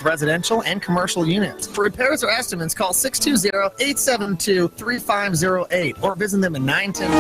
residential and commercial units. For repairs or estimates, call 620-872-3508 or visit them at 910.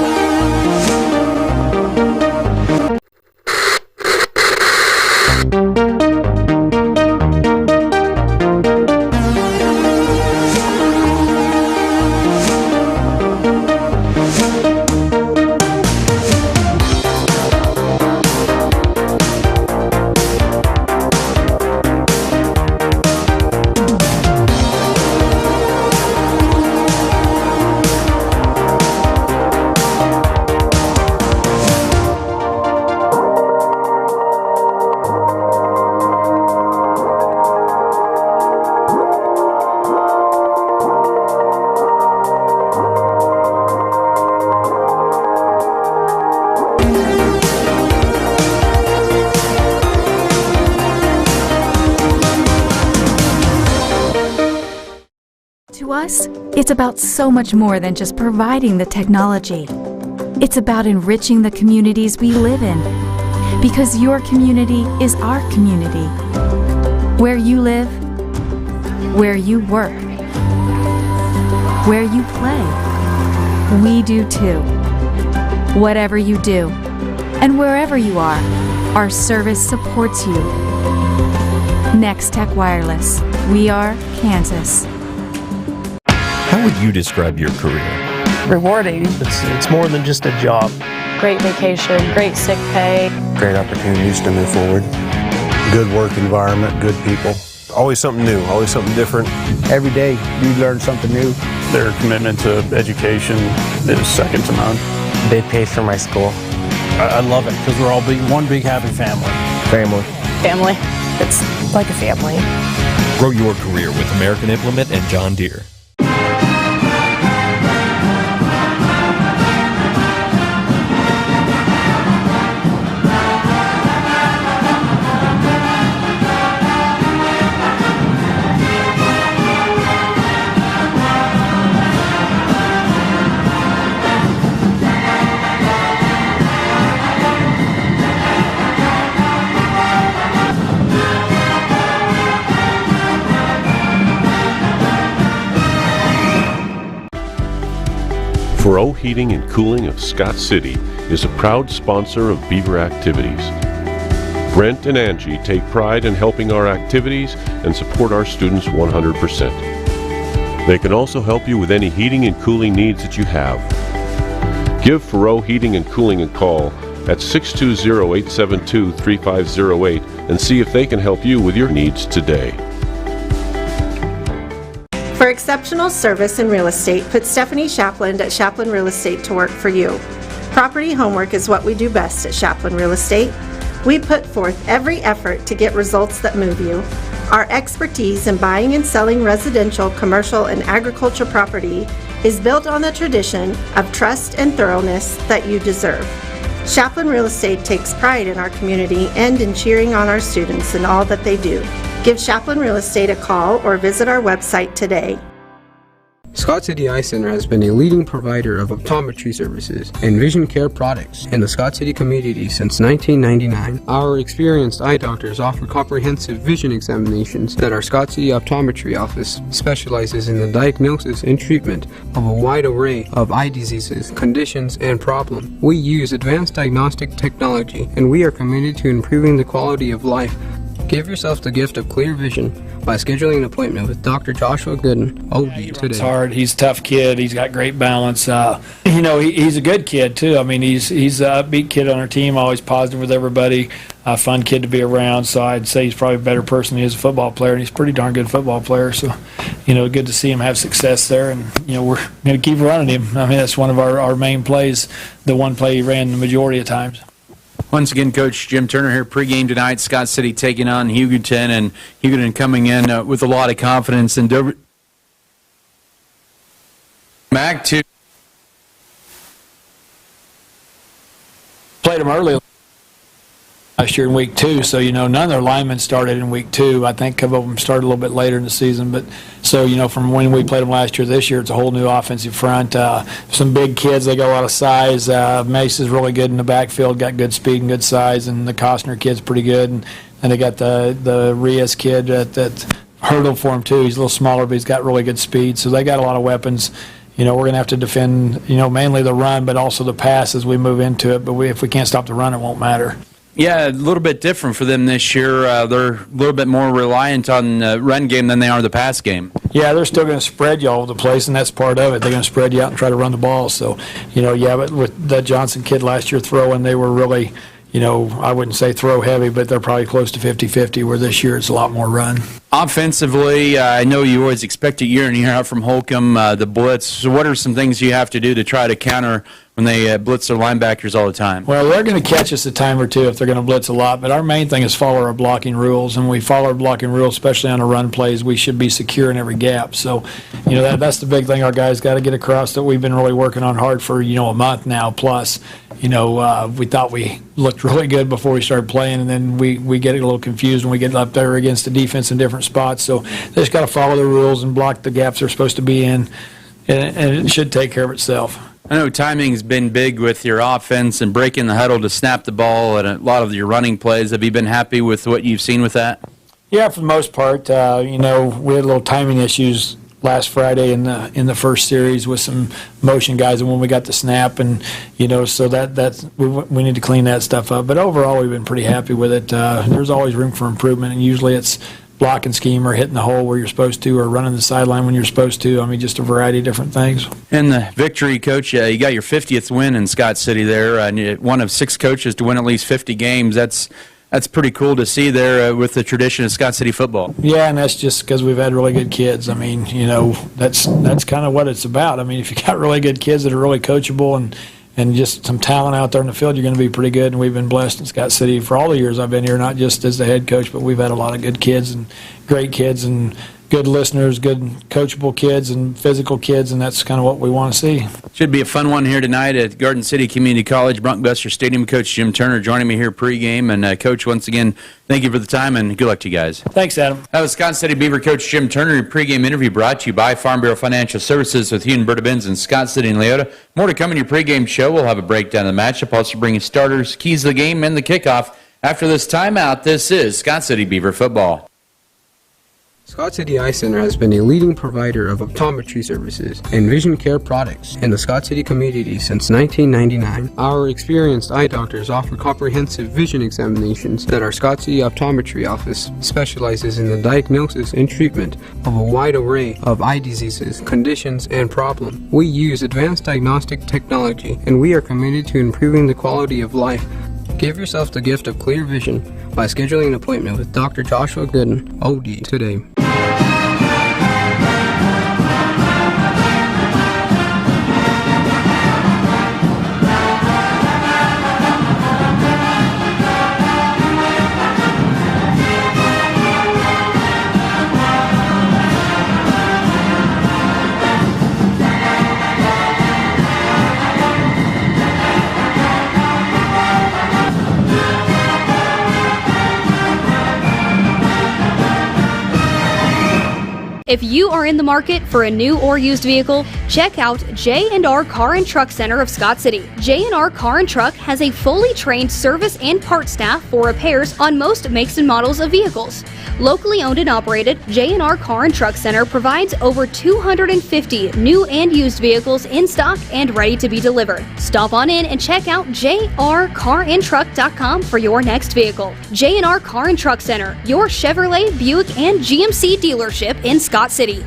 To us, it's about so much more than just providing the technology. It's about enriching the communities we live in, because your community is our community. Where you live, where you work, where you play, we do too. Whatever you do, and wherever you are, our service supports you. Next Tech Wireless. We are Kansas. How would you describe your career? Rewarding. It's more than just a job. Great vacation, great sick pay. Great opportunities to move forward. Good work environment, good people. Always something new, always something different. Every day you learn something new. Their commitment to education is second to none. They pay for my school. I love it because we're all one big happy family. Family. Family. It's like a family. Grow your career with American Implement and John Deere. Furrow Heating and Cooling of Scott City is a proud sponsor of Beaver activities. Brent and Angie take pride in helping our activities and support our students 100%. They can also help you with any heating and cooling needs that you have. Give Furrow Heating and Cooling a call at 620-872-3508 and see if they can help you with your needs today. For exceptional service in real estate, put Stephanie Shapland at Shapland Real Estate to work for you. Property homework is what we do best at Shapland Real Estate. We put forth every effort to get results that move you. Our expertise in buying and selling residential, commercial, and agriculture property is built on the tradition of trust and thoroughness that you deserve. Shapland Real Estate takes pride in our community and in cheering on our students in all that they do. Give Shapland Real Estate a call or visit our website today. Scott City Eye Center has been a leading provider of optometry services and vision care products in the Scott City community since 1999. Our experienced eye doctors offer comprehensive vision examinations that our Scott City Optometry office specializes in the diagnosis and treatment of a wide array of eye diseases, conditions, and problems. We use advanced diagnostic technology, and we are committed to improving the quality of life. Give yourself the gift of clear vision by scheduling an appointment with Dr. Joshua Gooden, OD, today. It's hard. He's a tough kid. He's got great balance. He's a good kid, too. I mean, he's an upbeat kid on our team, always positive with everybody, a fun kid to be around. So I'd say he's probably a better person than he is a football player, and he's a pretty darn good football player. So, good to see him have success there, and, we're going to keep running him. I mean, that's one of our main plays, the one play he ran the majority of times. Once again, Coach Jim Turner here, pregame tonight. Scott City taking on Hugoton, and Hugoton coming in with a lot of confidence. And back to played them early last year in week 2, so none of their linemen started in week 2. I think a couple of them started a little bit later in the season, but so from when we played them last year, this year it's a whole new offensive front. Some big kids, they got a lot of size. Mace is really good in the backfield, got good speed and good size, and the Costner kid's pretty good. And And they got the Rios kid that hurdled for him too. He's a little smaller, but he's got really good speed. So they got a lot of weapons. We're going to have to defend, mainly the run, but also the pass as we move into it. But if we can't stop the run, it won't matter. Yeah, a little bit different for them this year. They're a little bit more reliant on the run game than they are the pass game. Yeah, they're still going to spread you all over the place, and that's part of it. They're going to spread you out and try to run the ball. So, but with that Johnson kid last year throwing, they were really, I wouldn't say throw heavy, but they're probably close to 50-50, where this year it's a lot more run. Offensively, I know you always expect it year in and year out from Holcomb, the blitz. So what are some things you have to do to try to counter when they blitz their linebackers all the time? Well, they're going to catch us a time or two if they're going to blitz a lot, but our main thing is follow our blocking rules, and when we follow our blocking rules, especially on the run plays, we should be secure in every gap. So, that's the big thing our guys got to get across that we've been really working on hard for, a month now plus. We thought we looked really good before we started playing, and then we get a little confused when we get up there against the defense in different spots. So they just got to follow the rules and block the gaps they're supposed to be in, and it should take care of itself. I know timing's been big with your offense and breaking the huddle to snap the ball and a lot of your running plays. Have you been happy with what you've seen with that? Yeah, for the most part. We had little timing issues last Friday in the first series with some motion guys, and when we got the snap, and so that's we need to clean that stuff up. But overall, we've been pretty happy with it. There's always room for improvement, and usually it's blocking scheme or hitting the hole where you're supposed to or running the sideline when you're supposed to. Just a variety of different things. And the victory, Coach, you got your 50th win in Scott City there, and you're one of 6 coaches to win at least 50 games. That's pretty cool to see there with the tradition of Scott City football. Yeah, and that's just because we've had really good kids. That's kind of what it's about. If you got really good kids that are really coachable and just some talent out there in the field, you're going to be pretty good. And we've been blessed in Scott City for all the years I've been here, not just as the head coach, but we've had a lot of good kids and great kids and good listeners, good coachable kids and physical kids, and that's kind of what we want to see. Should be a fun one here tonight at Garden City Community College, Broncbuster Stadium. Coach Jim Turner joining me here pregame. And, Coach, once again, thank you for the time, and good luck to you guys. Thanks, Adam. That was Scott City Beaver Coach Jim Turner. Your pregame interview brought to you by Farm Bureau Financial Services with Hugh and Berta Benz in Scott City and Leota. More to come in your pregame show. We'll have a breakdown of the matchup, also bringing starters, keys to the game, and the kickoff. After this timeout, this is Scott City Beaver football. Scott City Eye Center has been a leading provider of optometry services and vision care products in the Scott City community since 1999. Our experienced eye doctors offer comprehensive vision examinations that our Scott City Optometry Office specializes in the diagnosis and treatment of a wide array of eye diseases, conditions, and problems. We use advanced diagnostic technology, and we are committed to improving the quality of life. Give yourself the gift of clear vision by scheduling an appointment with Dr. Joshua Gooden, OD, today. If you are in the market for a new or used vehicle, check out J&R Car and Truck Center of Scott City. J&R Car and Truck has a fully trained service and parts staff for repairs on most makes and models of vehicles. Locally owned and operated, J&R Car and Truck Center provides over 250 new and used vehicles in stock and ready to be delivered. Stop on in and check out jrcarandtruck.com for your next vehicle. J&R Car and Truck Center, your Chevrolet, Buick, and GMC dealership in Scott City.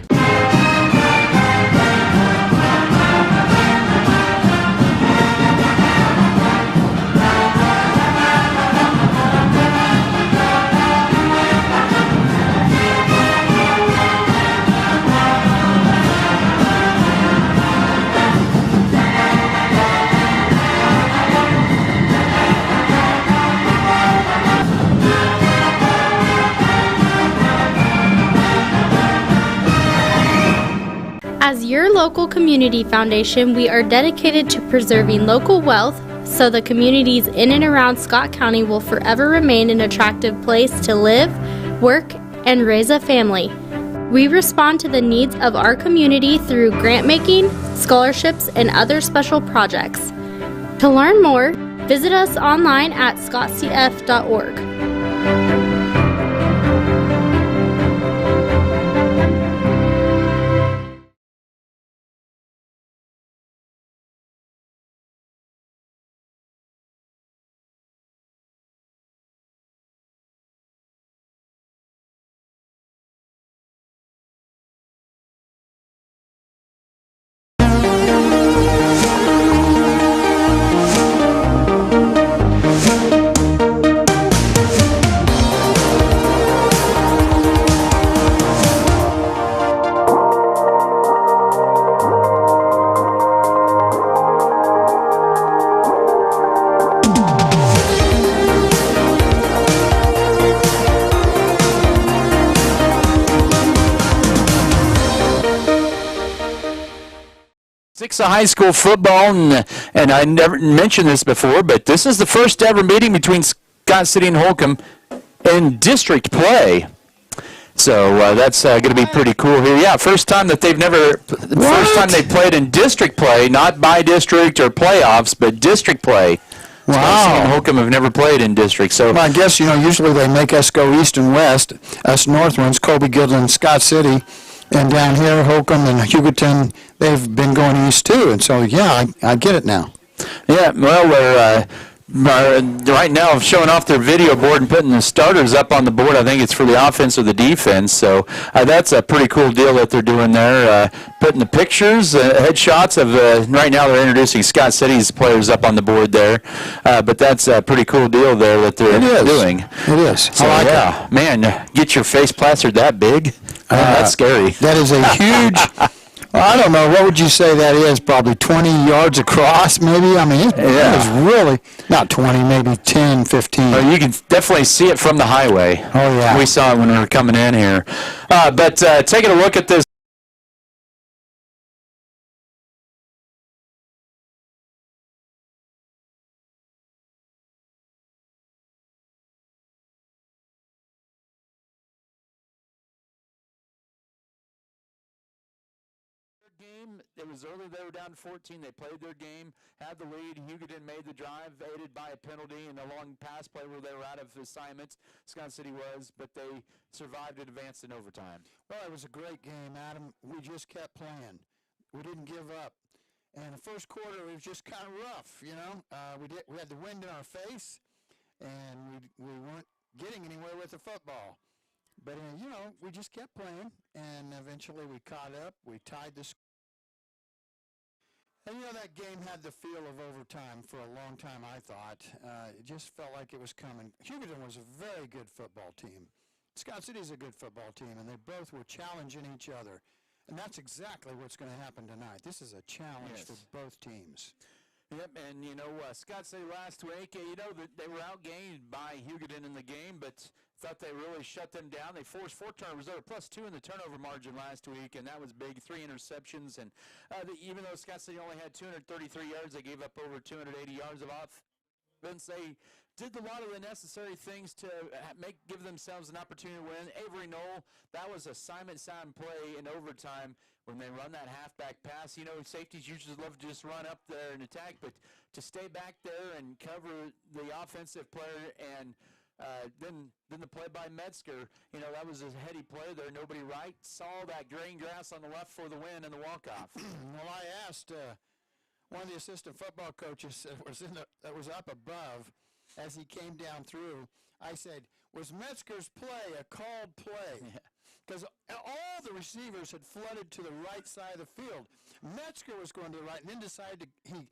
As your local community foundation, we are dedicated to preserving local wealth so the communities in and around Scott County will forever remain an attractive place to live, work, and raise a family. We respond to the needs of our community through grant making, scholarships, and other special projects. To learn more, visit us online at scottcf.org. Sticks of high school football, and I never mentioned this before, but this is the first ever meeting between Scott City and Holcomb in district play. So that's going to be pretty cool here. Yeah, first time that first time they played in district play, not by district or playoffs, but district play. Wow. Scott City and Holcomb have never played in district. So well, I guess, usually they make us go east and west, us north ones, Colby, Gidland, Scott City, and down here, Holcomb and Hugoton, they've been going east too. And so, yeah, I get it now. Yeah, well, we're right now showing off their video board and putting the starters up on the board. I think it's for the offense or the defense. So that's a pretty cool deal that they're doing there. Putting the pictures, headshots of right now they're introducing Scott City's players up on the board there. But that's a pretty cool deal there that they're doing. It is. So, I like it. Man, get your face plastered that big. That's scary. That is a huge... Well, I don't know. What would you say that is? Probably 20 yards across, maybe? I mean, it is really, not 20, maybe 10, 15. Well, you can definitely see it from the highway. Oh, yeah. We saw it when we were coming in here. But taking a look at this. It was early. They were down 14. They played their game, had the lead. Hugoton made the drive, aided by a penalty and a long pass play where they were out of assignments. Scott City was, but they survived and advanced in overtime. Well, it was a great game, Adam. We just kept playing. We didn't give up. And the first quarter, it was just kind of rough, We had the wind in our face, and we weren't getting anywhere with the football. But, we just kept playing, and eventually we caught up. We tied the score. And, that game had the feel of overtime for a long time, I thought. It just felt like it was coming. Hugoton was a very good football team. Scott City is a good football team, and they both were challenging each other. And that's exactly what's going to happen tonight. This is a challenge for both teams. Yep, and Scott City last week, they were outgained by Hugoton in the game, but thought they really shut them down. They forced 4 turnovers. They were +2 in the turnover margin last week, and that was big. 3 interceptions, and even though Scott City only had 233 yards, they gave up over 280 yards of offense. They did a lot of the necessary things to give themselves an opportunity to win. Avery Knoll, that was a Simon sound play in overtime when they run that halfback pass. Safeties usually love to just run up there and attack, but to stay back there and cover the offensive player and then the play by Metzger, that was a heady play there. Nobody right. Saw that green grass on the left for the win and the walk-off. Well, I asked one of the assistant football coaches that was up above as he came down through. I said, was Metzger's play a called play? Because all the receivers had flooded to the right side of the field. Metzger was going to the right and then decided he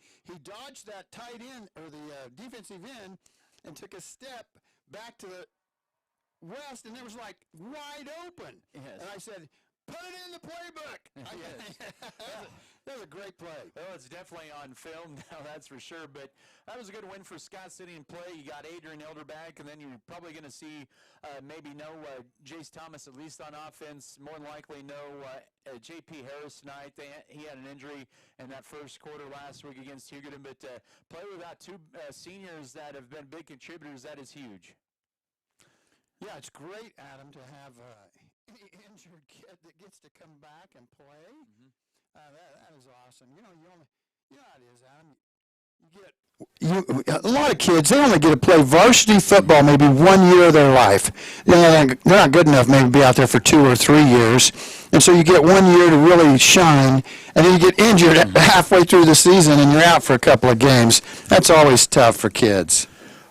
dodged that tight end or the defensive end and took a step back to the west, and it was like wide open. Yes. And I said, put it in the playbook. That was a great play. Well, it's definitely on film now, that's for sure. But that was a good win for Scott City in play. You got Adrian Elder back, and then you're probably going to see maybe Jace Thomas at least on offense. More than likely J.P. Harris tonight. He had an injury in that first quarter last week against Hugoton. But play without 2 seniors that have been big contributors, that is huge. Yeah, it's great, Adam, to have any injured kid that gets to come back and play. Mm-hmm. That is awesome. You know how it is, Adam. A lot of kids, they only get to play varsity football maybe 1 year of their life. They're not good enough maybe to be out there for 2 or 3 years. And so you get 1 year to really shine, and then you get injured halfway through the season and you're out for a couple of games. That's always tough for kids.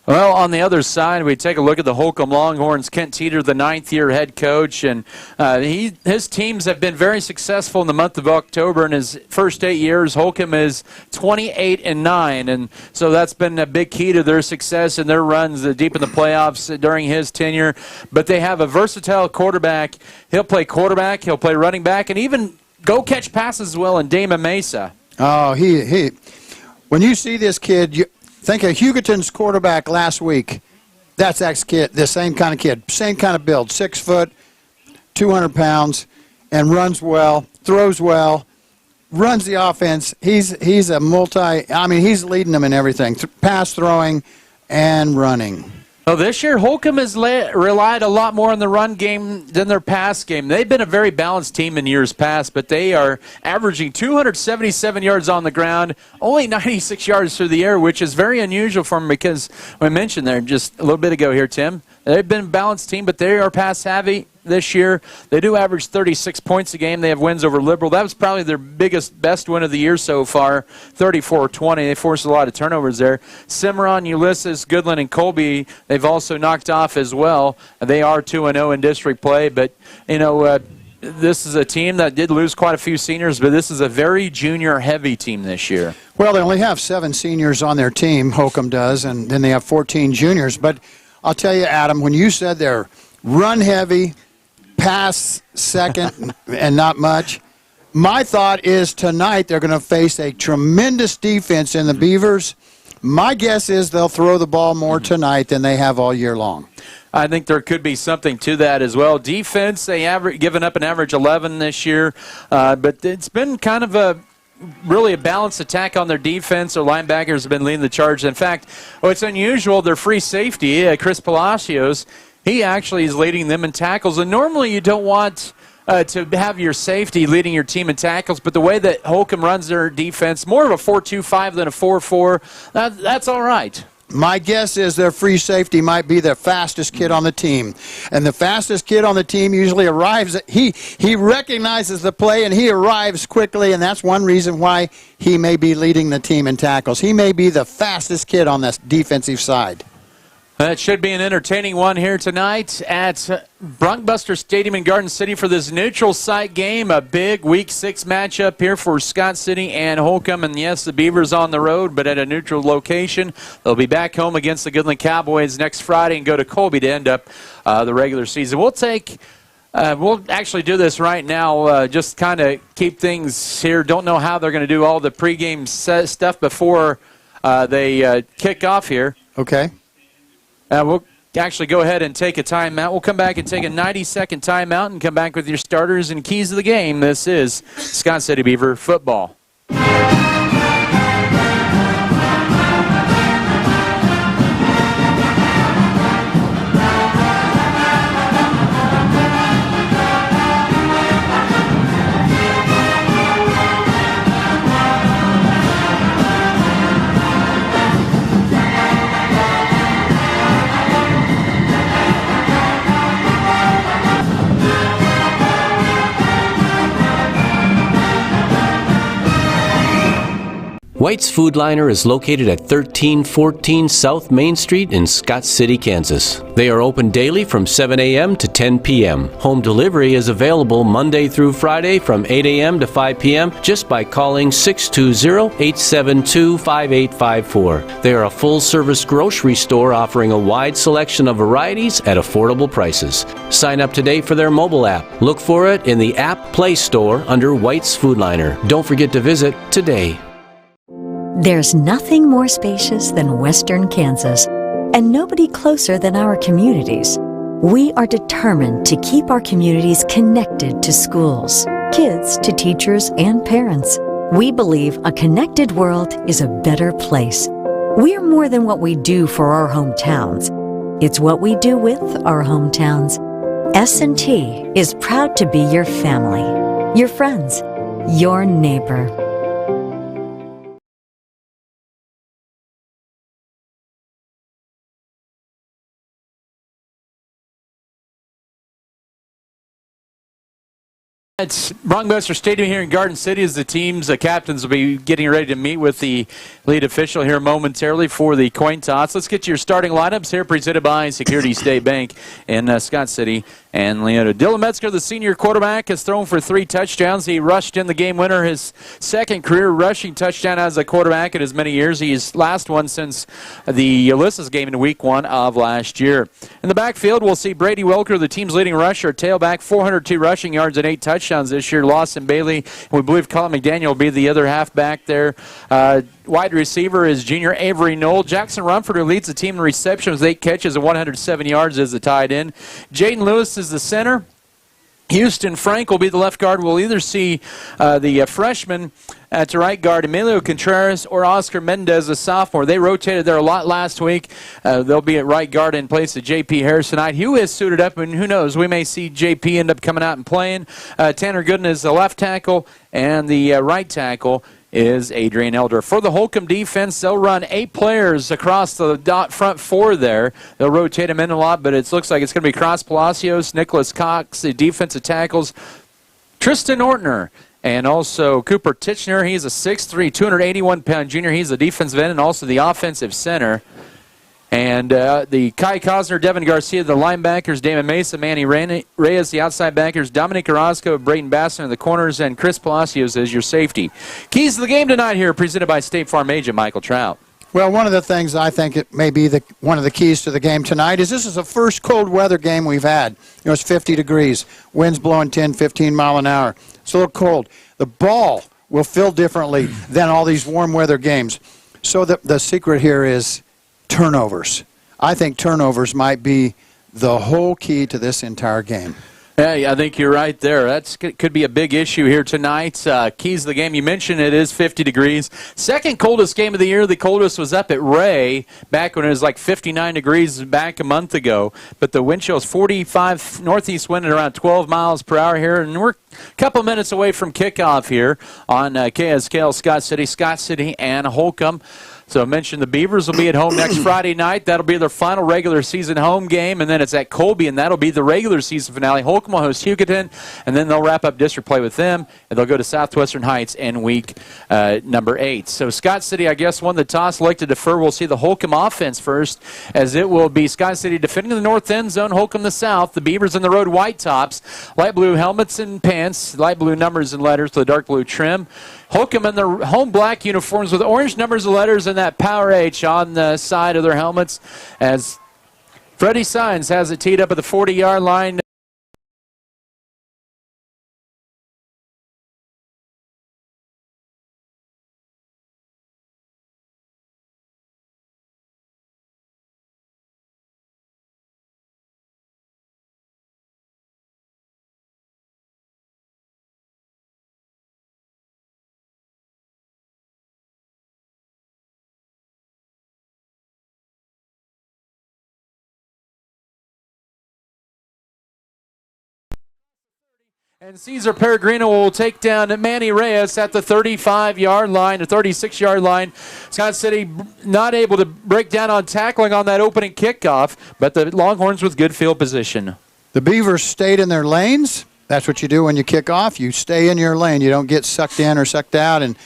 Well, on the other side, we take a look at the Holcomb Longhorns. Kent Teeter, the 9th-year head coach, and his teams have been very successful in the month of October. In his first 8 years, Holcomb is 28-9, and so that's been a big key to their success and their runs deep in the playoffs during his tenure. But they have a versatile quarterback. He'll play quarterback, he'll play running back, and even go catch passes as well in Damon Mesa. Oh, he when you see this kid, think of Hugoton's quarterback last week. That's that kid, the same kind of kid, same kind of build, 6 foot, 200 pounds, and runs well, throws well. runs the offense. He's a he's leading them in everything, pass throwing and running. Well, this year, Holcomb has relied a lot more on the run game than their pass game. They've been a very balanced team in years past, but they are averaging 277 yards on the ground, only 96 yards through the air, which is very unusual for them because we mentioned there just a little bit ago here, Tim. They've been a balanced team, but they are pass-heavy this year. They do average 36 points a game. They have wins over Liberal. That was probably their best win of the year so far, 34-20. They forced a lot of turnovers there. Cimarron, Ulysses, Goodland, and Colby, they've also knocked off as well. They are 2-0 in district play, but, this is a team that did lose quite a few seniors, but this is a very junior-heavy team this year. Well, they only have 7 seniors on their team, Holcomb does, and then they have 14 juniors. But I'll tell you, Adam, when you said they're run-heavy, pass second, and not much, my thought is tonight they're going to face a tremendous defense in the Beavers. My guess is they'll throw the ball more tonight than they have all year long. I think there could be something to that as well. Defense, they given up an average 11 this year, but it's been kind of really a balanced attack on their defense. Their linebackers have been leading the charge. In fact, it's unusual, their free safety, Chris Palacios, he actually is leading them in tackles. And normally you don't want to have your safety leading your team in tackles, but the way that Holcomb runs their defense, more of a 4-2-5 than a 4-4, that's all right. My guess is their free safety might be the fastest kid on the team. And the fastest kid on the team usually arrives. He recognizes the play, and he arrives quickly, and that's one reason why he may be leading the team in tackles. He may be the fastest kid on the defensive side. That should be an entertaining one here tonight at Broncbuster Stadium in Garden City for this neutral site game. A big Week 6 matchup here for Scott City and Holcomb. And, yes, the Beavers on the road, but at a neutral location. They'll be back home against the Goodland Cowboys next Friday and go to Colby to end up the regular season. We'll actually do this right now, just kind of keep things here. Don't know how they're going to do all the pregame stuff before they kick off here. Okay. We'll actually go ahead and take a timeout. We'll come back and take a 90-second timeout and come back with your starters and keys of the game. This is Scott City Beaver football. White's Food Liner is located at 1314 South Main Street in Scott City, Kansas. They are open daily from 7 a.m. to 10 p.m. Home delivery is available Monday through Friday from 8 a.m. to 5 p.m. just by calling 620-872-5854. They are a full-service grocery store offering a wide selection of varieties at affordable prices. Sign up today for their mobile app. Look for it in the App Play Store under White's Food Liner. Don't forget to visit today. There's nothing more spacious than Western Kansas, and nobody closer than our communities. We are determined to keep our communities connected to schools, kids to teachers and parents. We believe a connected world is a better place. We're more than what we do for our hometowns. It's what we do with our hometowns. S&T is proud to be your family, your friends, your neighbor. It's Broncbuster Stadium here in Garden City as the captains will be getting ready to meet with the lead official here momentarily for the coin toss. Let's get your starting lineups here presented by Security State Bank in Scott City and Leona. Dylan Metzger, the senior quarterback, has thrown for 3 touchdowns. He rushed in the game winner, his second career rushing touchdown as a quarterback in as many years. His last one since the Ulysses game in week 1 of last year. In the backfield, we'll see Brady Welker, the team's leading rusher, tailback, 402 rushing yards and 8 touchdowns this year. Lawson Bailey, we believe Colin McDaniel will be the other halfback there. Wide receiver is junior Avery Knoll. Jackson Rumford, who leads the team in receptions with 8 catches and 107 yards as the tight end. Jaden Lewis is the center. Houston Frank will be the left guard. We'll either see the freshman at right guard, Emilio Contreras, or Oscar Mendez, a sophomore. They rotated there a lot last week. They'll be at right guard in place of J.P. Harris tonight. Hugh is suited up, and who knows, we may see J.P. end up coming out and playing. Tanner Gooden is the left tackle, and the right tackle is Adrian Elder. For the Holcomb defense, they'll run 8 players across the front 4 there. They'll rotate them in a lot, but it looks like it's going to be Cross Palacios, Nicholas Cox, the defensive tackles, Tristan Ortner, and also Cooper Titchener. He's a 6'3", 281-pound junior. He's the defensive end and also the offensive center. And the Kai Cosner, Devin Garcia, the linebackers, Damon Mesa, Manny Reyes, the outside backers, Dominic Orozco, Brayden Bassner in the corners, and Chris Palacios as your safety. Keys to the game tonight here, presented by State Farm agent Michael Trout. Well, one of the things I think it may be one of the keys to the game tonight is this is the first cold weather game we've had. It's 50 degrees, winds blowing 10, 15 mile an hour. It's a little cold. The ball will feel differently than all these warm weather games. So the secret here is turnovers. I think turnovers might be the whole key to this entire game. Yeah, I think you're right there. That could be a big issue here tonight. Keys to the game, you mentioned it is 50 degrees. Second coldest game of the year. The coldest was up at Ray back when it was like 59 degrees back a month ago. But the wind chill is 45 northeast wind at around 12 miles per hour here. And we're a couple minutes away from kickoff here on KSKL Scott City, and Holcomb. So I mentioned the Beavers will be at home next Friday night. That'll be their final regular season home game, and then it's at Colby, and that'll be the regular season finale. Holcomb will host Hugoton, and then they'll wrap up district play with them, and they'll go to Southwestern Heights in week number 8. So Scott City, I guess, won the toss, like to defer. We'll see the Holcomb offense first, as it will be Scott City defending the north end zone, Holcomb the south. The Beavers in the road white tops, light blue helmets and pants, light blue numbers and letters to the dark blue trim. Holcomb in their home black uniforms with orange numbers and letters and that Power H on the side of their helmets, as Freddie Sines has it teed up at the 40-yard line. And Cesar Peregrino will take down Manny Reyes at the 35-yard line, the 36-yard line. Scott City not able to break down on tackling on that opening kickoff, but the Longhorns with good field position. The Beavers stayed in their lanes. That's what you do when you kick off. You stay in your lane. You don't get sucked in or sucked out. And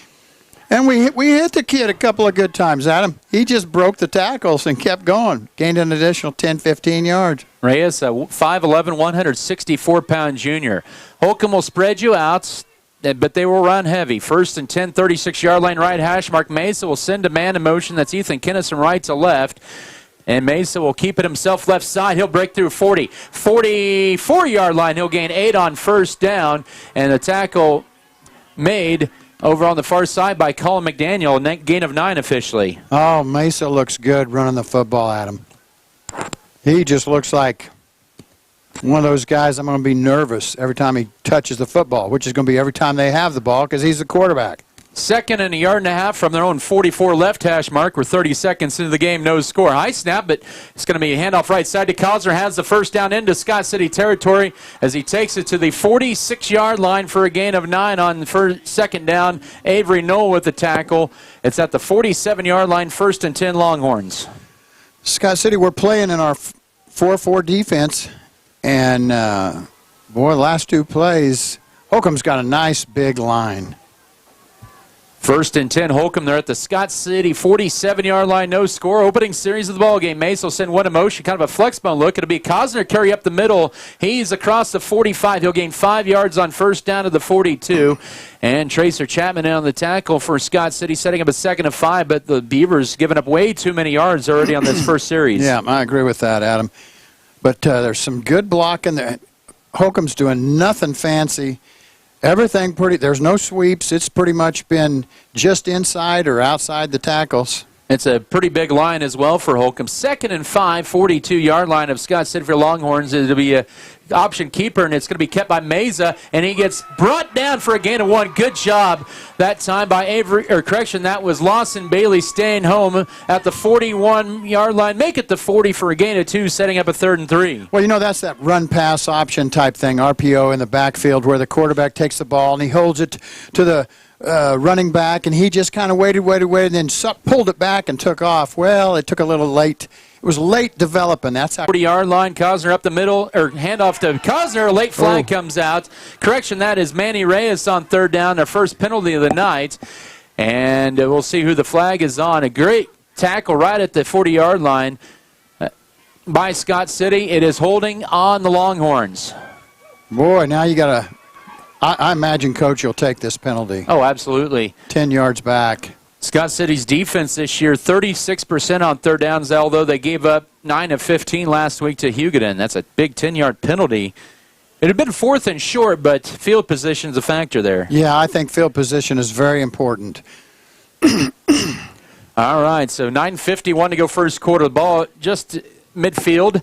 we hit the kid a couple of good times, Adam. He just broke the tackles and kept going. Gained an additional 10, 15 yards. Reyes, a 5'11", 164-pound junior. Holcomb will spread you out, but they will run heavy. First and 10, 36-yard line right hash. Mark Mesa will send a man in motion. That's Ethan Kinnison right to left. And Mesa will keep it himself left side. He'll break through 40. 44-yard line. He'll gain 8 on first down. And the tackle made over on the far side by Colin McDaniel. A gain of 9 officially. Oh, Mesa looks good running the football at him. He just looks like one of those guys I'm going to be nervous every time he touches the football, which is going to be every time they have the ball because he's the quarterback. Second and a yard and a half from their own 44 left hash mark. We're 30 seconds into the game, no score. High snap, but it's going to be a handoff right side to Cosner. Has the first down into Scott City territory as he takes it to the 46-yard line for a gain of 9 on the second down. Avery Knoll with the tackle. It's at the 47-yard line, first and 10 Longhorns. Scott City, we're playing in our 4-4 defense, and boy, the last 2 plays, Holcomb's got a nice big line. First and 10, Holcomb. They're at the Scott City 47-yard line, no score. Opening series of the ball game. Mace will send one in motion, kind of a flex bone look. It'll be Cosner carry up the middle. He's across the 45. He'll gain 5 yards on first down to the 42. And Tracer Chapman on the tackle for Scott City, setting up a second and 5. But the Beavers giving up way too many yards already on this first series. Yeah, I agree with that, Adam. But there's some good blocking there. Holcomb's doing nothing fancy. Everything pretty, there's no sweeps. It's pretty much been just inside or outside the tackles. It's a pretty big line as well for Holcomb. 2nd and 5, 42-yard line of Scott City Longhorns. It'll be a option keeper, and it's going to be kept by Meza, and he gets brought down for a gain of 1. Good job that time by that was Lawson Bailey staying home at the 41-yard line. Make it the 40 for a gain of 2, setting up a 3rd and 3. Well, that's that run-pass option type thing, RPO in the backfield, where the quarterback takes the ball and he holds it to the running back, and he just kind of waited, and then pulled it back and took off. Well, it took a little late. It was late developing. That's how 40-yard line. Cosner up the middle, or handoff to Cosner. A late flag comes out. Correction, that is Manny Reyes on 3rd down, their first penalty of the night. And we'll see who the flag is on. A great tackle right at the 40-yard line by Scott City. It is holding on the Longhorns. Boy, now you got to... I imagine Coach will take this penalty. Oh, absolutely. 10 yards back. Scott City's defense this year, 36% on 3rd downs, although they gave up 9 of 15 last week to Hugoton. That's a big 10-yard penalty. It had been 4th and short, but field position is a factor there. Yeah, I think field position is very important. All right, so 9:51 to go first quarter. The ball just midfield.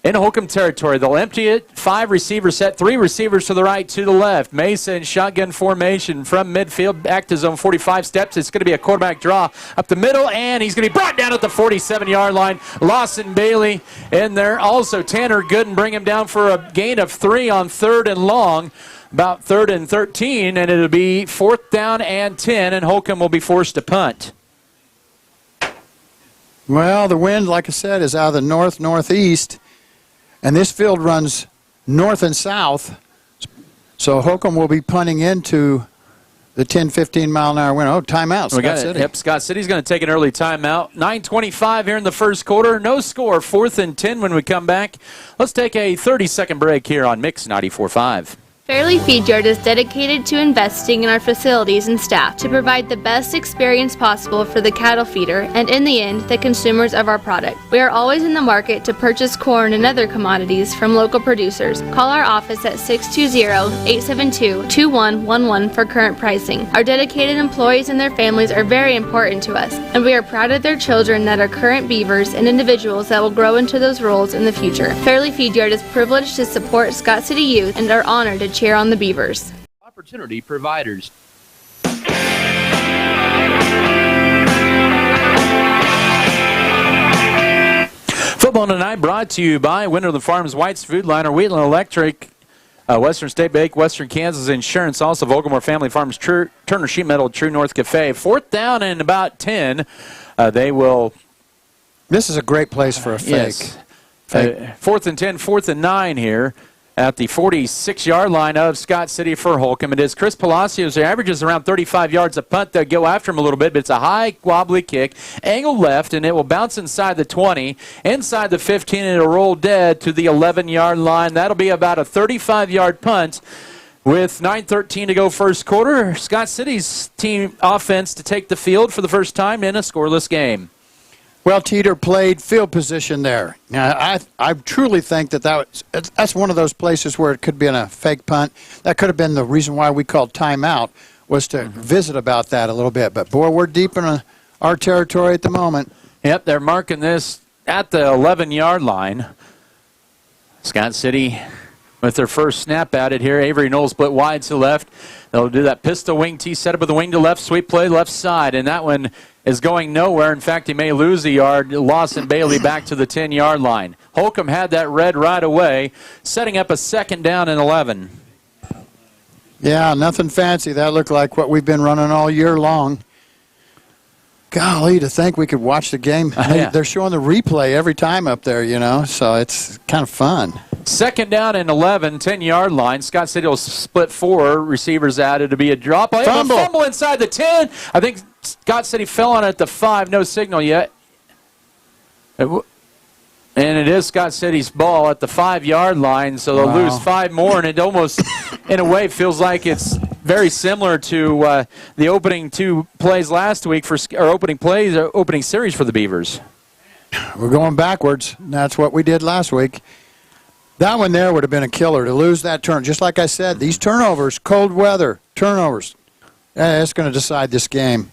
In Holcomb territory, they'll empty it. 5 receivers set, 3 receivers to the right, to the left. Mesa in shotgun formation from midfield back to zone 45 steps. It's going to be a quarterback draw up the middle, and he's going to be brought down at the 47-yard line. Lawson Bailey in there. Also, Tanner Gooden bring him down for a gain of 3 on 3rd and long, about 3rd and 13, and it'll be 4th down and 10, and Holcomb will be forced to punt. Well, the wind, like I said, is out of the north-northeast. And this field runs north and south, so Holcomb will be punting into the 10, 15-mile-an-hour wind. Oh, timeout, Scott City. Yep, Scott City's going to take an early timeout. 9:25 here in the first quarter. No score, 4th and 10 when we come back. Let's take a 30-second break here on Mix 94.5. Fairleigh Feed Yard is dedicated to investing in our facilities and staff to provide the best experience possible for the cattle feeder and, in the end, the consumers of our product. We are always in the market to purchase corn and other commodities from local producers. Call our office at 620-872-2111 for current pricing. Our dedicated employees and their families are very important to us, and we are proud of their children that are current Beavers and individuals that will grow into those roles in the future. Fairleigh Feed Yard is privileged to support Scott City youth and are honored to cheer on the Beavers. Opportunity providers. Football tonight brought to you by Winterland Farms, White's Food Liner, Wheatland Electric, Western State Bake, Western Kansas Insurance, also Volgamore Family Farms, Turner Sheet Metal, True North Cafe. 4th down and about 10. They will... This is a great place for a fake. Yes. 4th and 10, 4th and 9 here at the 46-yard line of Scott City for Holcomb. It is Chris Palacios, who averages around 35 yards a punt. They'll go after him a little bit, but it's a high, wobbly kick, angled left, and it will bounce inside the 20, inside the 15, and it'll roll dead to the 11-yard line. That'll be about a 35-yard punt with 9:13 to go first quarter. Scott City's team offense to take the field for the first time in a scoreless game. Well, Teeter played field position there. Now, I truly think that's one of those places where it could be a fake punt. That could have been the reason why we called timeout, was to visit about that a little bit. But, boy, we're deep in our territory at the moment. Yep, they're marking this at the 11-yard line. Scott City with their first snap at it here. Avery Knowles split wide to the left. They'll do that pistol wing T setup with the wing to left, sweep play left side, and that one is going nowhere. In fact, he may lose a yard. Lawson Bailey back to the 10-yard line. Holcomb had that read right away, setting up a 2nd down and 11. Yeah, nothing fancy. That looked like what we've been running all year long. Golly, to think we could watch the game. Yeah. They're showing the replay every time up there, so it's kind of fun. 2nd down and 11, 10-yard line. Scott City will split 4. Receivers added to be a drop. Fumble inside the 10. I think Scott City fell on it at the 5. No signal yet. And it is Scott City's ball at the 5-yard line, so they'll lose 5 more, and it almost, in a way, feels like it's very similar to the opening 2 plays last week opening series for the Beavers. We're going backwards. That's what we did last week. That one there would have been a killer to lose that turn. Just like I said, these turnovers, cold weather, turnovers, it's going to decide this game.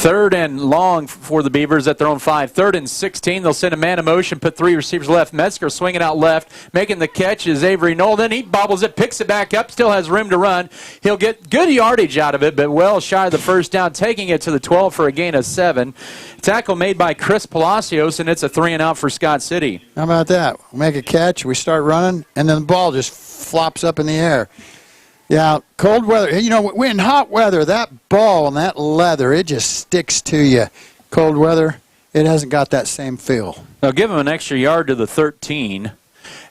Third and long for the Beavers at their own 5. Third and 16. They'll send a man in motion, put 3 receivers left. Metzger swinging out left. Making the catch is Avery Knoll. Then he bobbles it, picks it back up, still has room to run. He'll get good yardage out of it, but well shy of the first down, taking it to the 12 for a gain of 7. Tackle made by Chris Palacios, and it's a 3-and-out for Scott City. How about that? We make a catch, we start running, and then the ball just flops up in the air. Yeah, cold weather. You know, in hot weather, that ball and that leather, it just sticks to you. Cold weather, it hasn't got that same feel. They'll give him an extra yard to the 13.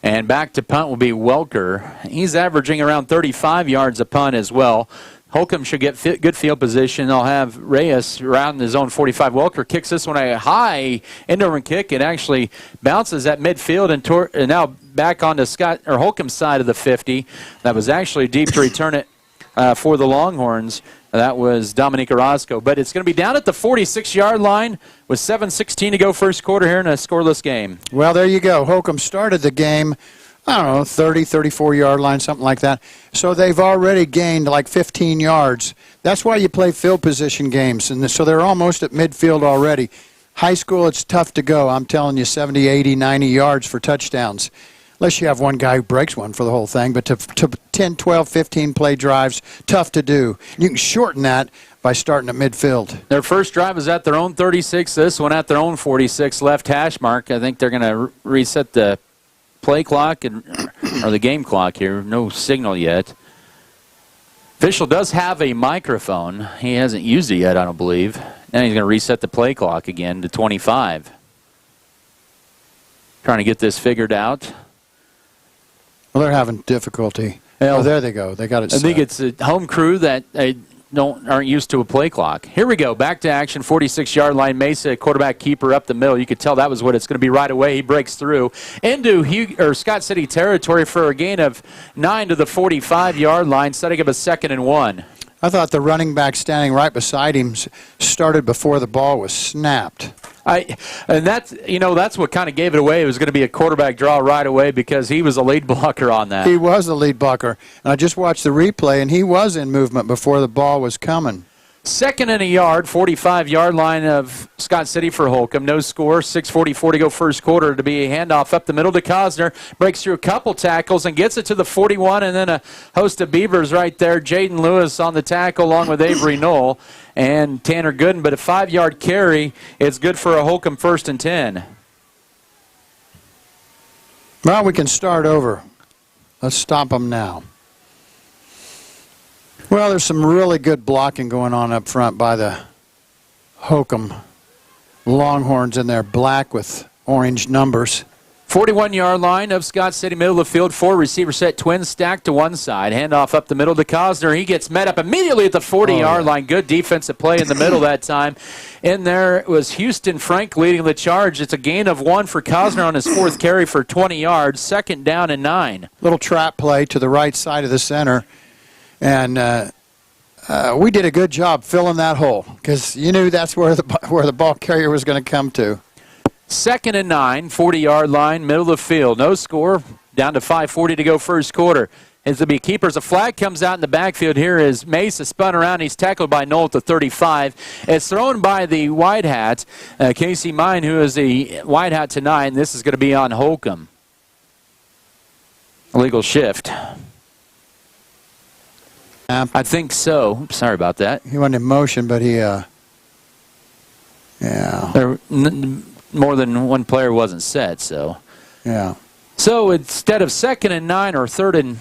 And back to punt will be Welker. He's averaging around 35 yards a punt as well. Holcomb should get good field position. They'll have Reyes around his own 45. Welker kicks this one a high end-over kick. It actually bounces at midfield and now back onto Holcomb's side of the 50. That was actually deep to return it for the Longhorns. That was Dominique Orozco. But it's going to be down at the 46-yard line with 7:16 to go first quarter here in a scoreless game. Well, there you go. Holcomb started the game, I don't know, 30, 34-yard line, something like that. So they've already gained like 15 yards. That's why you play field position games. And so they're almost at midfield already. High school, it's tough to go. I'm telling you, 70, 80, 90 yards for touchdowns. Unless you have one guy who breaks one for the whole thing. But to 10, 12, 15 play drives, tough to do. You can shorten that by starting at midfield. Their first drive is at their own 36. This one at their own 46 left hash mark. I think they're going to reset the play clock or the game clock here. No signal yet. Official does have a microphone. He hasn't used it yet, I don't believe. Now he's going to reset the play clock again to 25. Trying to get this figured out. Well, they're having difficulty. Oh, there they go. They got it set. I think it's a home crew that aren't used to a play clock. Here we go. Back to action. 46-yard line. Mesa, quarterback keeper up the middle. You could tell that was what it's going to be right away. He breaks through into Scott City territory for a gain of 9 to the 45-yard line, setting up a 2nd and 1. I thought the running back standing right beside him started before the ball was snapped. And that's what kind of gave it away. It was going to be a quarterback draw right away because he was a lead blocker on that. He was a lead blocker. And I just watched the replay, and he was in movement before the ball was coming. 2nd and a yard, 45-yard line of Scott City for Holcomb. No score, 6:44 to go first quarter. To be a handoff up the middle to Cosner. Breaks through a couple tackles and gets it to the 41, and then a host of Beavers right there. Jaden Lewis on the tackle along with Avery Knoll and Tanner Gooden. But a 5-yard carry, it's good for a Holcomb 1st and 10. Well, we can start over. Let's stop them now. Well, there's some really good blocking going on up front by the Holcomb Longhorns in their black with orange numbers. 41-yard line of Scott City, middle of the field. 4 receiver set, twins stacked to one side. Handoff up the middle to Cosner. He gets met up immediately at the 40-yard line. Good defensive play in the middle that time. In there was Houston Frank leading the charge. It's a gain of 1 for Cosner on his 4th carry for 20 yards. 2nd down and 9. Little trap play to the right side of the center. And we did a good job filling that hole because you knew that's where the ball carrier was going to come to. 2nd and 9, 40-yard line, middle of the field. No score, down to 5:40 to go first quarter. As the keepers, a flag comes out in the backfield. Here is Mesa spun around. He's tackled by Knoll at the 35. It's thrown by the white hat, Casey Mine, who is the white hat tonight, and this is going to be on Holcomb. Illegal shift. I think so. Sorry about that. He went in motion, but he, yeah. More than one player wasn't set, so. Yeah. So instead of 2nd and 9 or 3rd and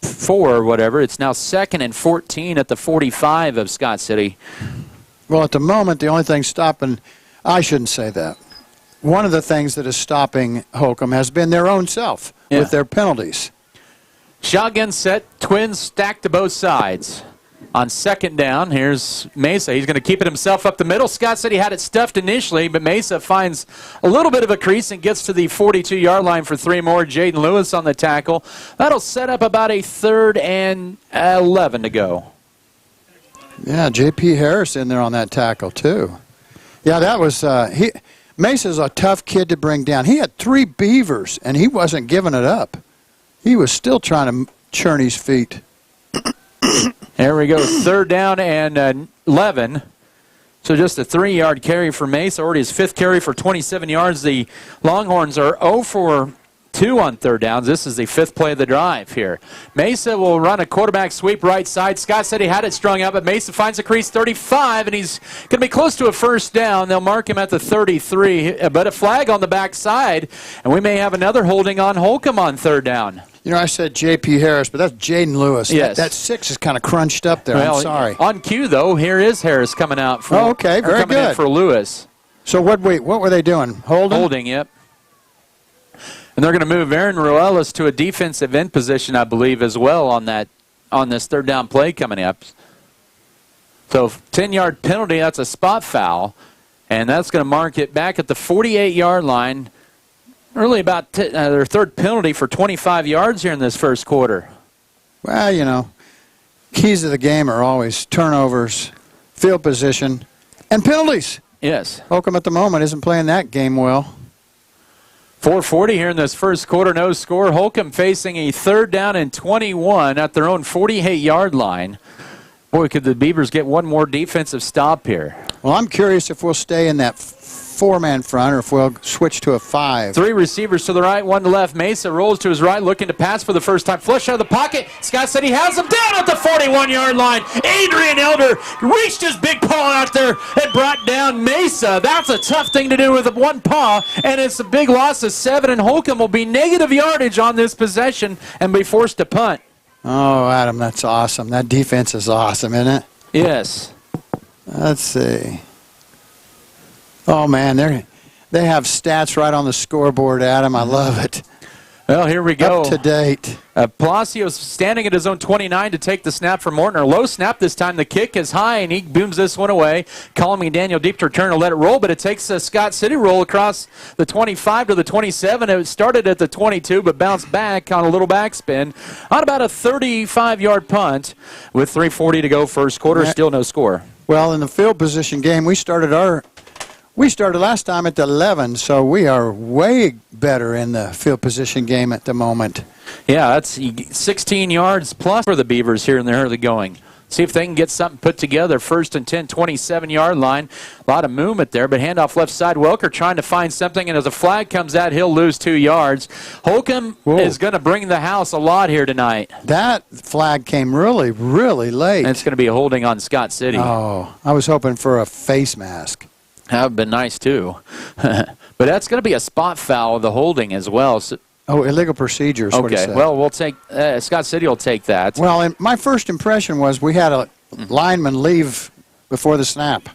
4 or whatever, it's now 2nd and 14 at the 45 of Scott City. Well, at the moment, the only thing stopping, I shouldn't say that. One of the things that is stopping Holcomb has been their own self with their penalties. Shotgun set, twins stacked to both sides. On 2nd down, here's Mesa. He's going to keep it himself up the middle. Scott City had it stuffed initially, but Mesa finds a little bit of a crease and gets to the 42-yard line for 3 more. Jaden Lewis on the tackle. That'll set up about a 3rd and 11 to go. Yeah, J.P. Harris in there on that tackle, too. Yeah, that was Mesa's a tough kid to bring down. He had 3 Beavers, and he wasn't giving it up. He was still trying to churn his feet. There we go. 3rd down and 11. So just a 3-yard carry for Mesa, already his 5th carry for 27 yards. The Longhorns are 0 for 2 on third downs. This is the 5th play of the drive here. Mesa will run a quarterback sweep right side. Scott said he had it strung out, but Mesa finds a crease 35, and he's going to be close to a first down. They'll mark him at the 33, but a flag on the backside, and we may have another holding on Holcomb on third down. You know, I said J.P. Harris, but that's Jaden Lewis. Yes. That 6 is kind of crunched up there. Well, I'm sorry. On cue, though, here is Harris coming out for, okay, very coming good. in for Lewis. So what were they doing? Holding, yep. And they're going to move Aaron Ruelas to a defensive end position, I believe, as well on this third down play coming up. So 10-yard penalty, that's a spot foul, and that's going to mark it back at the 48-yard line. Really about their third penalty for 25 yards here in this first quarter. Well, you know, keys of the game are always turnovers, field position, and penalties. Yes. Holcomb at the moment isn't playing that game well. 4:40 here in this first quarter, no score. Holcomb facing a third down and 21 at their own 48-yard line. Boy, could the Beavers get one more defensive stop here. Well, I'm curious if we'll stay in that 4-man front or if we'll switch to a 5. 3 receivers to the right, 1 to left. Mesa rolls to his right, looking to pass for the first time. Flush out of the pocket. Scott said he has him down at the 41-yard line. Adrian Elder reached his big paw out there and brought down Mesa. That's a tough thing to do with one paw, and it's a big loss of 7, and Holcomb will be negative yardage on this possession and be forced to punt. Oh, Adam, that's awesome. That defense is awesome, isn't it? Yes. Let's see. Oh, man, they have stats right on the scoreboard, Adam. I love it. Well, here we go. Up to date. Palacios standing at his own 29 to take the snap from Mortner. Low snap this time. The kick is high, and he booms this one away. Calling Daniel deep to return to let it roll, but it takes a Scott City roll across the 25 to the 27. It started at the 22, but bounced back on a little backspin on about a 35-yard punt with 3:40 to go first quarter. Still no score. Well, in the field position game, we started last time at the 11, so we are way better in the field position game at the moment. Yeah, that's 16 yards plus for the Beavers here in the early going. See if they can get something put together. 1st and 10, 27-yard line. A lot of movement there, but handoff left side. Welker trying to find something, and as a flag comes out, he'll lose 2 yards. Holcomb is going to bring the house a lot here tonight. That flag came really, really late. And it's going to be a holding on Scott City. Oh, I was hoping for a face mask. That would have been nice, too. But that's going to be a spot foul of the holding as well. So, illegal procedures. Okay, well, we'll take Scott City will take that. Well, and my first impression was we had a lineman leave before the snap.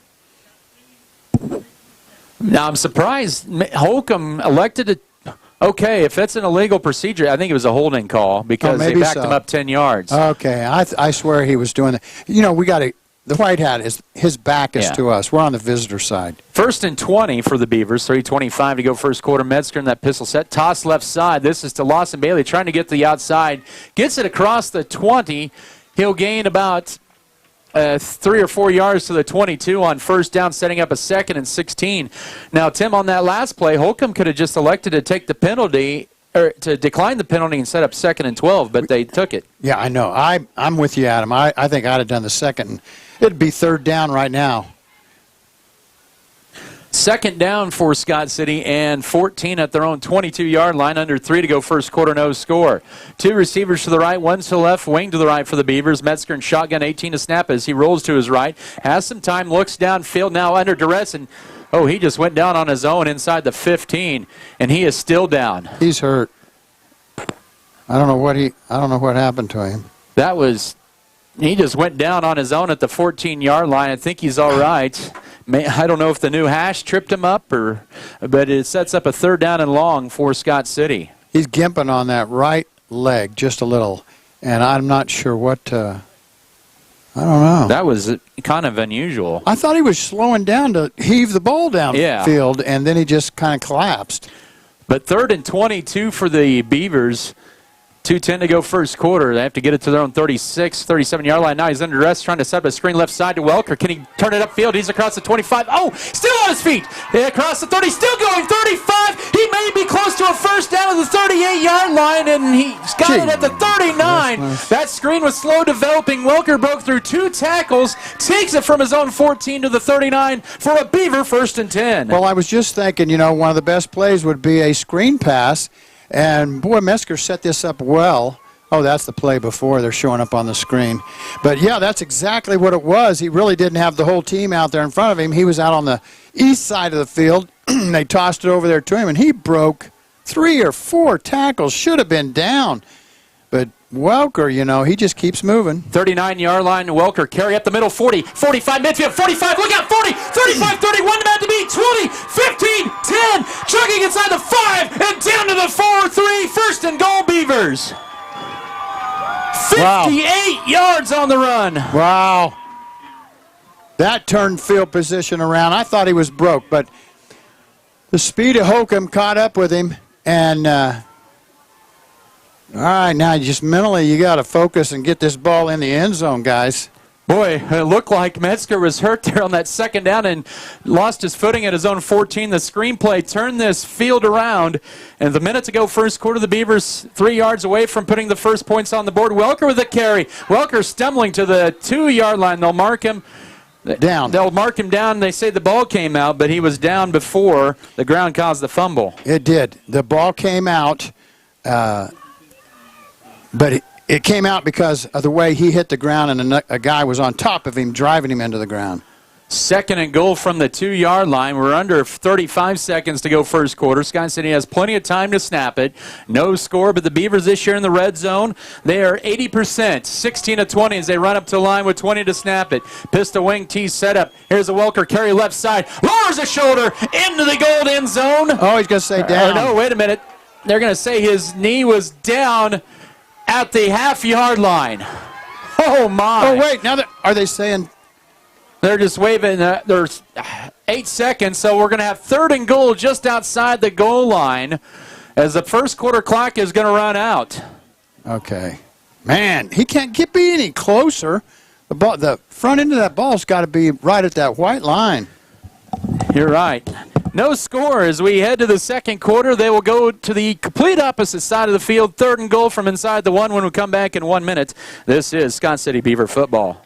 Now, I'm surprised Holcomb elected to. Okay, if it's an illegal procedure, I think it was a holding call because they backed him up 10 yards. Okay, I swear he was doing that. You know, we got to. The white hat is his back is to us. We're on the visitor side. 1st and 20 for the Beavers. 3:25 to go first quarter. Metzger in that pistol set. Toss left side. This is to Lawson Bailey trying to get to the outside. Gets it across the 20. He'll gain about 3 or 4 yards to the 22 on first down, setting up a 2nd and 16. Now, Tim, on that last play, Holcomb could have just elected to take the penalty or to decline the penalty and set up 2nd and 12, but they took it. Yeah, I know. I'm with you, Adam. I think I'd have done the 2nd. It'd be 3rd down right now. 2nd down for Scott City and 14 at their own 22-yard line. Under 3 to go first quarter, no score. 2 receivers to the right, 1 to the left, wing to the right for the Beavers. Metzger and shotgun, 18 to snap as he rolls to his right. Has some time, looks downfield, now under duress, and he just went down on his own inside the 15, and he is still down. He's hurt. I don't know what happened to him. He just went down on his own at the 14-yard line. I think he's all right. I don't know if the new hash tripped him up, but it sets up a 3rd down and long for Scott City. He's gimping on that right leg just a little, and I'm not sure what. I don't know. That was kind of unusual. I thought he was slowing down to heave the ball downfield, and then he just kind of collapsed. But 3rd and 22 for the Beavers. 2:10 to go first quarter. They have to get it to their own 36, 37-yard line. Now he's under arrest, trying to set up a screen left side to Welker. Can he turn it upfield? He's across the 25. Oh, still on his feet. Across the 30, still going 35. He may be close to a first down at the 38-yard line, and he's got it at the 39. That screen was slow developing. Welker broke through 2 tackles, takes it from his own 14 to the 39 for a Beaver 1st and 10. Well, I was just thinking, one of the best plays would be a screen pass. And, boy, Metzger set this up well. Oh, that's the play before. They're showing up on the screen. But, yeah, that's exactly what it was. He really didn't have the whole team out there in front of him. He was out on the east side of the field. They tossed it over there to him, and he broke 3 or 4 tackles. Should have been down. But Welker, he just keeps moving. 39-yard line, Welker, carry up the middle, 40, 45, midfield, 45, look out, 40, 35, 30, one man to beat, 20, 15, 10, chugging inside the 5, and down to the 4-3, 1st and goal, Beavers. 58 yards on the run. Wow. That turned field position around. I thought he was broke, but the speed of Holcomb caught up with him, and all right, now just mentally you got to focus and get this ball in the end zone, guys. Boy, it looked like Metzger was hurt there on that 2nd down and lost his footing at his own 14. The screenplay turned this field around, and the minute to go first quarter, the Beavers 3 yards away from putting the first points on the board. Welker with the carry. Welker stumbling to the 2-yard line. They'll mark him down. They'll mark him down. They say the ball came out, but he was down before the ground caused the fumble. It did. The ball came out. But it came out because of the way he hit the ground, and a guy was on top of him, driving him into the ground. 2nd and goal from the 2-yard line. We're under 35 seconds to go first quarter. Scott City has plenty of time to snap it. No score, but the Beavers this year in the red zone, they are 80%, 16 of 20 as they run up to the line with 20 to snap it. Pistol wing T setup. Here's a Welker carry left side. Lowers the shoulder into the gold end zone. Oh, he's going to say down. No, wait a minute. They're going to say his knee was down at the half-yard line. Oh, my. Oh, wait. Now, are they saying? They're just waving. There's 8 seconds, so we're going to have 3rd and goal just outside the goal line as the first quarter clock is going to run out. Okay. Man, he can't be any closer. The front end of that ball's got to be right at that white line. You're right. No score as we head to the second quarter. They will go to the complete opposite side of the field. 3rd and goal from inside the 1 when we come back in 1 minute. This is Scott City Beaver football.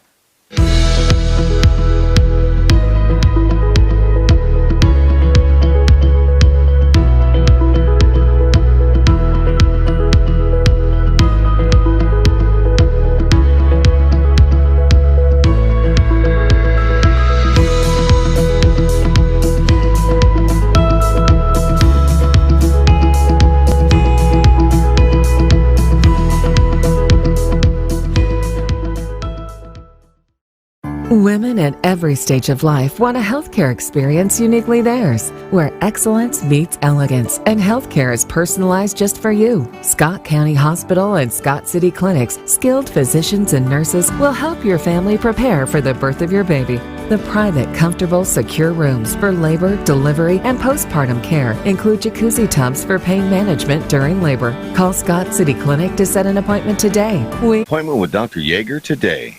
Women at every stage of life want a healthcare experience uniquely theirs, where excellence meets elegance and healthcare is personalized just for you. Scott County Hospital and Scott City Clinic's skilled physicians and nurses will help your family prepare for the birth of your baby. The private, comfortable, secure rooms for labor, delivery, and postpartum care include jacuzzi tubs for pain management during labor. Call Scott City Clinic to set an appointment today. Appointment with Dr. Yeager today.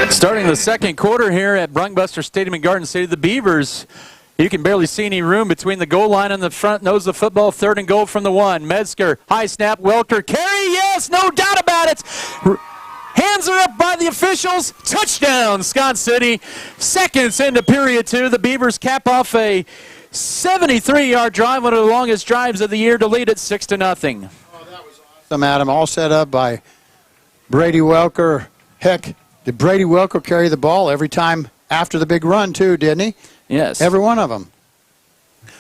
Starting the second quarter here at Broncbuster Stadium in Garden City, the Beavers, you can barely see any room between the goal line and the front nose of the football. 3rd and goal from the 1. Metzger, high snap, Welker, carry, yes, no doubt about it. Hands are up by the officials. Touchdown, Scott City. Seconds into period 2, the Beavers cap off a 73-yard drive, one of the longest drives of the year, to lead it 6-0. Oh, that was awesome, Adam. All set up by Brady Welker. Heck, did Brady Welker carry the ball every time after the big run, too, didn't he? Yes. Every one of them.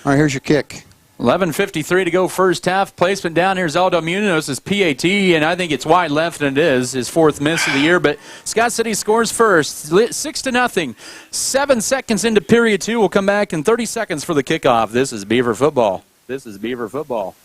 All right, here's your kick. 11:53 to go first half. Placement down. Here's Aldo Munoz' PAT, and I think it's wide left, and it is his 4th miss of the year. But Scott City scores first, 6-0. 7 seconds into period 2. We'll come back in 30 seconds for the kickoff. This is Beaver football. This is Beaver football.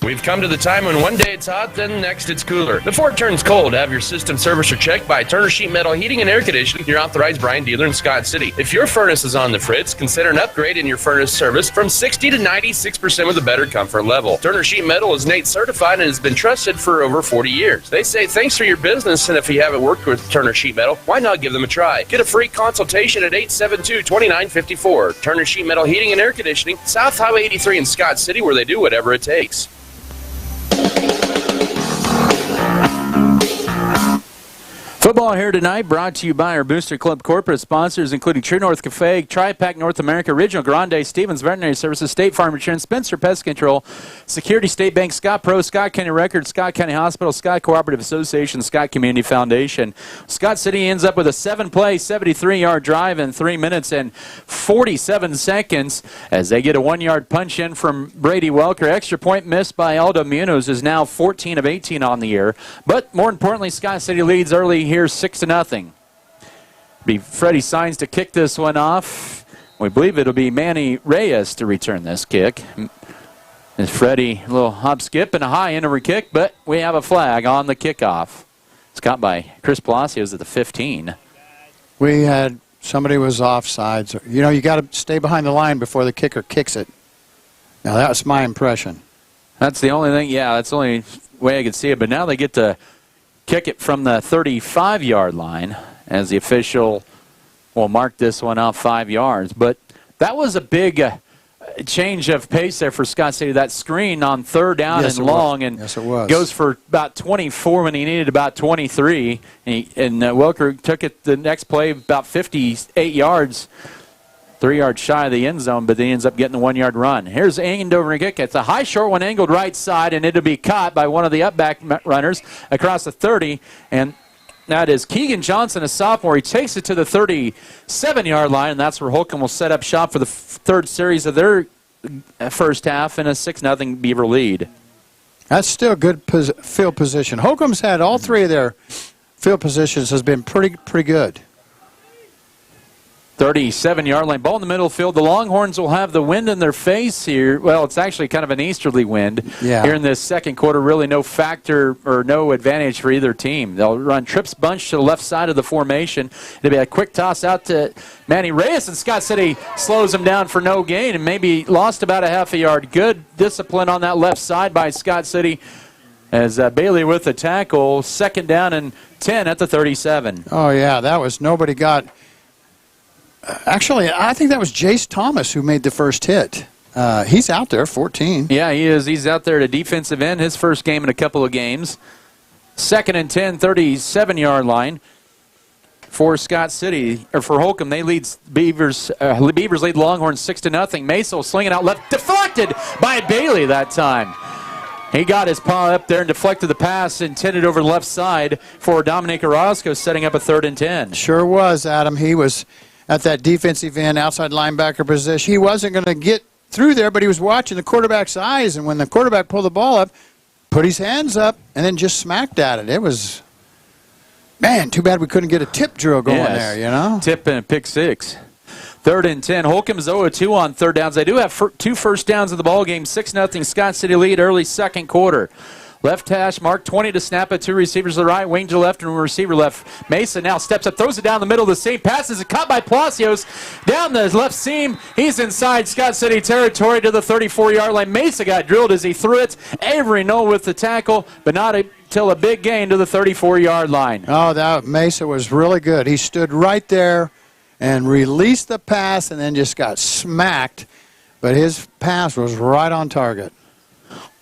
We've come to the time when one day it's hot, then next it's cooler. Before it turns cold, have your system serviced or checked by Turner Sheet Metal Heating and Air Conditioning, your authorized Bryan dealer in Scott City. If your furnace is on the fritz, consider an upgrade in your furnace service from 60 to 96% with a better comfort level. Turner Sheet Metal is NATE certified and has been trusted for over 40 years. They say thanks for your business, and if you haven't worked with Turner Sheet Metal, why not give them a try? Get a free consultation at 872-2954. Turner Sheet Metal Heating and Air Conditioning, South Highway 83 in Scott City, where they do whatever it takes. Football here tonight, brought to you by our Booster Club corporate sponsors, including True North Cafe, Tri-Pac North America, Original Grande, Stevens Veterinary Services, State Farm Insurance, Spencer Pest Control, Security State Bank, Scott Pro, Scott County Records, Scott County Hospital, Scott Cooperative Association, Scott Community Foundation. Scott City ends up with a 7-play, 73-yard drive in 3 minutes and 47 seconds as they get a 1-yard punch in from Brady Welker. Extra point missed by Aldo Munoz is now 14 of 18 on the year. But more importantly, Scott City leads early here 6-0. Be Freddie Signs to kick this one off. We believe it'll be Manny Reyes to return this kick. It's Freddie, a little hop skip and a high end kick, but we have a flag on the kickoff. It's caught by Chris Palacios at the 15. We had somebody was offsides. You know, you got to stay behind the line before the kicker kicks it. Now that was my impression. That's the only thing. Yeah, that's the only way I could see it. But now they get to kick it from the 35-yard line as the official will mark this one off 5 yards. But that was a big change of pace there for Scott City. That screen on third down and long, and goes for about 24 when he needed about 23. And Welker took it the next play about 58 yards, 3 yards shy of the end zone, but then he ends up getting the 1-yard run. Here's Andover kick. It's a high, short one, angled right side, and it'll be caught by one of the up-back runners across the 30. And that is Keegan Johnson, a sophomore. He takes it to the 37-yard line, and that's where Holcomb will set up shop for the third series of their first half in a 6-0 Beaver lead. That's still good field position. Holcomb's had all three of their field positions has been pretty good. 37-yard line. Ball in the middle of the field. The Longhorns will have the wind in their face here. Well, it's actually kind of an easterly wind here in this second quarter. Really no factor or no advantage for either team. They'll run trips bunch to the left side of the formation. It'll be a quick toss out to Manny Reyes, and Scott City slows him down for no gain and maybe lost about a half a yard. Good discipline on that left side by Scott City as Bailey with the tackle. 2nd down and 10 at the 37. Oh, yeah, that was nobody got... Actually, I think that was Jace Thomas who made the first hit. He's out there, 14. Yeah, he is. He's out there at a defensive end, his first game in a couple of games. 2nd and 10, 37-yard line for Scott City, or for Holcomb. They lead Beavers. Beavers lead Longhorns 6-0. Maso slinging out left, deflected by Bailey that time. He got his paw up there and deflected the pass intended over the left side for Dominic Orozco, setting up a 3rd and 10. Sure was, Adam. He was at that defensive end, outside linebacker position. He wasn't going to get through there, but he was watching the quarterback's eyes, and when the quarterback pulled the ball up, put his hands up, and then just smacked at it. It was, man, too bad we couldn't get a tip drill going there, you know? Tip and a pick six. 3rd and 10. Holcomb's 0-2 on third downs. They do have 2 first downs in the ballgame. 6-0 Scott City lead early second quarter. Left hash, mark 20 to snap it. 2 receivers to the right, wing to the left, and receiver left. Mason now steps up, throws it down the middle of the seam, passes it, caught by Palacios down the left seam. He's inside Scott City territory to the 34-yard line. Mesa got drilled as he threw it. Avery Knoll with the tackle, but not until a big gain to the 34-yard line. Oh, that Mesa was really good. He stood right there and released the pass and then just got smacked, but his pass was right on target.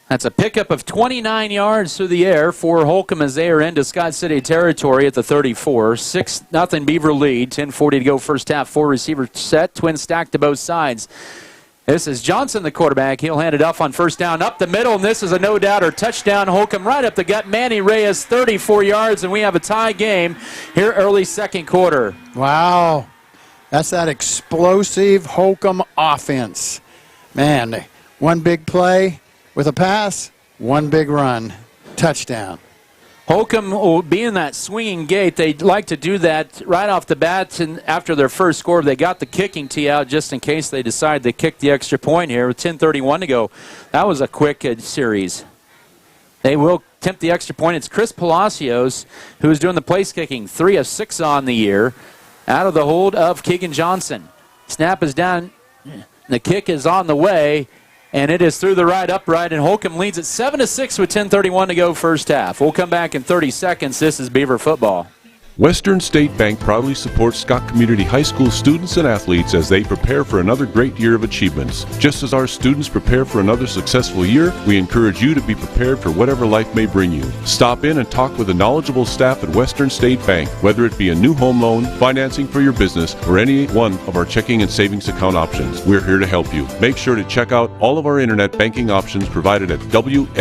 That's a pickup of 29 yards through the air for Holcomb as they are into Scott City territory at the 34. 6-0 Beaver lead. 10:40 to go first half. 4 receiver set. Twin stacked to both sides. This is Johnson, the quarterback. He'll hand it off on first down up the middle, and this is a no-doubter touchdown. Holcomb right up the gut. Manny Reyes, 34 yards, and we have a tie game here early second quarter. Wow. That's that explosive Holcomb offense. Man, one big play with a pass, one big run, touchdown. Holcomb will be in that swinging gate. They'd like to do that right off the bat, and after their first score, they got the kicking tee out just in case they decide to kick the extra point here with 10:31 to go. That was a quick series. They will attempt the extra point. It's Chris Palacios who's doing the place kicking, 3 of 6 on the year, out of the hold of Keegan Johnson. Snap is down. The kick is on the way, and it is through the right upright, and Holcomb leads at 7-6 with 10:31 to go first half. We'll come back in 30 seconds. This is Beaver football. Western State Bank proudly supports Scott Community High School students and athletes as they prepare for another great year of achievements. Just as our students prepare for another successful year, we encourage you to be prepared for whatever life may bring you. Stop in and talk with the knowledgeable staff at Western State Bank, whether it be a new home loan, financing for your business, or any one of our checking and savings account options. We're here to help you. Make sure to check out all of our internet banking options provided at WSBKS.com.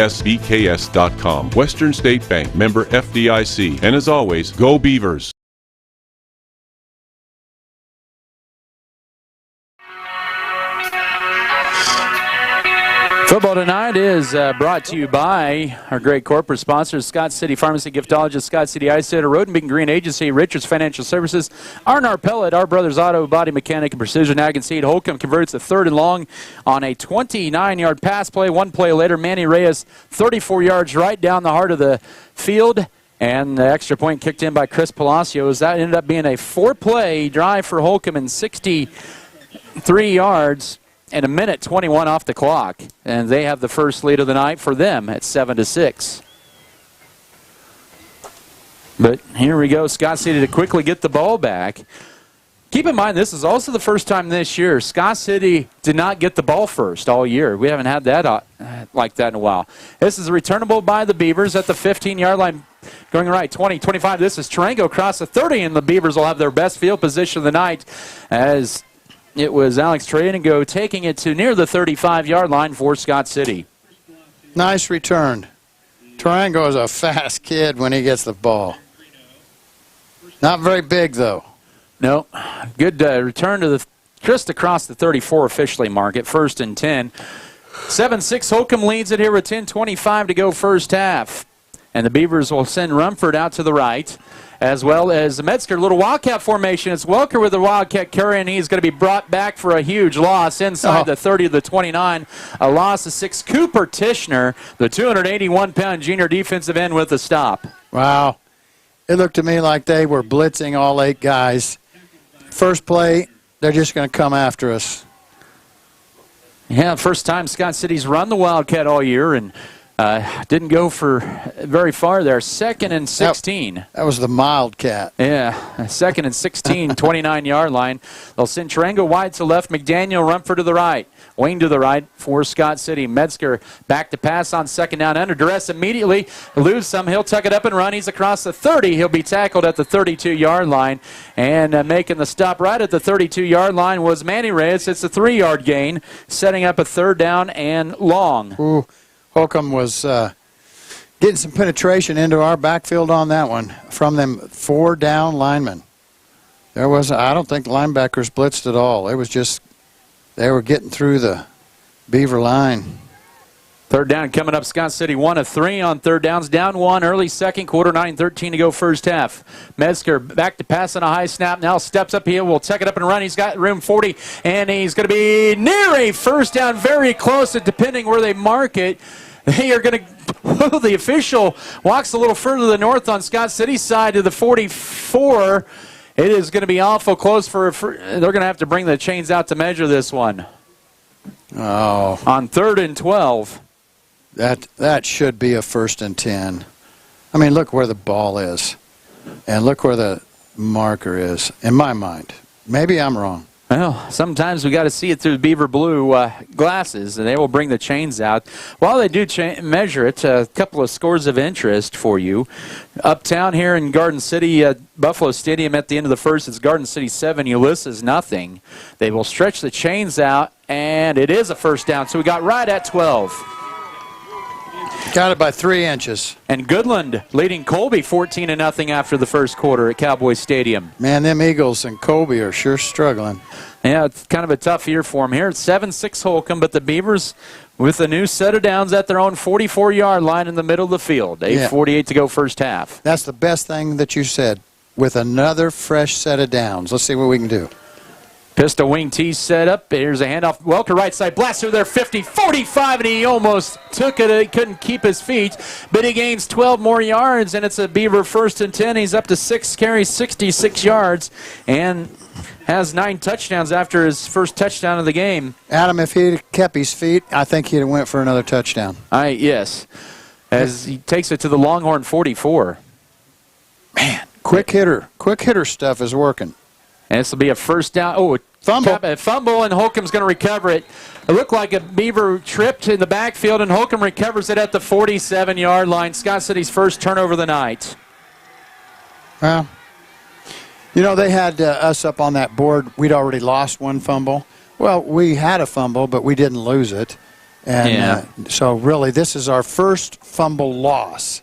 Western State Bank, member FDIC. And as always, go Beavers! Football tonight is brought to you by our great corporate sponsors, Scott City Pharmacy, Giftologist, Scott City Ice Center, Road and Beacon Green Agency, Richards Financial Services, R&R Pellet, Our Brothers Auto, Body Mechanic, and Precision Ag and Seed. Holcomb converts a 3rd and long on a 29-yard pass play. One play later, Manny Reyes, 34 yards right down the heart of the field. And the extra point kicked in by Chris Palacios. That ended up being a 4-play drive for Holcomb and 63 yards. And 1:21 off the clock. And they have the first lead of the night for them at 7-6. But here we go. Scott City to quickly get the ball back. Keep in mind, this is also the first time this year Scott City did not get the ball first all year. We haven't had that like that in a while. This is returnable by the Beavers at the 15-yard line. Going right, 20, 25. This is Tarango across the 30, and the Beavers will have their best field position of the night as it was Alex Tarango taking it to near the 35-yard line for Scott City. Nice return. Tarango is a fast kid when he gets the ball. Not very big, though. No. Good return to the just across the 34 officially mark it. 1st and 10. 7-6 Holcomb leads it here with 10:25 to go first half. And the Beavers will send Rumford out to the right, as well as Metzger. Little Wildcat formation. It's Welker with the Wildcat carry, and he's going to be brought back for a huge loss inside the 30 of the 29. A loss of 6. Cooper Tishner, the 281-pound junior defensive end, with a stop. Wow. It looked to me like they were blitzing all 8 guys. First play, they're just going to come after us. Yeah, first time Scott City's run the Wildcat all year, and didn't go for very far there. 2nd and 16. That was the Wildcat. Yeah, 2nd and 16, 29-yard line. They'll send Tarango wide to left, McDaniel, Rumford to the right. Wing to the right for Scott City. Metzger back to pass on 2nd down. Under duress immediately. Lose some. He'll tuck it up and run. He's across the 30. He'll be tackled at the 32-yard line. And making the stop right at the 32-yard line was Manny Reyes. It's a 3-yard gain, setting up a 3rd down and long. Ooh. Holcomb was getting some penetration into our backfield on that one from them 4 down linemen. I don't think linebackers blitzed at all. It was just they were getting through the Beaver line. 3rd down coming up. Scott City 1 of 3 on 3rd downs. Down 1 early 2nd quarter, 9:13 to go first half. Metzger back to pass on a high snap. Now steps up here. Will check it up and run. He's got room 40, and he's going to be near a first down. Very close, depending where they mark it. They are going to, the official walks a little further to the north on Scott City's side to the 44. It is going to be awful close they're going to have to bring the chains out to measure this one. Oh. On 3rd and 12. That should be a 1st and 10. I mean, look where the ball is. And look where the marker is, in my mind. Maybe I'm wrong. Well, sometimes we got to see it through Beaver Blue glasses, and they will bring the chains out. While they do measure it, a couple of scores of interest for you. Uptown here in Garden City, Buffalo Stadium at the end of the first, it's Garden City 7, Ulysses nothing. They will stretch the chains out, and it is a 1st down, so we got right at 12. Got it by 3 inches. And Goodland leading Colby 14-0 after the first quarter at Cowboy Stadium. Man, them Eagles and Colby are sure struggling. Yeah, it's kind of a tough year for them here. It's 7-6 Holcomb, but the Beavers with a new set of downs at their own 44-yard line in the middle of the field. 8:48 to go first half. That's the best thing that you said, with another fresh set of downs. Let's see what we can do. Pistol wing tee set up. Here's a handoff. Welker right side. Blaster there, 50, 45, and he almost took it. He couldn't keep his feet, but he gains 12 more yards, and it's a Beaver 1st and 10. He's up to 6 carries, 66 yards, and has 9 touchdowns after his first touchdown of the game. Adam, if he'd kept his feet, I think he'd have went for another touchdown. Yes, as he takes it to the Longhorn 44. Man, quick hitter stuff is working. And this will be a first down. Oh, a fumble, and Holcomb's going to recover it. It looked like a Beaver tripped in the backfield, and Holcomb recovers it at the 47-yard line. Scott City's first turnover of the night. Well, you know, they had us up on that board. We'd already lost one fumble. Well, we had a fumble, but we didn't lose it. And so, really, this is our first fumble loss.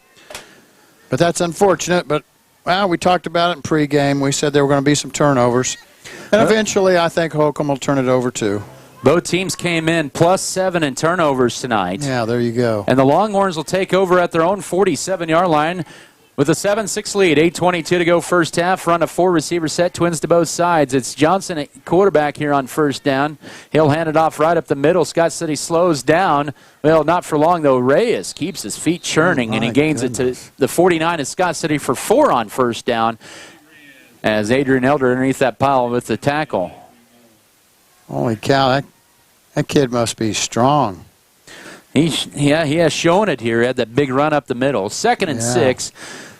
But that's unfortunate, but well, we talked about it in pregame. We said there were going to be some turnovers. And eventually, I think Holcomb will turn it over, too. Both teams came in +7 in turnovers tonight. Yeah, there you go. And the Longhorns will take over at their own 47-yard line with a 7-6 lead. 8:22 to go first half. Run a 4-receiver set, twins to both sides. It's Johnson at quarterback here on first down. He'll hand it off right up the middle. Scott City slows down. Well, not for long, though. Reyes keeps his feet churning, and he gains it to the 49 of Scott City for 4 on first down, as Adrian Elder underneath that pile with the tackle. Holy cow, that kid must be strong. He has shown it here. He had that big run up the middle. 2nd and 6.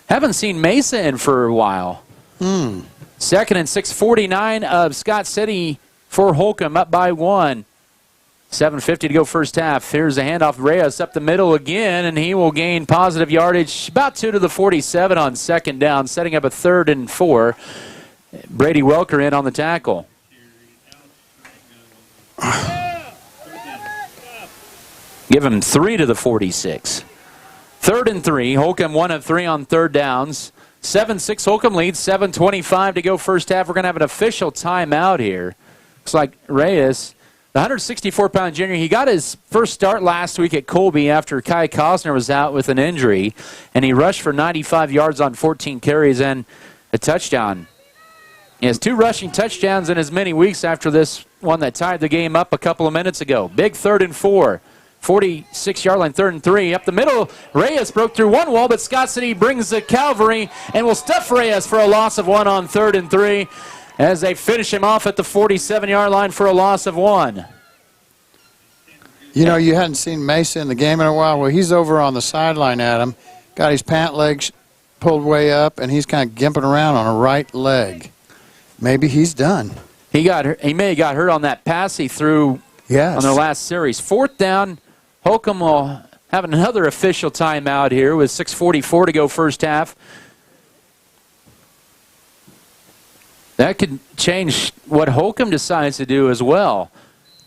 Haven't seen Mesa in for a while. 2nd and 6, 49 of Scott City for Holcomb, up by 1. 7:50 to go first half. Here's a handoff. Reyes up the middle again, and he will gain positive yardage, about 2 to the 47 on 2nd down, setting up a 3rd and 4. Brady Welker in on the tackle. Give him 3 to the 46. 3rd and 3. Holcomb 1 of 3 on 3rd downs. 7-6 Holcomb leads. 7:25 to go first half. We're going to have an official timeout here. Looks like Reyes, the 164-pound junior, he got his first start last week at Colby after Kai Cosner was out with an injury, and he rushed for 95 yards on 14 carries and a touchdown. He has 2 rushing touchdowns in as many weeks after this one that tied the game up a couple of minutes ago. Big 3rd and 4. 46-yard line, 3rd and 3. Up the middle, Reyes broke through one wall, but Scott City brings the cavalry and will stuff Reyes for a loss of 1 on 3rd and 3 as they finish him off at the 47-yard line for a loss of 1. You know, you hadn't seen Mesa in the game in a while. Well, he's over on the sideline, Adam. Got his pant legs pulled way up, and he's kind of gimping around on a right leg. Maybe he's done. He may have got hurt on that pass he threw on their last series. 4th down. Holcomb will have another official timeout here with 6:44 to go first half. That could change what Holcomb decides to do as well.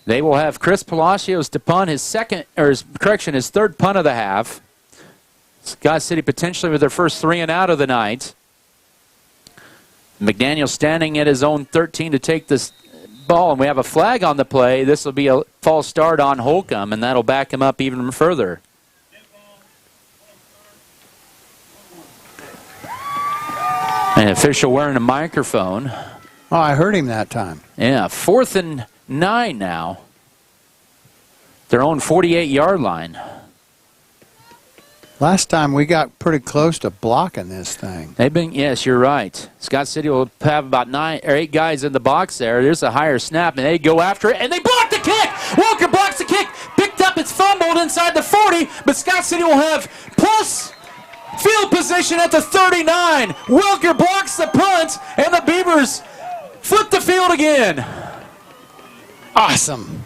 They will have Chris Palacios to punt his 3rd punt of the half. Scott City potentially with their first 3 and out of the night. McDaniel standing at his own 13 to take this ball, and we have a flag on the play. This will be a false start on Holcomb, and that'll back him up even further. An official wearing a microphone. Oh, I heard him that time. Yeah, 4th and 9 now. Their own 48-yard line. Last time we got pretty close to blocking this thing. Yes, you're right. Scott City will have about 9 or 8 guys in the box there. There's a higher snap, and they go after it, and they block the kick! Walker blocks the kick, picked up, it's fumbled inside the 40, but Scott City will have plus field position at the 39. Welker blocks the punt, and the Beavers flip the field again. Awesome.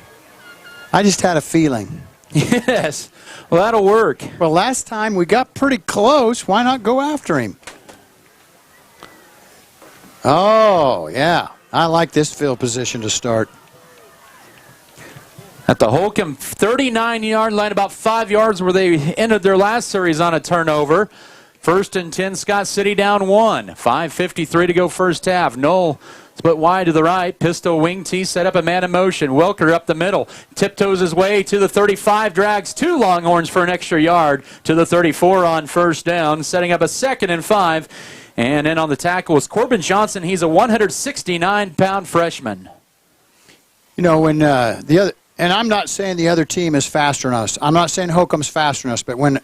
I just had a feeling. Yes. Well, that'll work. Well, last time we got pretty close. Why not go after him? Oh, yeah. I like this field position to start. At the Holcomb 39-yard line, about 5 yards where they ended their last series on a turnover. 1st and 10, Scott City down 1. 5:53 to go first half. Noel Split wide to the right. Pistol wing T set up a man in motion. Welker up the middle. Tiptoes his way to the 35. Drags 2 Longhorns for an extra yard to the 34 on first down. Setting up a 2nd and 5. And in on the tackle is Corbin Johnson. He's a 169-pound freshman. You know, when the other, and I'm not saying the other team is faster than us. I'm not saying Holcomb's faster than us, but when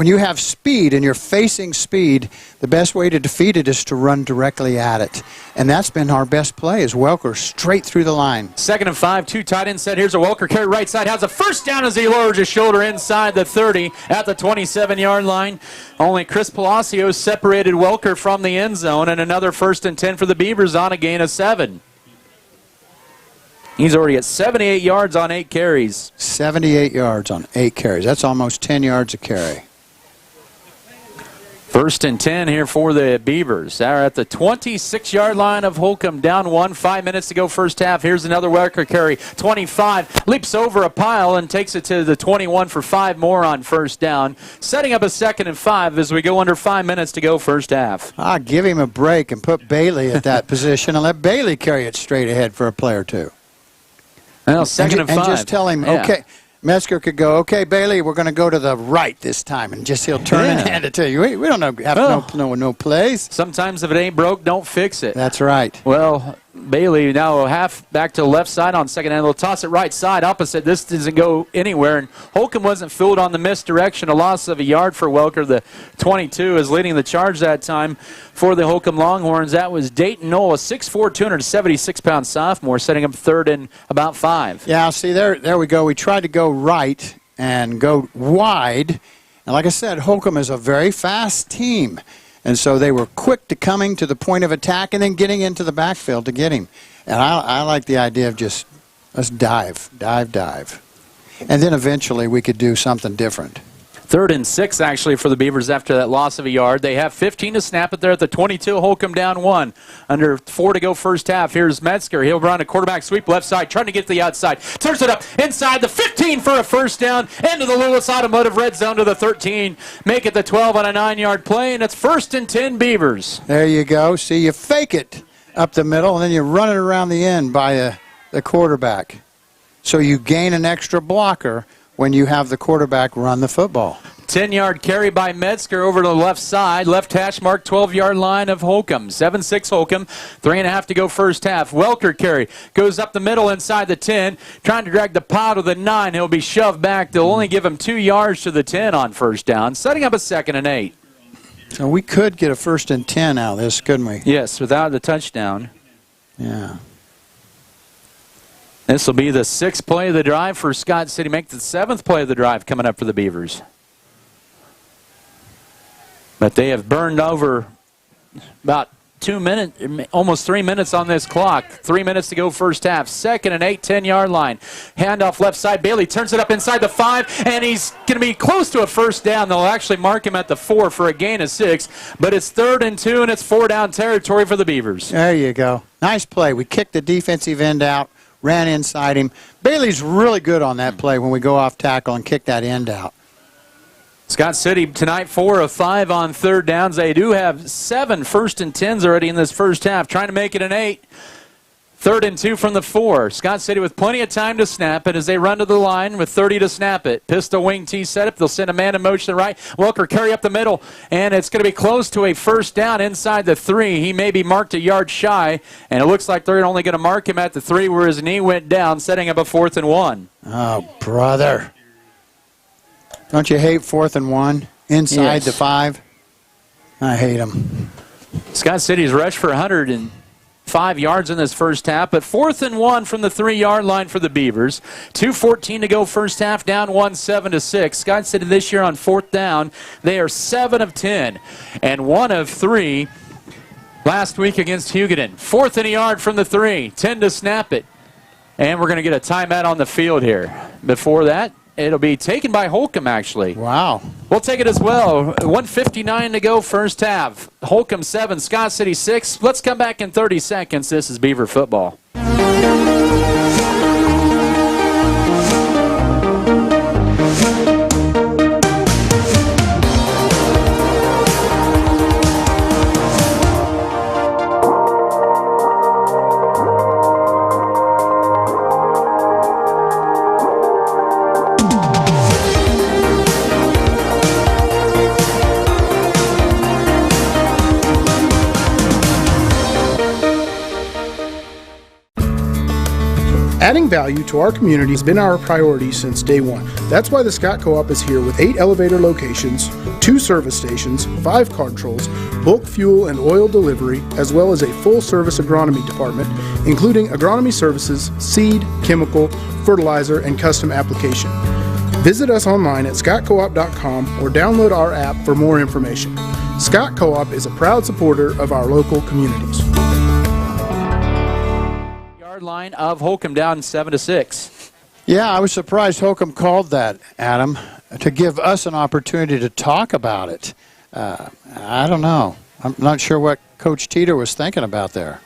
you have speed and you're facing speed, the best way to defeat it is to run directly at it. And that's been our best play is Welker straight through the line. 2nd and 5, 2 tight end set. Here's a Welker carry right side. Has a first down as he lowers his shoulder inside the 30 at the 27-yard line. Only Chris Palacio separated Welker from the end zone, and another 1st and 10 for the Beavers on a gain of 7. He's already at 78 yards on 8 carries. 78 yards on 8 carries. That's almost 10 yards a carry. 1st and 10 here for the Beavers. They're at the 26-yard line of Holcomb, down 1. 5 minutes to go first half. Here's another Welker carry. 25, leaps over a pile and takes it to the 21 for 5 more on first down. Setting up a 2nd and 5 as we go under 5 minutes to go first half. Give him a break and put Bailey at that position and let Bailey carry it straight ahead for a play or two. Well, 2nd and 5. And just tell him, okay. Metzger could go, okay, Bailey, we're going to go to the right this time, and just he'll turn and hand it to you. We don't have no plays. Sometimes if it ain't broke, don't fix it. That's right. Well, Bailey now half back to the left side on second end. They'll toss it right side opposite. This doesn't go anywhere. And Holcomb wasn't fooled on the misdirection. A loss of a yard for Welker. The 22 is leading the charge that time for the Holcomb Longhorns. That was Dayton Knoll, a 6'4", 276-pound sophomore, setting up 3rd and about 5. Yeah, see, there we go. We tried to go right and go wide. And like I said, Holcomb is a very fast team. And so they were quick to coming to the point of attack and then getting into the backfield to get him. And I like the idea of just, let's dive. And then eventually we could do something different. 3rd and 6, actually, for the Beavers after that loss of a yard. They have 15 to snap it there at the 22. Holcomb down 1. Under 4 to go first half. Here's Metzger. He'll run a quarterback sweep left side, trying to get to the outside. Turns it up inside the 15 for a first down. Into the Lewis Automotive red zone to the 13. Make it the 12 on a 9-yard play, and it's 1st and 10 Beavers. There you go. See, you fake it up the middle, and then you run it around the end by the quarterback. So you gain an extra blocker when you have the quarterback run the football. 10-yard carry by Metzger over to the left side. Left hash mark, 12-yard line of Holcomb. 7-6 Holcomb. 3.5 to go first half. Welker carry goes up the middle inside the 10. Trying to drag the pile to the 9. He'll be shoved back. They'll only give him 2 yards to the 10 on first down. Setting up a 2nd and 8. So we could get a 1st and 10 out of this, couldn't we? Yes, without the touchdown. Yeah. This will be the 6th play of the drive for Scott City. Make the 7th play of the drive coming up for the Beavers. But they have burned over about 2 minutes, almost 3 minutes on this clock. 3 minutes to go first half. 2nd and 8, 10-yard line. Handoff left side. Bailey turns it up inside the 5, and he's going to be close to a first down. They'll actually mark him at the 4 for a gain of 6. But it's 3rd and 2, and it's 4-down territory for the Beavers. There you go. Nice play. We kicked the defensive end out. Ran inside him. Bailey's really good on that play when we go off tackle and kick that end out. Scott City tonight 4 of 5 on 3rd downs. They do have 7 1st and 10s already in this first half. Trying to make it an 8. 3rd and 2 from the 4. Scott City with plenty of time to snap it as they run to the line with 30 to snap it. Pistol wing T setup. They'll send a man in motion to the right. Welker carry up the middle, and it's going to be close to a first down inside the 3. He may be marked a yard shy, and it looks like they're only going to mark him at the 3 where his knee went down, setting up a 4th and 1. Oh, brother. Don't you hate 4th and 1 inside the 5? I hate them. Scott City's rushed for 105 yards in this first half, but 4th and 1 from the 3-yard line for the Beavers. 2:14 to go first half, down 1, 7-6. Scott City this year on 4th down, they are 7 of 10 and 1 of 3 last week against Hugoton. 4th and a yard from the 3, 10 to snap it. And we're going to get a timeout on the field here. Before that, it'll be taken by Holcomb, actually. Wow. We'll take it as well. 1:59 to go first half. Holcomb 7, Scott City 6. Let's come back in 30 seconds. This is Beaver football. Adding value to our community has been our priority since day one. That's why the Scott Co-op is here with 8 elevator locations, 2 service stations, 5 car trolls, bulk fuel and oil delivery, as well as a full-service agronomy department, including agronomy services, seed, chemical, fertilizer, and custom application. Visit us online at scottcoop.com or download our app for more information. Scott Co-op is a proud supporter of our local communities. Yard line of Holcomb down 7-6. Yeah, I was surprised Holcomb called that, Adam, to give us an opportunity to talk about it. I don't know. I'm not sure what Coach Teeter was thinking about there.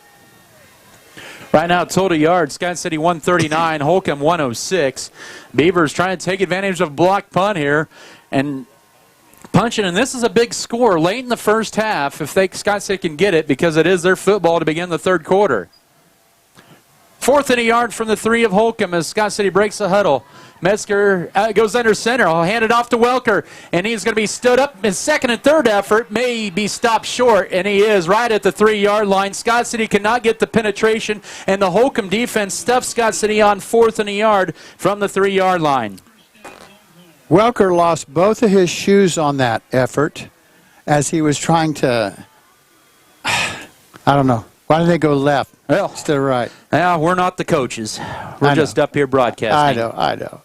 Right now, total yards, Scott City 139, Holcomb 106. Beavers trying to take advantage of block punt here and punching, and this is a big score late in the first half if Scott City can get it, because it is their football to begin the third quarter. 4th and a yard from the 3 of Holcomb as Scott City breaks the huddle. Metzger goes under center. I'll hand it off to Welker, and he's going to be stood up. His second and third effort may be stopped short, and he is right at the 3-yard line. Scott City cannot get the penetration, and the Holcomb defense stuffs Scott City on 4th and a yard from the 3-yard line. Welker lost both of his shoes on that effort as he was trying to, I don't know. Why didn't they go left instead of right? Yeah, we're not the coaches. We're just up here broadcasting. I know.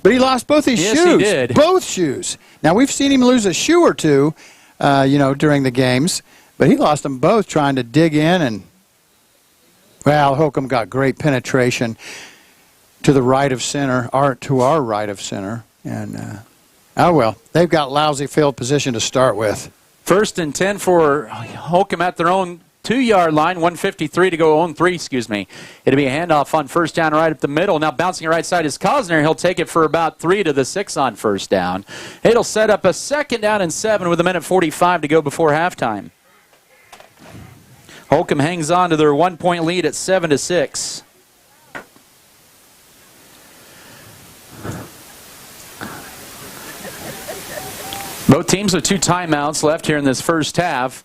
But he lost both his shoes. Yes, he did. Both shoes. Now, we've seen him lose a shoe or two, during the games. But he lost them both trying to dig in. And, well, Holcomb got great penetration to the right of center, or to our right of center. And, they've got lousy field position to start with. 1st and 10 for Holcomb at their own 2-yard line, 1:53 to go, on 3, excuse me. It'll be a handoff on first down right up the middle. Now bouncing right side is Cosner. He'll take it for about 3 to the 6 on first down. It'll set up a 2nd down and 7 with 1:45 to go before halftime. Holcomb hangs on to their 1-point lead at 7-6. Both teams with 2 timeouts left here in this first half.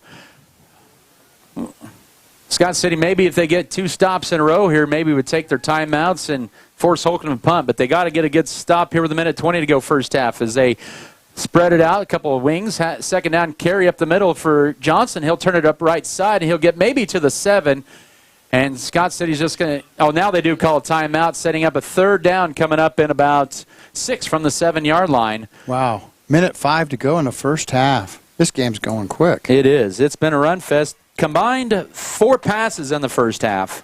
Scott City, maybe if they get 2 stops in a row here, maybe would take their timeouts and force Holcomb to punt. But they got to get a good stop here with 1:20 to go first half as they spread it out. A couple of wings. 2nd down carry up the middle for Johnson. He'll turn it up right side, and he'll get maybe to the 7. And Scott City's just going to – oh, now they do call a timeout, setting up a 3rd down coming up in about 6 from the 7-yard line. Wow. 1:05 to go in the first half. This game's going quick. It is. It's been a run fest. Combined 4 passes in the first half,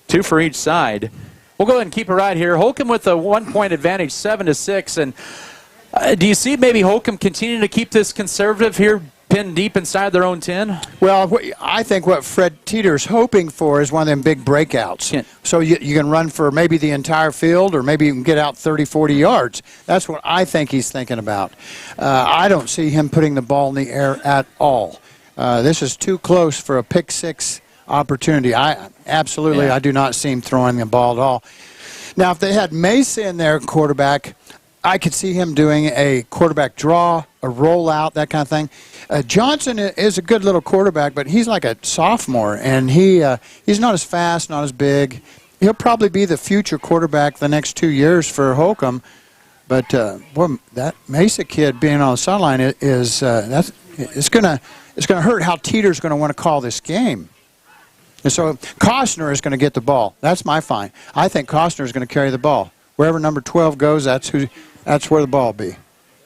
2 for each side. We'll go ahead and keep it right here. Holcomb with a 1-point advantage, 7-6. And do you see maybe Holcomb continuing to keep this conservative here, pinned deep inside their own 10? Well, I think what Fred Teeter's hoping for is one of them big breakouts. Yeah. So you can run for maybe the entire field, or maybe you can get out 30, 40 yards. That's what I think he's thinking about. I don't see him putting the ball in the air at all. This is too close for a pick-6 opportunity. I do not see him throwing the ball at all. Now, if they had Mesa in their quarterback, I could see him doing a quarterback draw, a rollout, that kind of thing. Johnson is a good little quarterback, but he's like a sophomore, and he's not as fast, not as big. He'll probably be the future quarterback the next 2 years for Holcomb. But that Mesa kid being on the sideline is it's going to hurt how Teeter's going to want to call this game. And so Costner is going to get the ball. That's my find. I think Costner is going to carry the ball. Wherever number 12 goes, that's where the ball will be.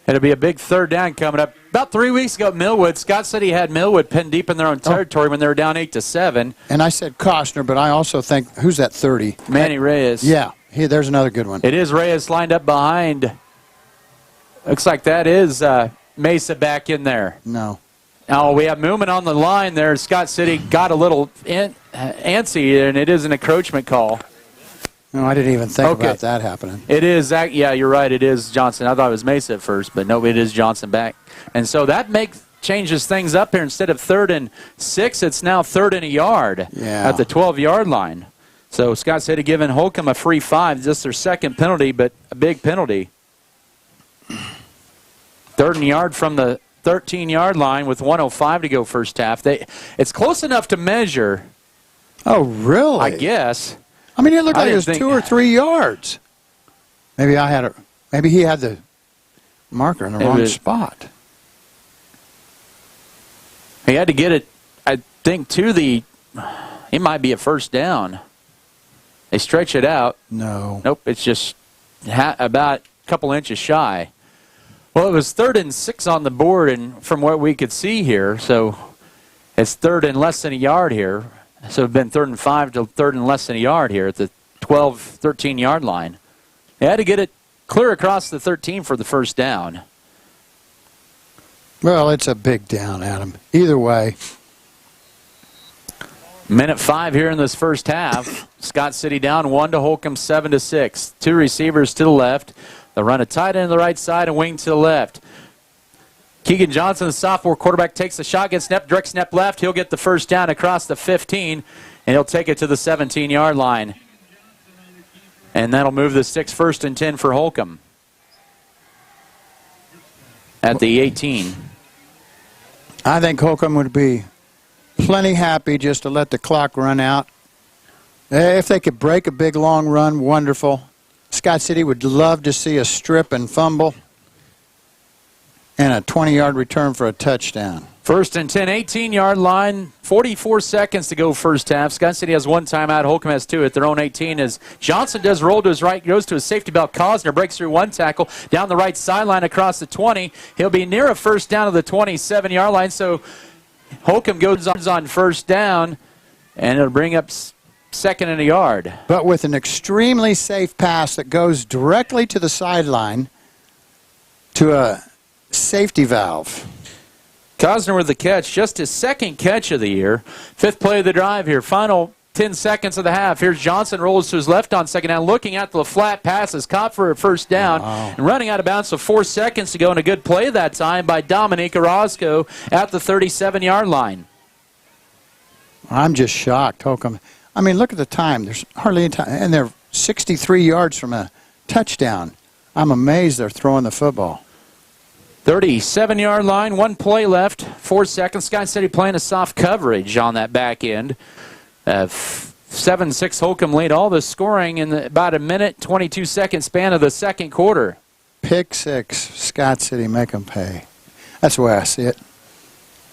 It'll be a big 3rd down coming up. About 3 weeks ago at Millwood, Scott City had Millwood pinned deep in their own territory when they were down 8-7. And I said Costner, but I also think, who's that 30? Manny Reyes. Yeah, there's another good one. It is Reyes lined up behind. Looks like that is Mesa back in there. No. Oh, we have movement on the line there. Scott City got a little antsy, and it is an encroachment call. No, I didn't even think about that happening. It is, yeah, you're right. It is Johnson. I thought it was Mesa at first, but no, it is Johnson back. And so that changes things up here. Instead of 3rd and 6, it's now 3rd and a yard at the 12-yard line. So Scott City giving Holcomb a free 5, just their 2nd penalty, but a big penalty. 3rd and a yard from the 13-yard line with 1:05 to go first half. It's close enough to measure. Oh, really? I guess. I mean, it looked like it was 2 or 3 yards. Maybe he had the marker in the wrong spot. He had to get it, I think, it might be a first down. They stretch it out. No. Nope, it's just about a couple inches shy. Well, it was 3rd and 6 on the board, and from what we could see here, so it's 3rd and less than a yard here. So it's been 3rd and 5 to 3rd and less than a yard here at the 12, 13-yard line. They had to get it clear across the 13 for the first down. Well, it's a big down, Adam. Either way. Minute 5 here in this first half. Scott City down 1 to Holcomb 7-6. 2 receivers to the left. The run a tight end to the right side and wing to the left. Keegan Johnson, the sophomore quarterback, takes the shotgun snap, direct snap left. He'll get the first down across the 15, and he'll take it to the 17-yard line. And that'll move the sticks 1st and 10 for Holcomb at the 18. I think Holcomb would be plenty happy just to let the clock run out. If they could break a big, long run, wonderful. Scott City would love to see a strip and fumble and a 20-yard return for a touchdown. 1st and 10, 18-yard line, 44 seconds to go first half. Scott City has 1 timeout. Holcomb has 2 at their own 18 as Johnson does roll to his right, goes to his safety belt. Cosner breaks through 1 tackle down the right sideline across the 20. He'll be near a first down to the 27-yard line, so Holcomb goes on first down, and it'll bring up 2nd and a yard. But with an extremely safe pass that goes directly to the sideline to a safety valve. Cosner with the catch, just his 2nd catch of the year. 5th play of the drive here. Final 10 seconds of the half. Here's Johnson, rolls to his left on 2nd down, looking at the flat passes, caught for a first down, and running out of bounds with 4 seconds to go, and a good play that time by Dominique Orozco at the 37-yard line. I'm just shocked, Holcomb. I mean, look at the time. There's hardly any time, and they're 63 yards from a touchdown. I'm amazed they're throwing the football. 37-yard line, 1 play left, 4 seconds. Scott City playing a soft coverage on that back end. 7-6 Holcomb lead. All the scoring in about a minute, 22-second span of the second quarter. Pick 6, Scott City, make them pay. That's the way I see it.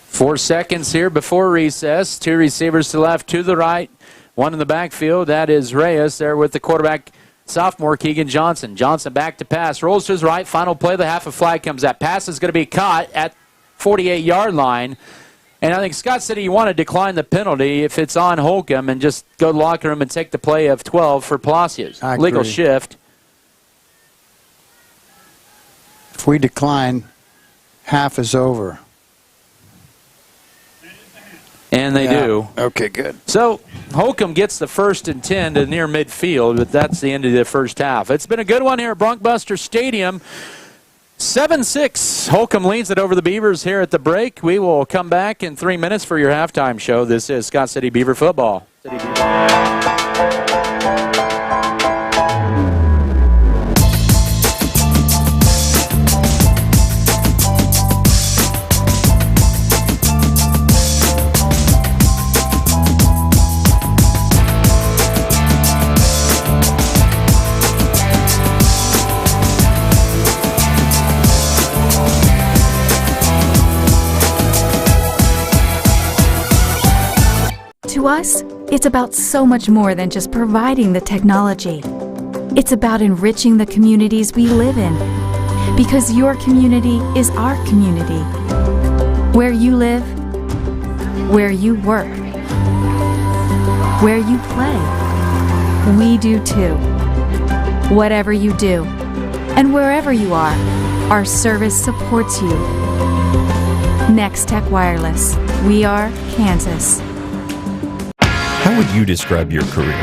4 seconds here before recess. 2 receivers to the left, to the right. 1 in the backfield. That is Reyes there with the quarterback, sophomore Keegan Johnson. Johnson back to pass, rolls to his right. Final play, the half a flag comes out. Pass is going to be caught at 48-yard line. And I think Scott City, you want to decline the penalty if it's on Holcomb and just go to the locker room and take the play of 12 for Palacios. Legal shift. If we decline, half is over. And they do. Okay, good. So Holcomb gets the 1st and 10 to near midfield, but that's the end of the first half. It's been a good one here at Broncbuster Stadium. 7-6. Holcomb leads it over the Beavers here at the break. We will come back in 3 minutes for your halftime show. This is Scott City Beaver football. To us, it's about so much more than just providing the technology. It's about enriching the communities we live in. Because your community is our community. Where you live, where you work, where you play. We do too. Whatever you do, and wherever you are, our service supports you. Next Tech Wireless. We are Kansas. How would you describe your career?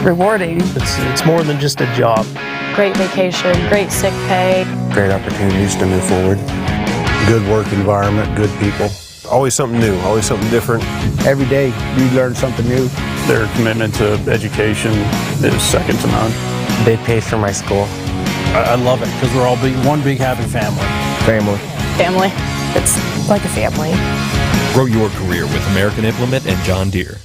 Rewarding. It's more than just a job. Great vacation, great sick pay. Great opportunities to move forward. Good work environment, good people. Always something new, always something different. Every day you learn something new. Their commitment to education is second to none. They pay for my school. I love it because we're all one big happy family. Family. It's like a family. Grow your career with American Implement and John Deere.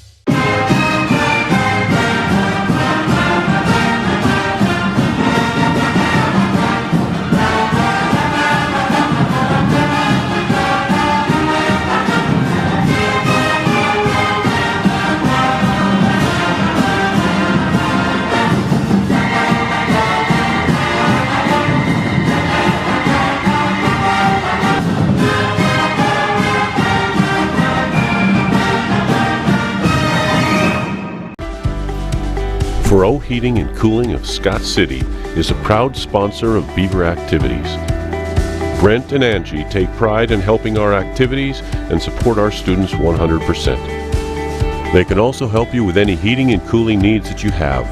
Furrow Heating and Cooling of Scott City is a proud sponsor of Beaver activities. Brent and Angie take pride in helping our activities and support our students 100%. They can also help you with any heating and cooling needs that you have.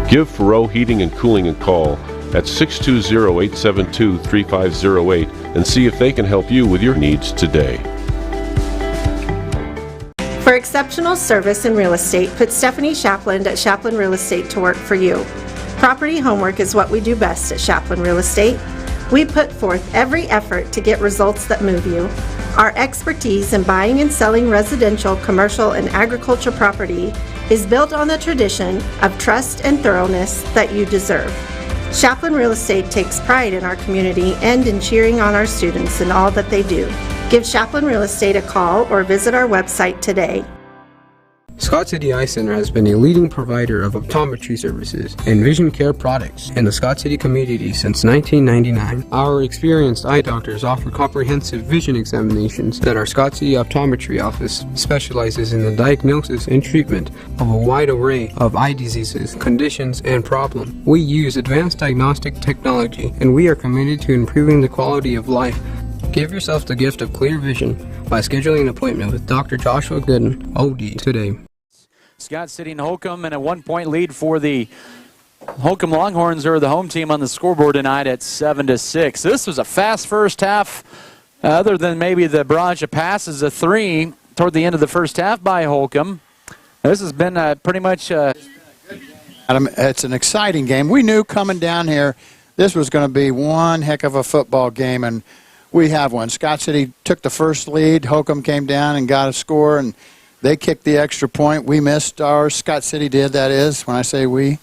Give Furrow Heating and Cooling a call at 620-872-3508 and see if they can help you with your needs today. For exceptional service in real estate, put Stephanie Shapland at Shapland Real Estate to work for you. Property homework is what we do best at Shapland Real Estate. We put forth every effort to get results that move you. Our expertise in buying and selling residential, commercial, and agriculture property is built on the tradition of trust and thoroughness that you deserve. Shapland Real Estate takes pride in our community and in cheering on our students in all that they do. Give Shapland Real Estate a call or visit our website today. Scott City Eye Center has been a leading provider of optometry services and vision care products in the Scott City community since 1999. Our experienced eye doctors offer comprehensive vision examinations that our Scott City Optometry office specializes in the diagnosis and treatment of a wide array of eye diseases, conditions, and problems. We use advanced diagnostic technology, and we are committed to improving the quality of life. Give yourself the gift of clear vision by scheduling an appointment with Dr. Joshua Gooden, OD, today. Scott City and Holcomb, and a 1-point lead for the Holcomb Longhorns, are the home team on the scoreboard tonight at 7-6. This was a fast first half, other than maybe the barrage of passes, a 3 toward the end of the first half by Holcomb. This has been pretty much... It's an exciting game. We knew coming down here this was going to be one heck of a football game, and we have one. Scott City took the first lead. Holcomb came down and got a score, and they kicked the extra point. We missed ours. Scott City did, that is, when I say we.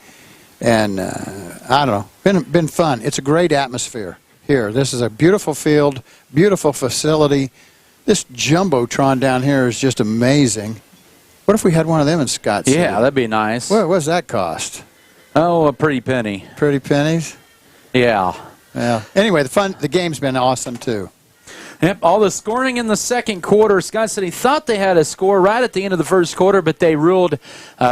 And I don't know, been fun. It's a great atmosphere here. This is a beautiful field, beautiful facility. This Jumbotron down here is just amazing. What if we had one of them in Scott City? Yeah, that'd be nice. What does that cost? Oh, a pretty penny. Pretty pennies? Yeah. Yeah. Anyway, the game's been awesome, too. Yep, all the scoring in the second quarter. Scott City thought they had a score right at the end of the first quarter, but they ruled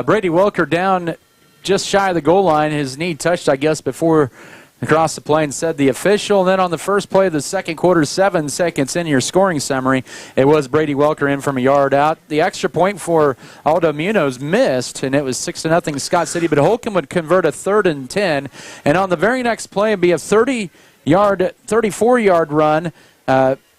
Brady Welker down just shy of the goal line. His knee touched, I guess, before across the plane, said the official. And then on the first play of the second quarter, 7 seconds in your scoring summary, it was Brady Welker in from a yard out. The extra point for Aldo Munoz missed, and it was 6-0 Scott City. But Holcomb would convert a 3rd and 10. And on the very next play, it'd be a 34-yard run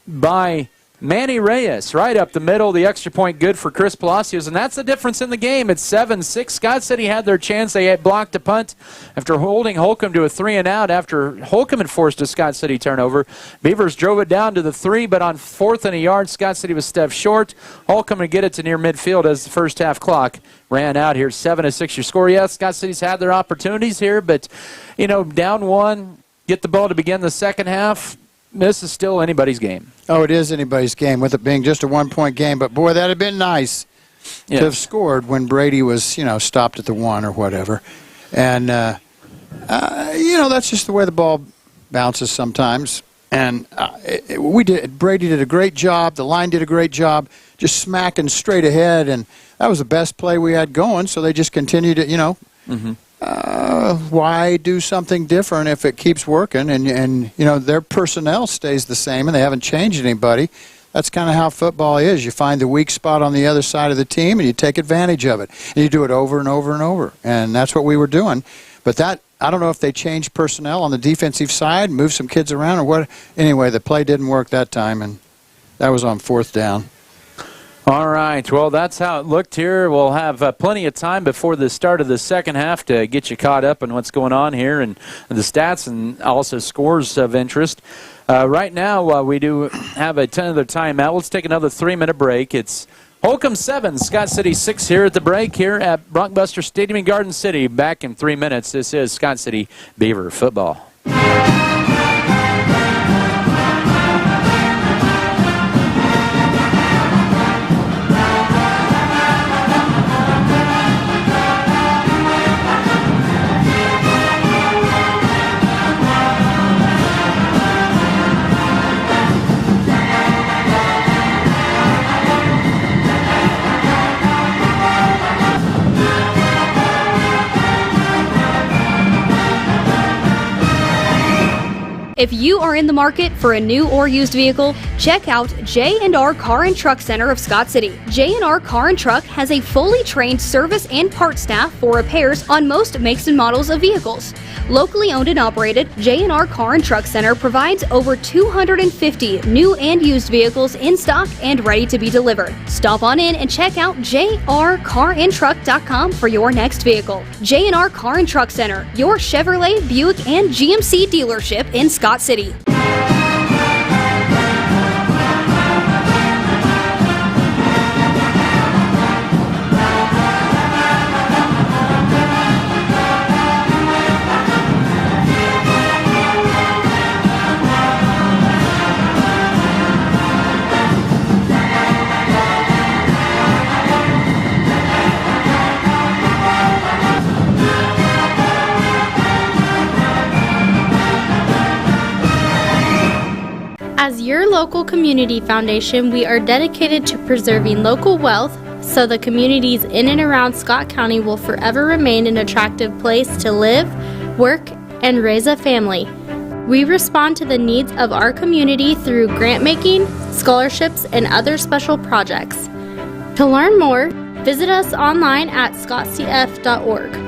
by Manny Reyes, right up the middle. The extra point good for Chris Palacios, and that's the difference in the game. It's 7-6. Scott City had their chance. They had blocked a punt after holding Holcomb to a 3-and-out after Holcomb had forced a Scott City turnover. Beavers drove it down to the 3, but on 4th and a yard, Scott City was stepped short. Holcomb would get it to near midfield as the first half clock ran out here. 7-6 your score. Yes, Scott City's had their opportunities here, but, you know, down 1, get the ball to begin the second half. This is still anybody's game. Oh, it is anybody's game, with it being just a 1-point game. But, boy, that would have been nice to have scored when Brady was, you know, stopped at the 1 or whatever. And, you know, that's just the way the ball bounces sometimes. And Brady did a great job. The line did a great job just smacking straight ahead. And that was the best play we had going, so they just continued to, you know. Why do something different if it keeps working? And you know, their personnel stays the same and they haven't changed anybody. That's kind of how football is. You find the weak spot on the other side of the team and you take advantage of it. And you do it over and over and over. And that's what we were doing. But that, I don't know if they changed personnel on the defensive side, moved some kids around or what. Anyway, the play didn't work that time, and that was on 4th down. All right, well, that's how it looked here. We'll have plenty of time before the start of the second half to get you caught up on what's going on here and the stats and also scores of interest. Right now, we do have another timeout. Let's take another 3-minute break. It's Holcomb 7, Scott City 6 here at the break here at Broncbuster Stadium in Garden City. Back in 3 minutes. This is Scott City Beaver football. If you are in the market for a new or used vehicle, check out J&R Car and Truck Center of Scott City. J&R Car and Truck has a fully trained service and parts staff for repairs on most makes and models of vehicles. Locally owned and operated, J&R Car and Truck Center provides over 250 new and used vehicles in stock and ready to be delivered. Stop on in and check out jrcarandtruck.com for your next vehicle. J&R Car and Truck Center, your Chevrolet, Buick, and GMC dealership in Scott City. As your local community foundation, we are dedicated to preserving local wealth so the communities in and around Scott County will forever remain an attractive place to live, work, and raise a family. We respond to the needs of our community through grant making, scholarships, and other special projects. To learn more, visit us online at scottcf.org.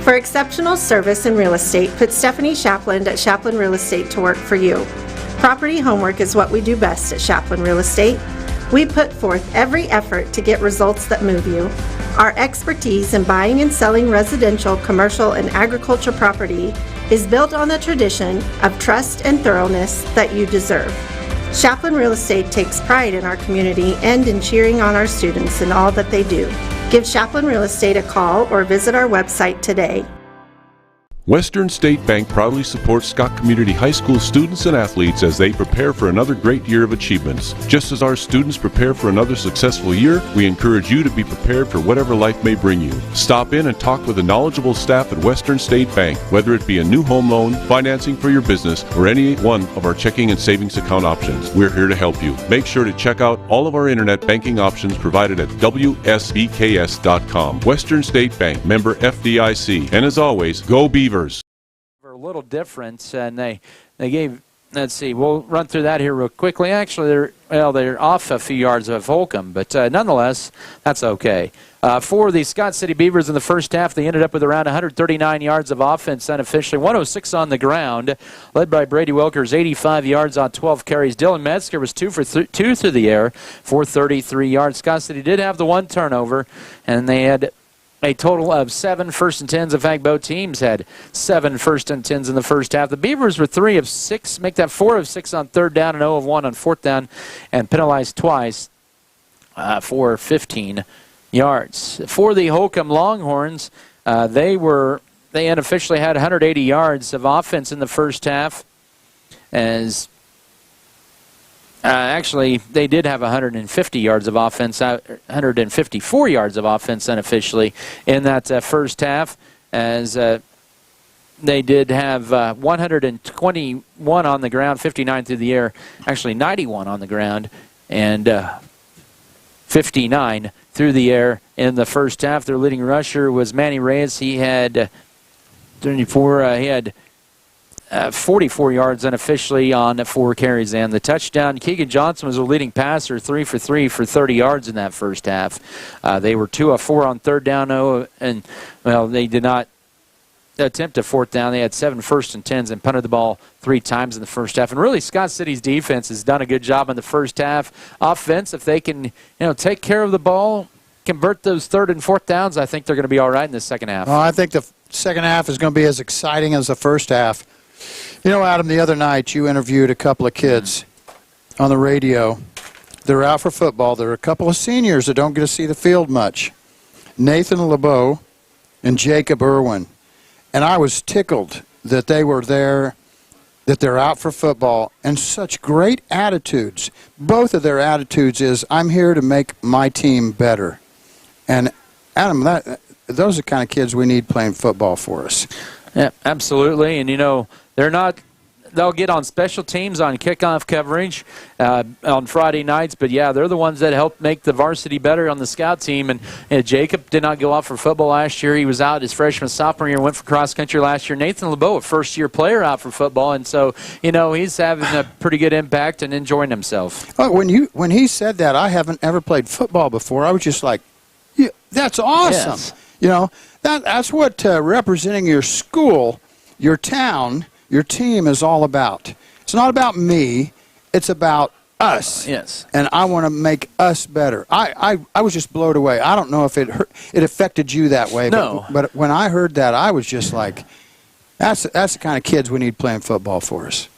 For exceptional service in real estate, put Stephanie Shapland at Shapland Real Estate to work for you. Property homework is what we do best at Shapland Real Estate. We put forth every effort to get results that move you. Our expertise in buying and selling residential, commercial, and agriculture property is built on the tradition of trust and thoroughness that you deserve. Shapland Real Estate takes pride in our community and in cheering on our students in all that they do. Give Shapland Real Estate a call or visit our website today. Western State Bank proudly supports Scott Community High School students and athletes as they prepare for another great year of achievements. Just as our students prepare for another successful year, we encourage you to be prepared for whatever life may bring you. Stop in and talk with the knowledgeable staff at Western State Bank, whether it be a new home loan, financing for your business, or any one of our checking and savings account options. We're here to help you. Make sure to check out all of our internet banking options provided at WSBKS.com. Western State Bank, member FDIC. And as always, go Beavers! A little difference, and they gave, let's see, we'll run through that here real quickly. Actually, they're off a few yards of Holcomb, but nonetheless, that's okay. For the Scott City Beavers in the first half, they ended up with around 139 yards of offense unofficially, 106 on the ground, led by Brady Wilkers, 85 yards on 12 carries. Dylan Metzger was 2 for 2 through the air for 33 yards. Scott City did have the one turnover, and they had a total of 7 first and 10s. In fact, both teams had 7 first and 10s in the first half. The Beavers were 3 of 6, make that 4 of 6 on third down and 0 of 1 on fourth down, and penalized twice for 15 yards. For the Holcomb Longhorns, they unofficially had 180 yards of offense in the first half, as actually, they did have 150 yards of offense, 154 yards of offense unofficially in that first half, as they did have 121 on the ground, 59 through the air, actually 91 on the ground, and 59 through the air in the first half. Their leading rusher was Manny Reyes. He had 34. He had 44 yards unofficially on 4 carries and the touchdown. Keegan Johnson was the leading passer, 3 for 3 for 30 yards in that first half. They were 2 of 4 on third down, and they did not attempt a fourth down. They had 7 first and 10s and punted the ball 3 times in the first half. And really, Scott City's defense has done a good job in the first half. Offense, if they can, take care of the ball convert those third and fourth downs, I think they're going to be all right in the second half. Well, I think the second half is going to be as exciting as the first half. You know, Adam, the other night you interviewed a couple of kids on the radio. They're out for football. There are a couple of seniors that don't get to see the field much. Nathan LeBeau and Jacob Irwin. And I was tickled that they were there, that they're out for football, and such great attitudes. Both of their attitudes is, I'm here to make my team better. And, Adam, those are the kind of kids we need playing football for us. Yeah, absolutely. And, you know, they'll get on special teams on kickoff coverage on Friday nights. But, yeah, they're the ones that help make the varsity better on the scout team. And Jacob did not go out for football last year. He was out his freshman, sophomore year, went for cross-country last year. Nathan LeBeau, a first-year player, out for football. And so, you know, he's having a pretty good impact and enjoying himself. Oh, when he said that, I haven't ever played football before. I was just like, yeah, that's awesome. Yes. You know, that's what representing your school, your town, your team is all about. It's not about me. It's about us. Yes. And I want to make us better. I was just blown away. I don't know if it affected you that way. No. But when I heard that, I was just like, that's the kind of kids we need playing football for us.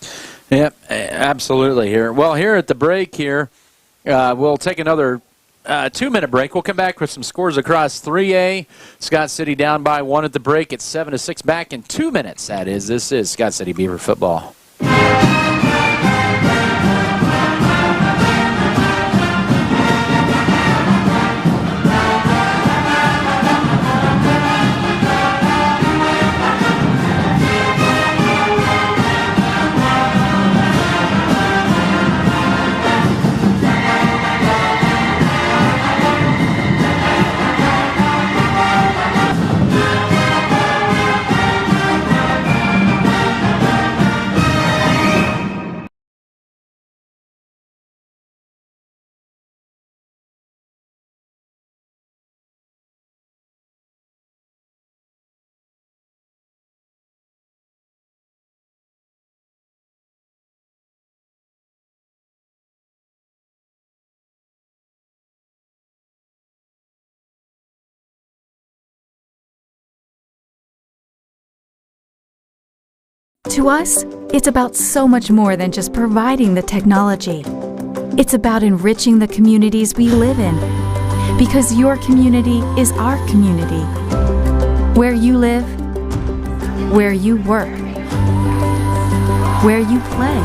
Yep, absolutely. Here at the break here, we'll take another 2-minute break. We'll come back with some scores across 3A. Scott City down by 1 at the break. It's 7-6. Back in 2 minutes, that is. This is Scott City Beaver football. To us, it's about so much more than just providing the technology. It's about enriching the communities we live in, because your community is our community. Where you live, where you work, where you play,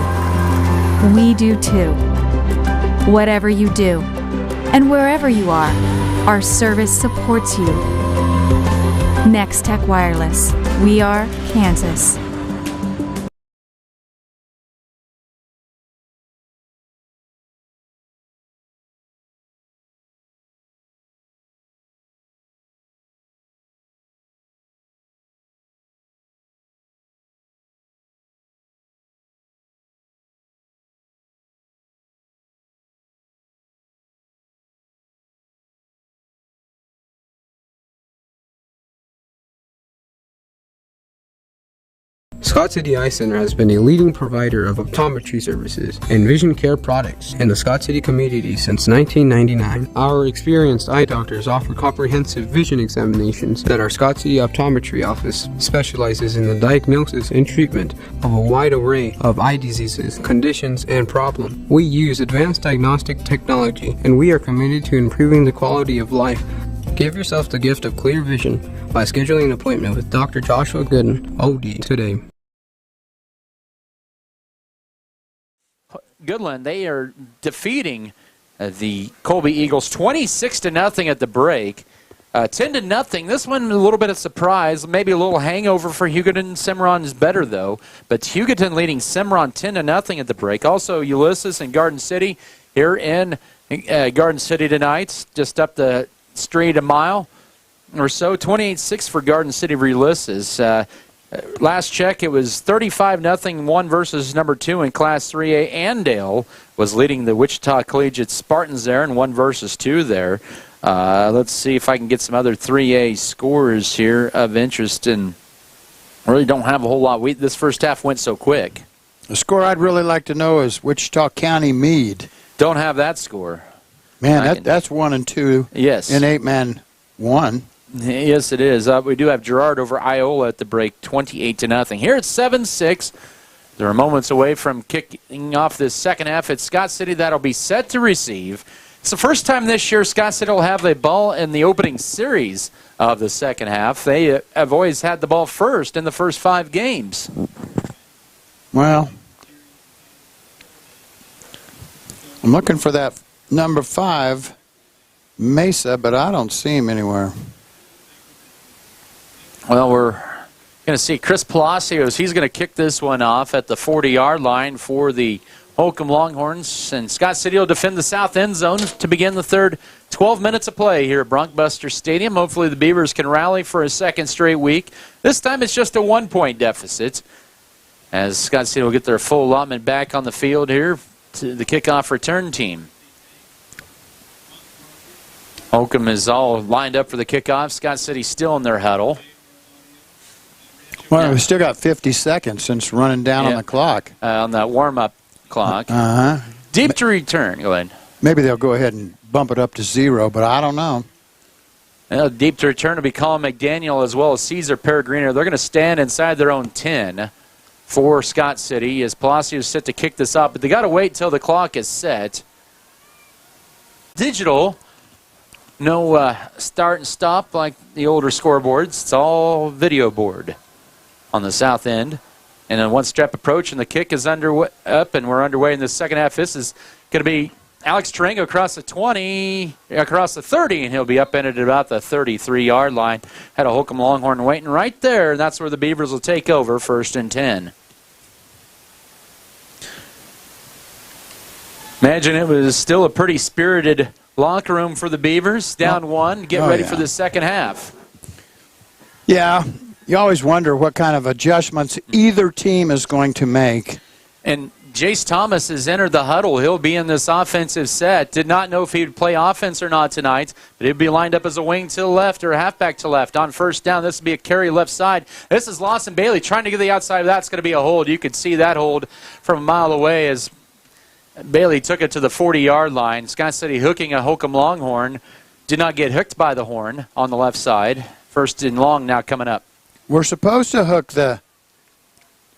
we do too. Whatever you do, and wherever you are, our service supports you. Next Tech Wireless. We are Kansas. Scott City Eye Center has been a leading provider of optometry services and vision care products in the Scott City community since 1999. Our experienced eye doctors offer comprehensive vision examinations that our Scott City Optometry office specializes in the diagnosis and treatment of a wide array of eye diseases, conditions, and problems. We use advanced diagnostic technology, and we are committed to improving the quality of life. Give yourself the gift of clear vision by scheduling an appointment with Dr. Joshua Gooden, OD, today. Goodland, they are defeating the Colby Eagles 26-0 at the break. 10-0. This one a little bit of surprise, maybe a little hangover for Hugoton. Cimarron is better though, but Hugoton leading Cimarron 10-0 at the break. Also Ulysses and Garden City here in Garden City tonight, just up the street a mile or so. 28-6 for Garden City over Ulysses. Last check, it was 35-0, 1 versus number 2 in Class 3A. Andale was leading the Wichita Collegiate Spartans there in 1 versus 2 there. Let's see if I can get some other 3A scores here of interest, and really don't have a whole lot. This first half went so quick. The score I'd really like to know is Wichita County Meade. Don't have that score. Man, that's 1 and 2. Yes. In 8-man 1. Yes, it is. We do have Girard over Iola at the break, 28-0. Here it's 7-6. They're moments away from kicking off this second half at Scott City. That'll be set to receive. It's the first time this year Scott City will have the ball in the opening series of the second half. They have always had the ball first in the first 5 games. Well, I'm looking for that number 5, Mesa, but I don't see him anywhere. Well, we're going to see Chris Palacios. He's going to kick this one off at the 40-yard line for the Holcomb Longhorns. And Scott City will defend the south end zone to begin the third 12 minutes of play here at Broncbuster Stadium. Hopefully the Beavers can rally for a second straight week. This time it's just a 1-point deficit, as Scott City will get their full allotment back on the field here to the kickoff return team. Holcomb is all lined up for the kickoff. Scott City still in their huddle. Well, we've still got 50 seconds since running down on the clock. On that warm-up clock. Deep to return. Go ahead. Maybe they'll go ahead and bump it up to 0, but I don't know. Well, deep to return will be Colin McDaniel as well as Cesar Peregrino. They're going to stand inside their own 10 for Scott City as Palacios set to kick this up, but they got to wait till the clock is set. Digital. No start and stop like the older scoreboards. It's all video board on the south end. And then one step approach, and the kick is up, and we're underway in the second half. This is going to be Alex Tarango across the 20, across the 30, and he'll be upended at about the 33-yard line. Had a Holcomb Longhorn waiting right there, and that's where the Beavers will take over, 1st and 10. Imagine it was still a pretty spirited locker room for the Beavers. Down 1, get ready for the second half. Yeah, you always wonder what kind of adjustments either team is going to make. And Jace Thomas has entered the huddle. He'll be in this offensive set. Did not know if he would play offense or not tonight, but he'd be lined up as a wing to the left or a halfback to left. On first down, this will be a carry left side. This is Lawson Bailey trying to get the outside of that. It's going to be a hold. You could see that hold from a mile away as Bailey took it to the 40-yard line. Scott City hooking a Holcomb Longhorn. Did not get hooked by the horn on the left side. 1st and long now coming up. We're supposed to hook the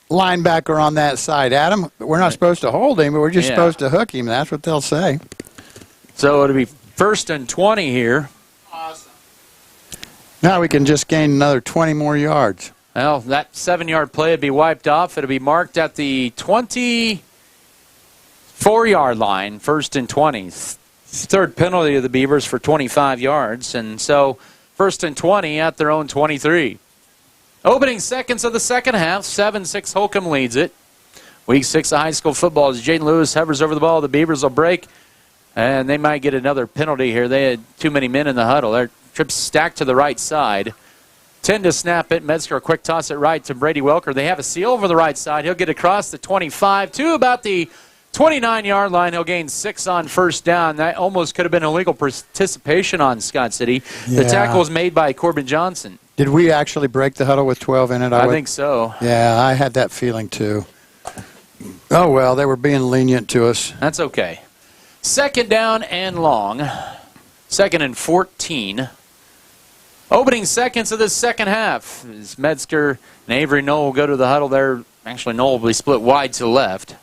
linebacker on that side, Adam. We're not supposed to hold him, but we're just supposed to hook him. That's what they'll say. So it'll be 1st and 20 here. Awesome. Now we can just gain another 20 more yards. Well, that 7-yard play would be wiped off. It'll be marked at the 24-yard line, 1st and 20. Third penalty of the Beavers for 25 yards. And so 1st and 20 at their own 23. Opening seconds of the second half, 7-6 Holcomb leads it. Week 6 of high school football as Jaden Lewis hovers over the ball. The Beavers will break, and they might get another penalty here. They had too many men in the huddle. Their trip's stacked to the right side. 10 to snap it. Metzger, a quick toss it right to Brady Welker. They have a seal over the right side. He'll get across the 25 to about the 29-yard line. He'll gain 6 on first down. That almost could have been illegal participation on Scott City. The tackle was made by Corbin Johnson. Did we actually break the huddle with 12 in it? I think so. Yeah, I had that feeling too. Oh, well, they were being lenient to us. That's okay. 2nd down and long. 2nd and 14. Opening seconds of the second half. As Metzger and Avery Knoll will go to the huddle there. Actually, Knoll will be split wide to the left.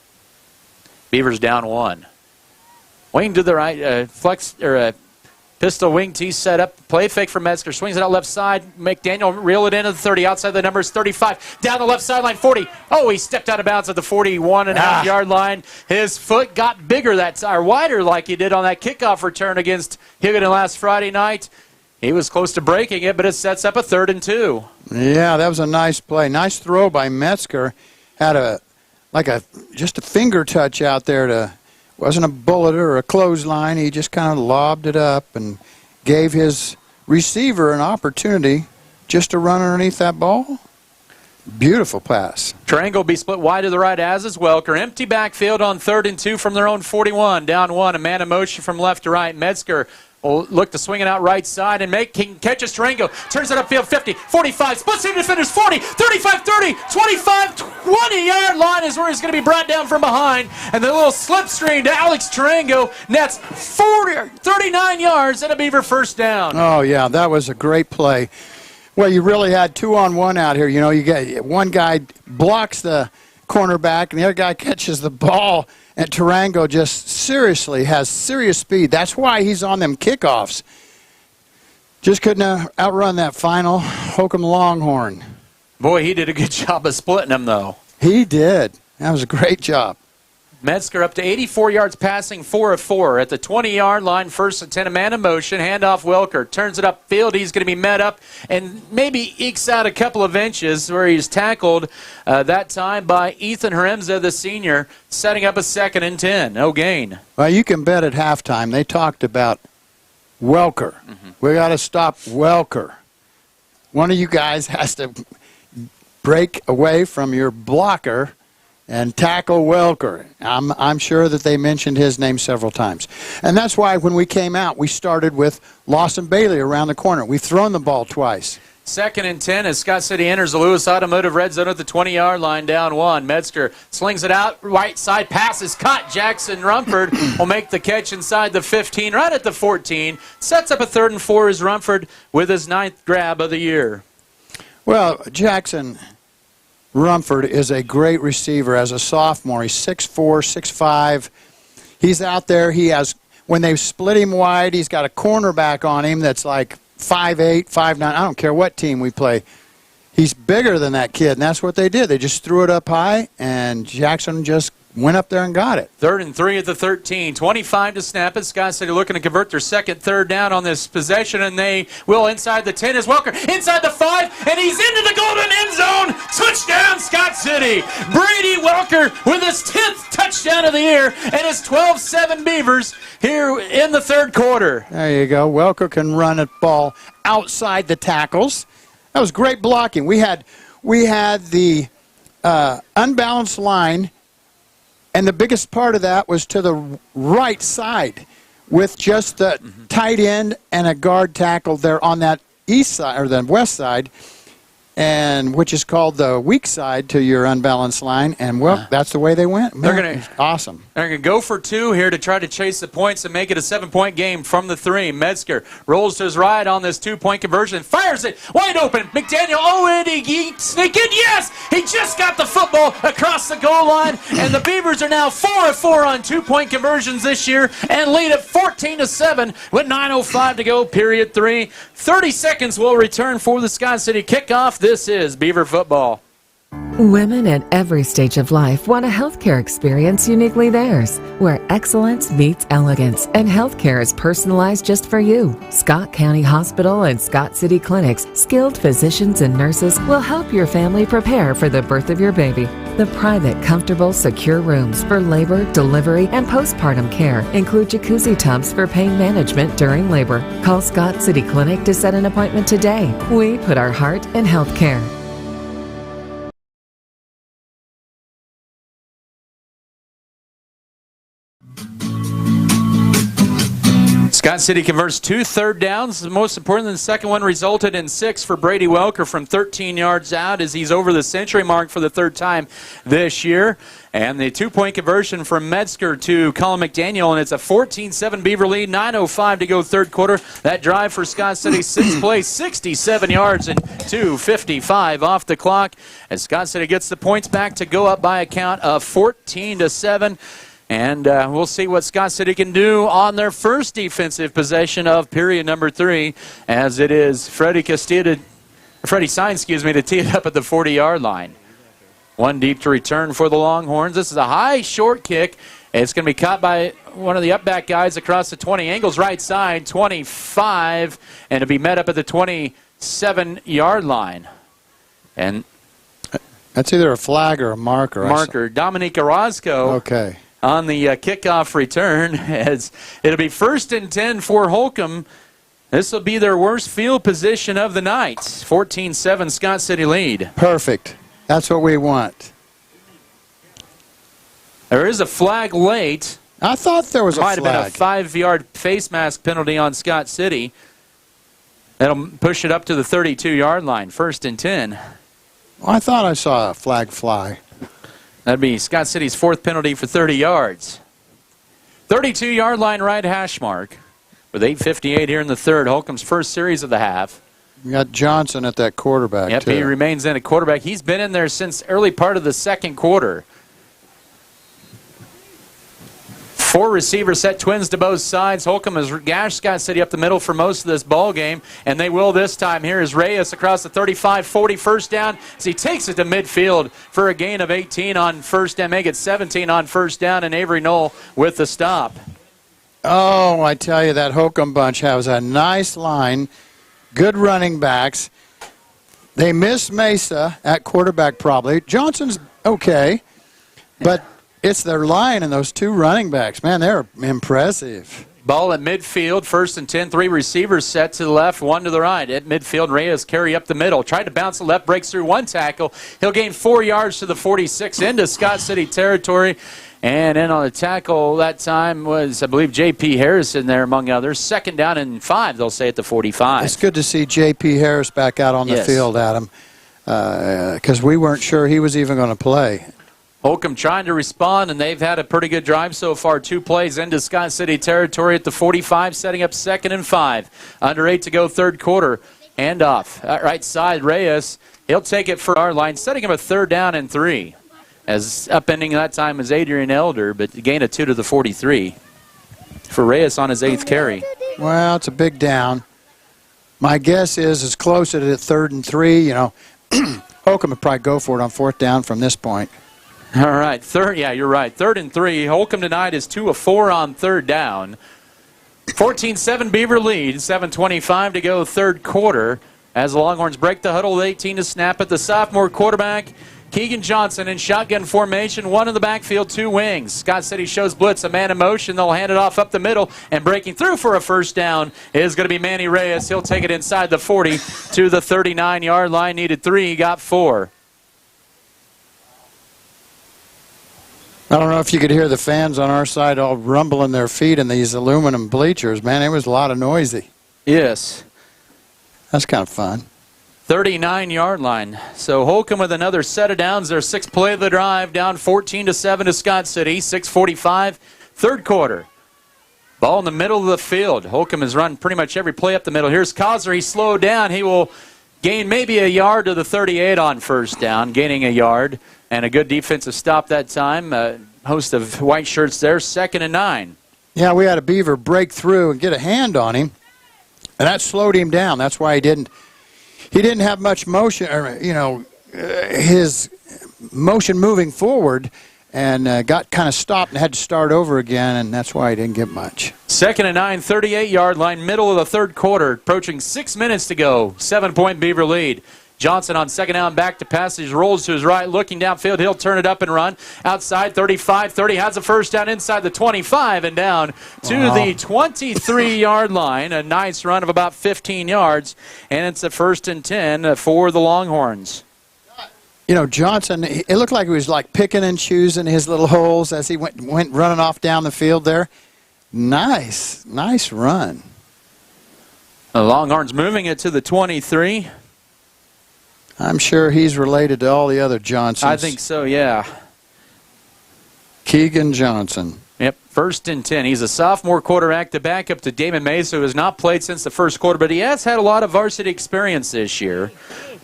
Beavers down 1. Wing to the right. Pistol wing T set up. Play fake for Metzger. Swings it out left side. McDaniel reel it into the 30. Outside the numbers 35. Down the left sideline 40. Oh, he stepped out of bounds at the 41.5-yard line. His foot got bigger or wider like he did on that kickoff return against Higgin last Friday night. He was close to breaking it, but it sets up a 3rd and 2. Yeah, that was a nice play. Nice throw by Metzger. Had just a finger touch out there. Wasn't a bullet or a clothesline. He just kind of lobbed it up and gave his receiver an opportunity just to run underneath that ball. Beautiful pass. Triangle will be split wide to the right as is Welker. Empty backfield on 3rd and 2 from their own 41. Down 1. A man in motion from left to right. Metzger will look to swing it out right side and can catch Tarango. Turns it upfield 50, 45, splits into defenders 40, 35, 30, 25, 20-yard line is where he's going to be brought down from behind. And the little slipstream to Alex Tarango nets 39 yards and a Beaver first down. Oh, yeah, that was a great play. Well, you really had 2-on-1 out here. You know, you get one guy blocks the cornerback and the other guy catches the ball. And Tarango just seriously has serious speed. That's why he's on them kickoffs. Just couldn't outrun that final Holcomb Longhorn. Boy, he did a good job of splitting them, though. He did. That was a great job. Metzger up to 84 yards passing, 4 of 4 at the 20-yard line. First and 10, a man in motion. Handoff Welker. Turns it upfield. He's going to be met up and maybe ekes out a couple of inches where he's tackled that time by Ethan Haremza, the senior, setting up a 2nd and 10. No gain. Well, you can bet at halftime they talked about Welker. We got to stop Welker. One of you guys has to break away from your blocker and tackle Welker. I'm sure that they mentioned his name several times. And that's why when we came out, we started with Lawson Bailey around the corner. We've thrown the ball twice. 2nd and 10 as Scott City enters the Lewis Automotive red zone at the 20-yard line, down 1. Metzger slings it out, right side pass is caught. Jackson Rumford will make the catch inside the 15, right at the 14. Sets up a 3rd and 4 as Rumford with his 9th grab of the year. Well, Jackson Rumford is a great receiver as a sophomore. He's 6'4", 6'5". He's out there. He has, when they split him wide, he's got a cornerback on him that's like 5'8", 5'9". I don't care what team we play. He's bigger than that kid, and that's what they did. They just threw it up high, and Jackson just went up there and got it. 3rd and 3 at the 13. 25 to snap it. Scott City looking to convert their 2nd 3rd down on this possession, and they will inside the 10 as Welker. Inside the 5, and he's into the golden end zone. Touchdown, Scott City. Brady Welker with his 10th touchdown of the year, and his 12-7 Beavers here in the 3rd quarter. There you go. Welker can run a ball outside the tackles. That was great blocking. We had the unbalanced line, and the biggest part of that was to the right side with just the tight end and a guard tackle there on that east side or the west side, and which is called the weak side to your unbalanced line. And, well, that's the way they went. Man, they're gonna, awesome. They're going to go for 2 here to try to chase the points and make it a 7-point game from the 3. Metzger rolls to his right on this 2-point conversion, fires it wide open. McDaniel, and he sneak in. Yes, he just got the football across the goal line, and the Beavers are now 4 of 4 on 2-point conversions this year and lead at 14-7 with 9:05 to go, period 3. 30 seconds will return for the Scott City kickoff. This is Beaver football. Women at every stage of life want a healthcare experience uniquely theirs, where excellence meets elegance and healthcare is personalized just for you. Scott County Hospital and Scott City Clinic's skilled physicians and nurses will help your family prepare for the birth of your baby. The private, comfortable, secure rooms for labor, delivery, and postpartum care include jacuzzi tubs for pain management during labor. Call Scott City Clinic to set an appointment today. We put our heart in healthcare. Scott City converts 2 3rd downs. The most important than the second one resulted in 6 for Brady Welker from 13 yards out as he's over the century mark for the 3rd time this year. And the 2-point conversion from Metzger to Colin McDaniel, and it's a 14-7 Beaver lead, 9:05 to go 3rd quarter. That drive for Scott City, 6th place, 67 yards and 2:55 off the clock. As Scott City gets the points back to go up by a count of 14-7. And we'll see what Scott City can do on their first defensive possession of period number 3, as it is Freddie Signs, to tee it up at the 40-yard line. 1 deep to return for the Longhorns. This is a high, short kick. It's going to be caught by one of the up-back guys across the 20. Angles right side, 25, and to be met up at the 27-yard line. And that's either a flag or a marker. Marker. Dominique Orozco. Okay. On the kickoff return, as it'll be 1st and 10 for Holcomb. This will be their worst field position of the night. 14-7 Scott City lead. Perfect. That's what we want. There is a flag late I thought there was a flag. Might have been a 5-yard face mask penalty on Scott City. That'll push it up to the 32-yard line, 1st and 10. Well, I thought I saw a flag fly. That'd be Scott City's 4th penalty for 30 yards. 32-yard line right hash mark with 8:58 here in the 3rd. Holcomb's first series of the half. You got Johnson at that quarterback, Yep, too. he remains in at quarterback. He's been in there since early part of the 2nd quarter. 4 receivers set, twins to both sides. Holcomb has gashed Scott City up the middle for most of this ball game, and they will this time. Here is Reyes across the 35-40, first down as he takes it to midfield for a gain of 18 on first down, make it 17 on first down, and Avery Knoll with the stop. Oh, I tell you, that Holcomb bunch has a nice line, good running backs. They miss Mesa at quarterback probably. Johnson's okay, but it's their line and those 2 running backs. Man, they're impressive. Ball at midfield, 1st and 10. 3 receivers set to the left, 1 to the right. At midfield, Reyes carry up the middle. Tried to bounce the left, breaks through 1 tackle. He'll gain 4 yards to the 46 into Scott City territory. And in on the tackle that time was, I believe, J.P. Harrison there, among others. 2nd down and 5, they'll say, at the 45. It's good to see J.P. Harris back out on the field, Adam, because we weren't sure he was even going to play. Holcomb trying to respond, and they've had a pretty good drive so far. 2 plays into Scott City territory at the 45, setting up 2nd and 5. Under 8 to go, 3rd quarter. Handoff. Right side, Reyes. He'll take it for our line, setting him a 3rd down and 3. As upending that time is Adrian Elder, but the gain of 2 to the 43 for Reyes on his 8th carry. Well, it's a big down. My guess is it's closer to the 3rd and 3. You know, Holcomb would probably go for it on 4th down from this point. All right, yeah, you're right. 3rd and 3. Holcomb tonight is 2 of 4 on 3rd down. 14-7 Beaver lead. 7:25 to go, 3rd quarter. As the Longhorns break the huddle with 18 to snap at the sophomore quarterback, Keegan Johnson in shotgun formation, 1 in the backfield, 2 wings. Scott City shows blitz, a man in motion. They'll hand it off up the middle, and breaking through for a 1st down is going to be Manny Reyes. He'll take it inside the 40 to the 39-yard line. Needed 3, he got 4. I don't know if you could hear the fans on our side all rumbling their feet in these aluminum bleachers. Man, it was a lot of noisy. Yes. That's kind of fun. 39-yard line. So Holcomb with another set of downs. Their 6th play of the drive, down 14-7 to Scott City. 6:45, 3rd quarter. Ball in the middle of the field. Holcomb has run pretty much every play up the middle. Here's Causer. He slowed down. He will gain maybe a yard to the 38 on 1st down, gaining a yard. And a good defensive stop that time. Host of white shirts there, 2nd and 9. Yeah, we had a Beaver break through and get a hand on him, and that slowed him down. That's why he didn't have much motion, or his motion moving forward, and got kind of stopped and had to start over again, and that's why he didn't get much. 2nd and 9, 38-yard line, middle of the 3rd quarter, approaching 6 minutes to go. 7-point Beaver lead. Johnson on 2nd down, back to pass. He rolls to his right, looking downfield. He'll turn it up and run. Outside, 35-30, has a 1st down inside the 25 and down to the 23-yard line. A nice run of about 15 yards, and it's a 1st and 10 for the Longhorns. You know, Johnson, it looked like he was like picking and choosing his little holes as he went running off down the field there. Nice run. The Longhorns moving it to the 23. I'm sure he's related to all the other Johnsons. I think so, yeah. Keegan Johnson. Yep, 1st and 10. He's a sophomore quarterback to back up to Damon Mesa, who has not played since the 1st quarter, but he has had a lot of varsity experience this year,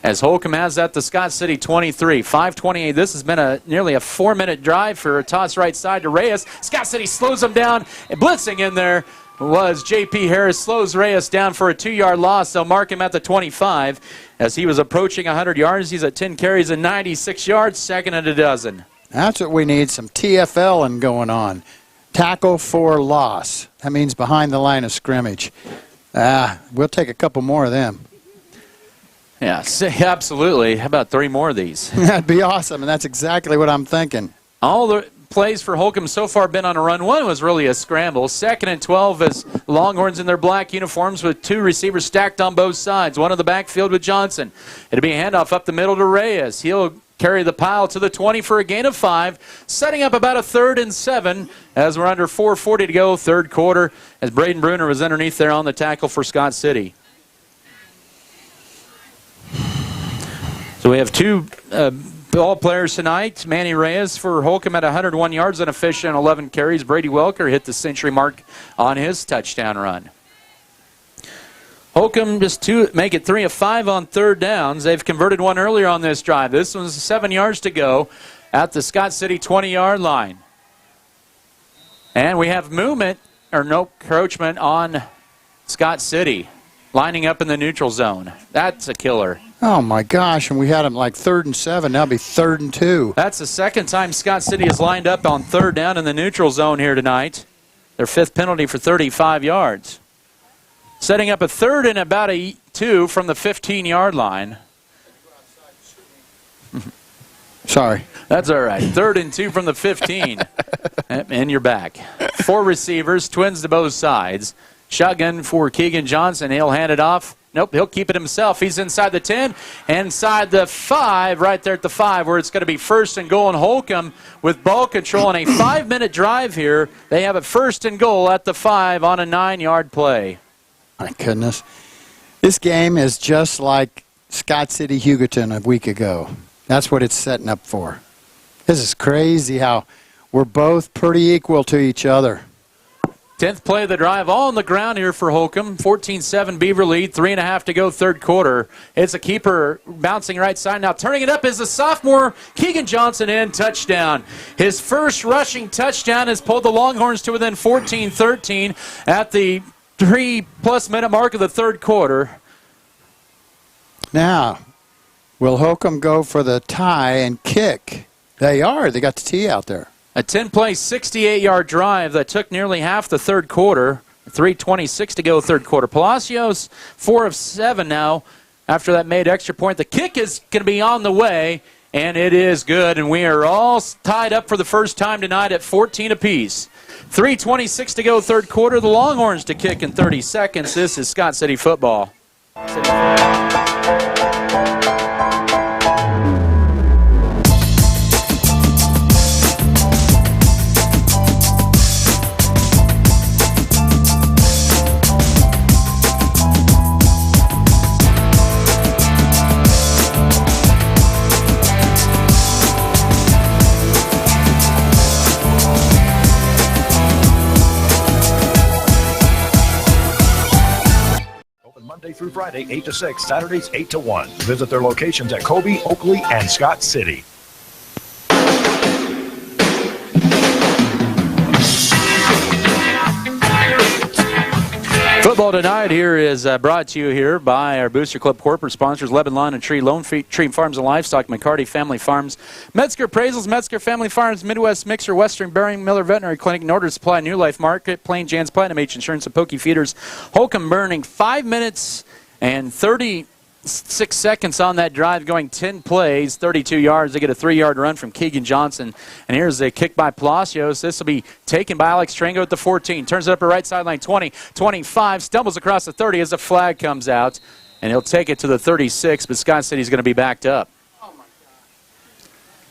as Holcomb has at the Scott City 23. 5:28. This has been nearly a 4-minute drive for a toss right side to Reyes. Scott City slows him down, and blitzing in there was J.P. Harris, slows Reyes down for a 2-yard loss. They'll mark him at the 25. As he was approaching 100 yards, he's at 10 carries and 96 yards, 2nd and a dozen. That's what we need, some TFL going on. Tackle for loss. That means behind the line of scrimmage. We'll take a couple more of them. Yeah, absolutely. How about 3 more of these? That'd be awesome, and that's exactly what I'm thinking. All the plays for Holcomb so far been on a run. One was really a scramble. 2nd and 12 as Longhorns in their black uniforms with 2 receivers stacked on both sides. One in the backfield with Johnson. It'll be a handoff up the middle to Reyes. He'll carry the pile to the 20 for a gain of 5, setting up about a 3rd and 7 as we're under 4:40 to go, third quarter, as Braden Bruner was underneath there on the tackle for Scott City. So we have two ball players tonight. Manny Reyes for Holcomb at 101 yards and a fish and 11 carries. Brady Welker hit the century mark on his touchdown run. Holcomb just make it 3 of 5 on 3rd downs. They've converted one earlier on this drive. This one's 7 yards to go at the Scott City 20-yard line. And we have movement, or no encroachment on Scott City, lining up in the neutral zone. That's a killer. Oh, my gosh, and we had them like 3rd and 7. Now it'll be 3rd and 2. That's the second time Scott City has lined up on 3rd down in the neutral zone here tonight. Their 5th penalty for 35 yards. Setting up a 3rd and about a 2 from the 15-yard line. Sorry. That's all right. 3rd and 2 from the 15. And you're back. 4 receivers, twins to both sides. Shotgun for Keegan Johnson. He'll hand it off. Nope, he'll keep it himself. He's inside the 10, inside the 5, right there at the 5, where it's going to be 1st and goal. And Holcomb with ball control on a 5-minute drive here. They have a 1st and goal at the 5 on a 9-yard play. My goodness. This game is just like Scott City Hugoton a week ago. That's what it's setting up for. This is crazy how we're both pretty equal to each other. 10th play of the drive, all on the ground here for Holcomb. 14-7 Beaver lead, 3.5 to go, third quarter. It's a keeper bouncing right side. Now turning it up is the sophomore Keegan Johnson in, touchdown. His first rushing touchdown has pulled the Longhorns to within 14-13 at the 3+ minute mark of the third quarter. Now, will Holcomb go for the tie and kick? They are. They got the tee out there. A 10-play, 68-yard drive that took nearly half the third quarter. 3:26 to go, third quarter. Palacios, 4 of 7 now after that made extra point. The kick is going to be on the way, and it is good. And we are all tied up for the first time tonight at 14 apiece. 3:26 to go, third quarter. The Longhorns to kick in 30 seconds. This is Scott City football. Monday through Friday, 8 to 6, Saturdays, 8 to 1. Visit their locations at Kobe, Oakley, and Scott City. Football tonight here is brought to you here by our Booster Club corporate sponsors, Lebanon and Tree Lone Tree Farms and Livestock, McCarty Family Farms, Metzger Appraisals, Metzger Family Farms, Midwest Mixer, Western Bearing, Miller Veterinary Clinic, Norder Supply, New Life Market, Plain Jan's Platinum H Insurance, and Pokey Feeders. Holcomb burning 5 minutes and 36 seconds on that drive, going 10 plays, 32 yards. They get a 3-yard run from Keegan Johnson. And here's a kick by Palacios. This will be taken by Alex Trango at the 14. Turns it up a right sideline, 20, 25, stumbles across the 30 as the flag comes out. And he'll take it to the 36, but Scott City's going to be backed up.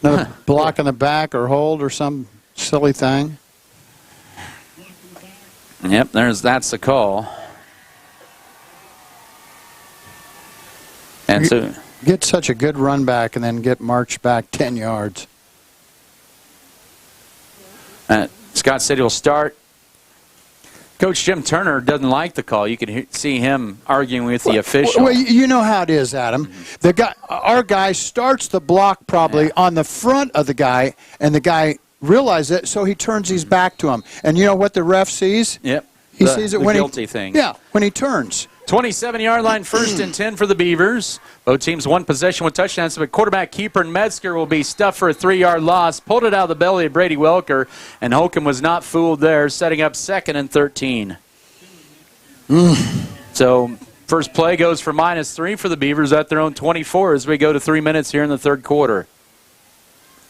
Another block in the back or hold or some silly thing. Yep, that's the call. And so get such a good run back and then get marched back 10 yards. Scott City will start. Coach Jim Turner doesn't like the call. You can see him arguing with the official. Well, you know how it is, Adam. Our guy starts the block probably on the front of the guy, and the guy realizes it, so he turns his back to him. And you know what the ref sees? Yep. He sees it when guilty thing. Yeah, when he turns. 27-yard line, 1st and 10 for the Beavers. Both teams one possession with touchdowns, but quarterback keeper and Metzger will be stuffed for a 3-yard loss. Pulled it out of the belly of Brady Welker, and Holcomb was not fooled there, setting up 2nd and 13. So first play goes for -3 for the Beavers at their own 24 as we go to 3 minutes here in the third quarter.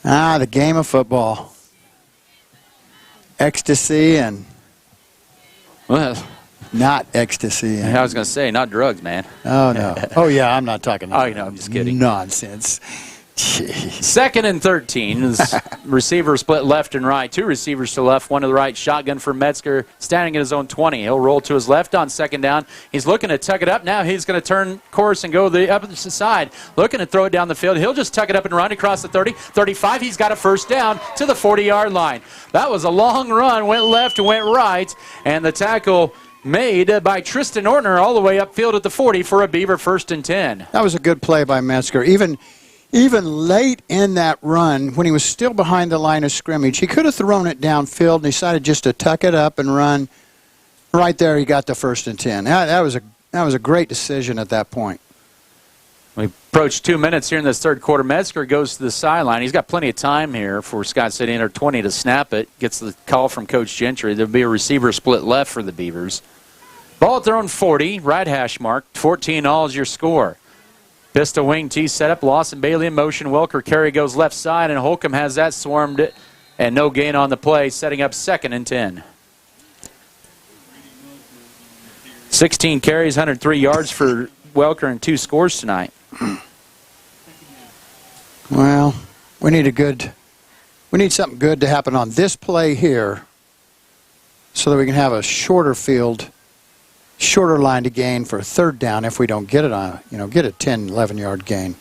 The game of football. Ecstasy and... Well... Not ecstasy. I was going to say, not drugs, man. Oh, no. Oh, yeah, I'm not talking oh, no, I'm just kidding. Nonsense. Second and 13. Receiver split left and right. 2 receivers to left, 1 to the right. Shotgun for Metzger, standing at his own 20. He'll roll to his left on second down. He's looking to tuck it up. Now he's going to turn course and go the opposite side. Looking to throw it down the field. He'll just tuck it up and run across the 30, 35. He's got a first down to the 40-yard line. That was a long run. Went left, went right, and the tackle made by Tristan Ortner all the way upfield at the 40 for a Beaver 1st and 10. That was a good play by Metzger. Even late in that run, when he was still behind the line of scrimmage, he could have thrown it downfield and decided just to tuck it up and run. Right there, he got the 1st and 10. That was a great decision at that point. We approach 2 minutes here in this third quarter. Metzger goes to the sideline. He's got plenty of time here for Scott City under 20 to snap it. Gets the call from Coach Gentry. There'll be a receiver split left for the Beavers. Ball at their own 40, right hash mark. 14-all is your score. Pistol wing T setup. Lawson Bailey in motion. Welker carry goes left side, and Holcomb has that swarmed and no gain on the play, setting up 2nd and 10. 16 carries, 103 yards for Welker, and 2 scores tonight. Well, we need something good to happen on this play here so that we can have a shorter field, shorter line to gain for 3rd down if we don't get it on, get a 10, 11-yard gain.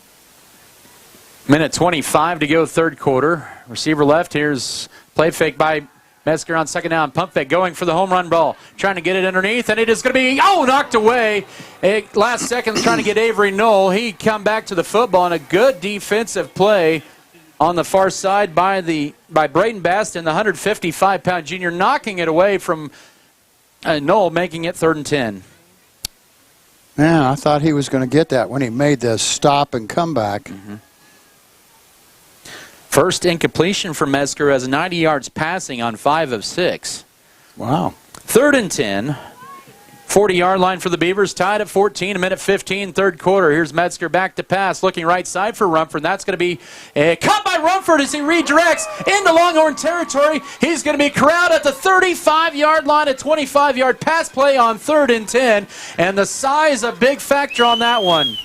Minute 25 to go, third quarter. Receiver left. Here's play fake by Metzger on second down. Pump fake going for the home run ball. Trying to get it underneath, and it is going to be, knocked away. Last second trying to get Avery Knoll. He come back to the football, and a good defensive play on the far side by Braden Baston, the 155-pound junior, knocking it away from Knoll, making it 3rd and 10. Man, I thought he was going to get that when he made the stop and comeback. First incompletion for Metzger, has 90 yards passing on 5 of 6. Wow. 3rd and 10. 40-yard line for the Beavers, tied at 14, a minute 15, third quarter. Here's Metzger back to pass, looking right side for Rumford. That's going to be caught by Rumford as he redirects into Longhorn territory. He's going to be corralled at the 35-yard line, a 25-yard pass play on 3rd and 10, and the size a big factor on that one.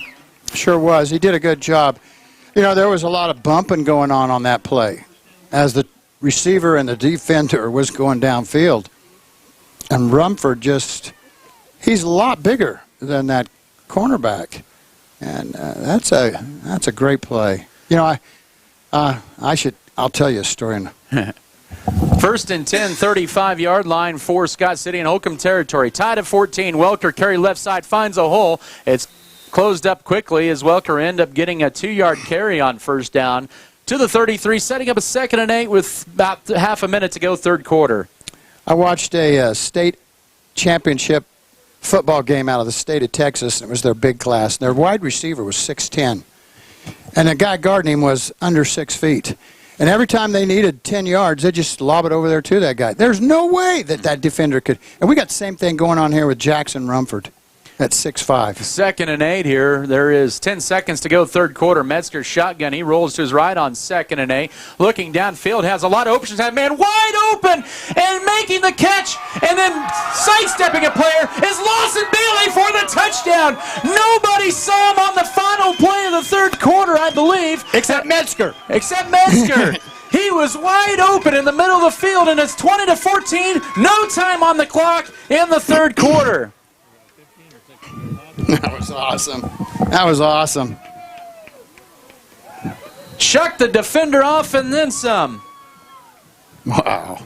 Sure was. He did a good job. There was a lot of bumping going on that play as the receiver and the defender was going downfield. And Rumford he's a lot bigger than that cornerback. And that's a great play. I'll tell you a story. 1st and 10, 35-yard line for Scott City in Holcomb territory. Tied at 14. Welker carry left side, finds a hole. It's closed up quickly as Welker end up getting a 2-yard carry on first down to the 33, setting up a 2nd and 8 with about half a minute to go, third quarter. I watched a state championship football game out of the state of Texas, and it was their big class. Their wide receiver was 6'10", and the guy guarding him was under 6 feet. And every time they needed 10 yards, they just lob it over there to that guy. There's no way that defender could. And we got the same thing going on here with Jackson Rumford at 6'5". 2nd and 8 here. There is 10 seconds to go, third quarter. Metzger shotgun. He rolls to his right on 2nd and 8. Looking downfield, has a lot of options. That man wide open and making the catch, and then sidestepping a player is Lawson Bailey for the touchdown. Nobody saw him on the final play of the third quarter, I believe. Except Metzger. He was wide open in the middle of the field, and it's 20-14. No time on the clock in the third quarter. That was awesome. Chuck the defender off and then some. Wow.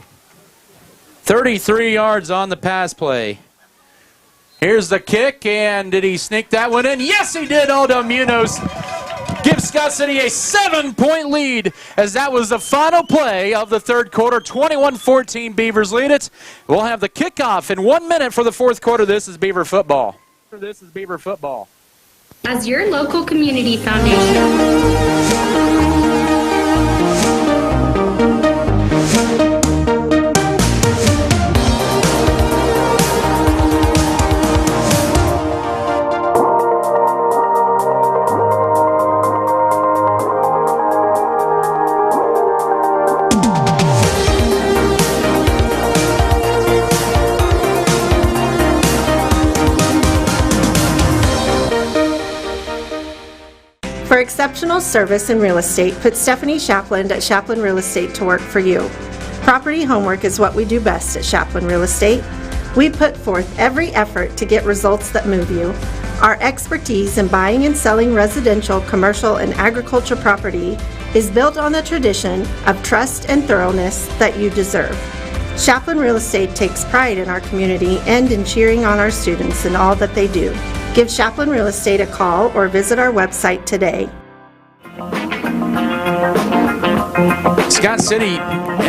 33 yards on the pass play. Here's the kick, and did he sneak that one in? Yes, he did. Aldo Munoz gives Scott City a 7-point lead as that was the final play of the third quarter. 21-14, Beavers lead it. We'll have the kickoff in 1 minute for the fourth quarter. This is Beaver football. As your local community foundation. For exceptional service in real estate, put Stephanie Shapland at Shapland Real Estate to work for you. Property homework is what we do best at Shapland Real Estate. We put forth every effort to get results that move you. Our expertise in buying and selling residential, commercial, and agriculture property is built on the tradition of trust and thoroughness that you deserve. Shapland Real Estate takes pride in our community and in cheering on our students in all that they do. Give Shapland Real Estate a call or visit our website today. Scott City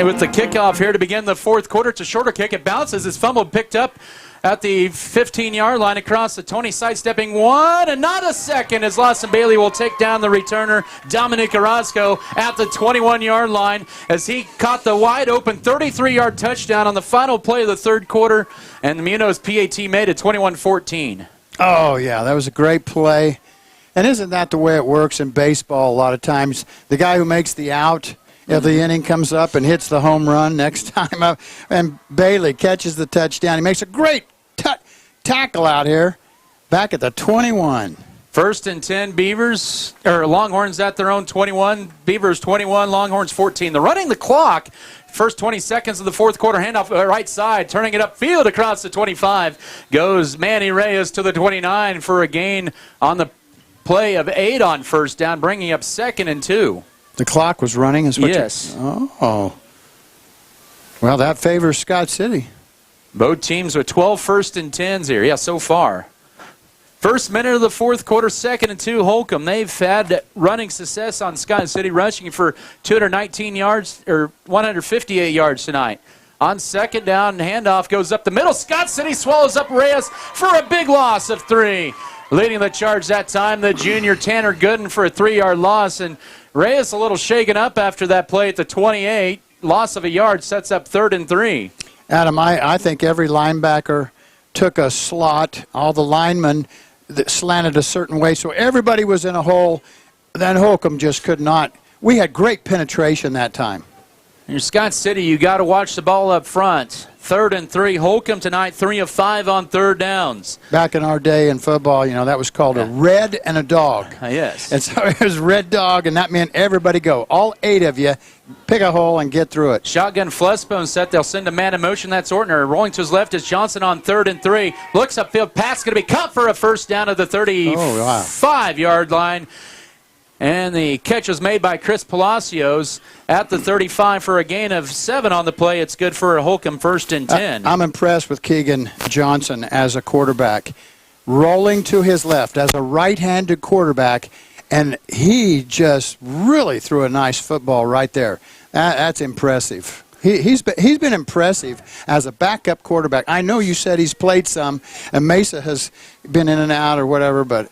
with the kickoff here to begin the fourth quarter. It's a shorter kick. It bounces. It's fumbled, picked up at the 15-yard line across the 20, sidestepping one and not a second as Lawson Bailey will take down the returner, Dominic Orozco, at the 21-yard line as he caught the wide-open 33-yard touchdown on the final play of the third quarter, and the Munoz PAT made it 21-14. Oh, yeah, that was a great play. And isn't that the way it works in baseball a lot of times? The guy who makes the out of the inning comes up and hits the home run next time up, and Bailey catches the touchdown. He makes a great tackle out here back at the 21. First and 10, Beavers, or Longhorns at their own 21. Beavers 21, Longhorns 14. They're running the clock. First 20 seconds of the fourth quarter, handoff right side, turning it upfield across the 25. Goes Manny Reyes to the 29 for a gain on the play of 8 on first down, bringing up 2nd and 2. The clock was running? Is what yes. Oh. Well, that favors Scott City. Both teams with 12 first and 10s here. Yeah, so far. First minute of the fourth quarter, 2nd and 2, Holcomb. They've had running success on Scott City, rushing for 219 yards, or 158 yards tonight. On second down, handoff goes up the middle. Scott City swallows up Reyes for a big loss of 3. Leading the charge that time, the junior Tanner Gooden for a 3-yard loss. And Reyes a little shaken up after that play at the 28. Loss of a yard sets up 3rd and 3. Adam, I think every linebacker took a slot. All the linemen that slanted a certain way, so everybody was in a hole. Then Holcomb just could not. We had great penetration that time. In Scott City, you got to watch the ball up front. 3rd and 3. Holcomb tonight, 3 of 5 on third downs. Back in our day in football, that was called a red and a dog. Yes. And so it was red dog, and that meant everybody go. All 8 of you, pick a hole and get through it. Shotgun Fleshbone set. They'll send a man in motion. That's Ortner. Rolling to his left is Johnson on 3rd and 3. Looks upfield. Pass going to be caught for a first down at the 35-yard line. And the catch was made by Chris Palacios at the 35 for a gain of 7 on the play. It's good for a Holcomb 1st and 10. I'm impressed with Keegan Johnson as a quarterback. Rolling to his left as a right-handed quarterback, and he just really threw a nice football right there. That's impressive. He's been impressive as a backup quarterback. I know you said he's played some, and Mesa has been in and out or whatever, but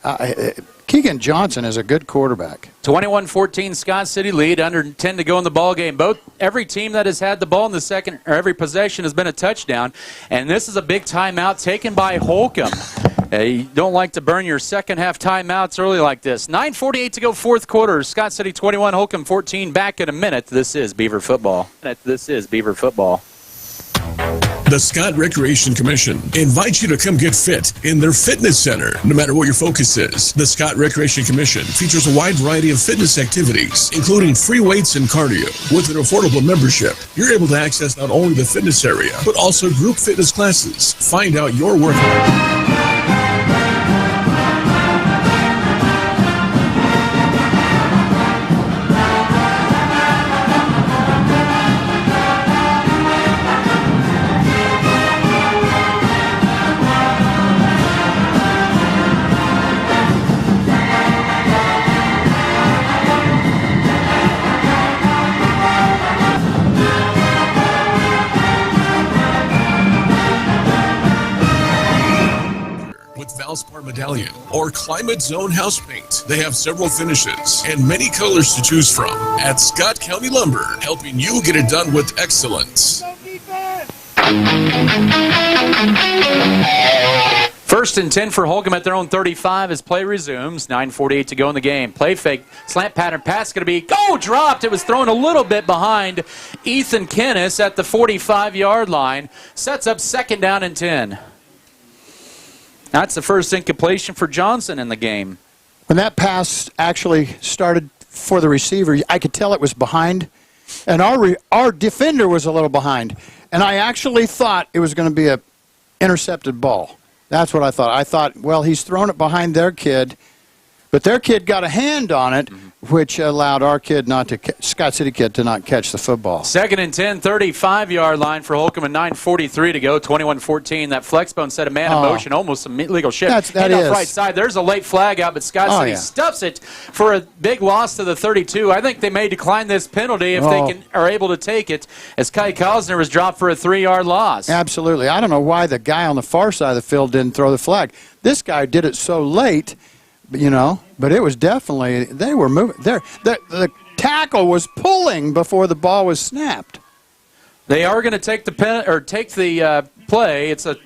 Keegan Johnson is a good quarterback. 21-14 Scott City lead, under 10 to go in the ball game. Every team that has had the ball in the second, or every possession has been a touchdown, and this is a big timeout taken by Holcomb. You don't like to burn your second half timeouts early like this. 9:48 to go fourth quarter. Scott City 21, Holcomb 14. Back in a minute. This is Beaver football. The Scott Recreation Commission invites you to come get fit in their fitness center, no matter what your focus is. The Scott Recreation Commission features a wide variety of fitness activities, including free weights and cardio. With an affordable membership, you're able to access not only the fitness area, but also group fitness classes. Find out your workout. Medallion or Climate Zone House Paint. They have several finishes and many colors to choose from at Scott County Lumber, helping you get it done with excellence. First and 10 for Holcomb at their own 35 as play resumes. 9:48 to go in the game. Play fake, slant pattern pass going to be dropped. It was thrown a little bit behind Ethan Kennis at the 45-yard line. Sets up 2nd down and 10. That's the first incompletion for Johnson in the game. when that pass actually started for the receiver, I could tell it was behind, and our defender was a little behind. And I actually thought it was going to be an intercepted ball. That's what I thought. I thought, well, he's thrown it behind their kid, but their kid got a hand on it, which allowed our kid Scott City kid to not catch the football. 2nd and 10, 35-yard line for Holcomb and 9:43 to go, 21-14. That flexbone set a man in motion, almost a illegal shift. That is. Right side. There's a late flag out, but Scott City stuffs it for a big loss to the 32. I think they may decline this penalty if they are able to take it, as Kai Kosner was dropped for a 3-yard loss. Absolutely. I don't know why the guy on the far side of the field didn't throw the flag. This guy did it so late, but it was definitely, they were moving. The tackle was pulling before the ball was snapped. They are going to take the play. It's a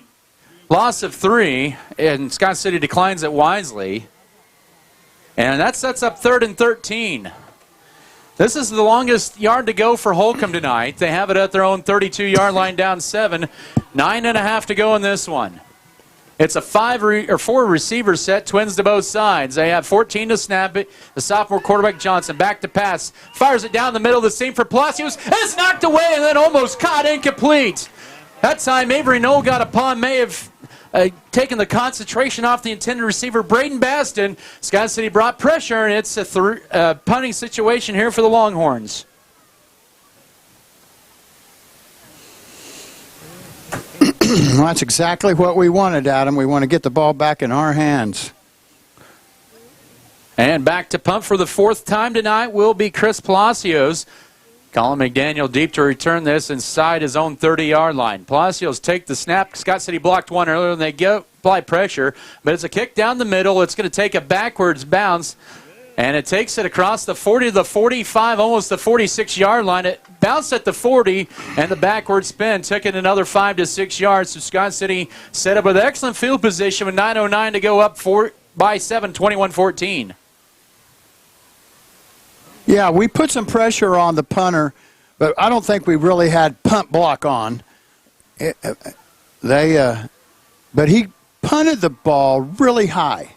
loss of 3, and Scott City declines it wisely. And that sets up 3rd and 13. This is the longest yard to go for Holcomb tonight. They have it at their own 32-yard line, down 7. 9.5 to go in this one. It's a 4 receiver set, twins to both sides. They have 14 to snap it. The sophomore quarterback Johnson back to pass. Fires it down the middle of the seam for Palacios. And it's knocked away and then almost caught incomplete. That time Avery Knoll got upon, may have taken the concentration off the intended receiver, Braden Baston. Scott City brought pressure, and it's a punting situation here for the Longhorns. Well, that's exactly what we wanted, Adam. We want to get the ball back in our hands. And back to punt for the 4th time tonight will be Chris Palacios. Colin McDaniel deep to return this inside his own 30-yard line. Palacios take the snap. Scott City blocked one earlier, and they apply pressure. But it's a kick down the middle. It's going to take a backwards bounce. And it takes it across the 40 to the 45, almost the 46-yard line. It bounced at the 40, and the backward spin took it another 5 to 6 yards. So Scott City set up with excellent field position with 9:09 to go, up by 7, 21-14. Yeah, we put some pressure on the punter, but I don't think we really had punt block on. But he punted the ball really high.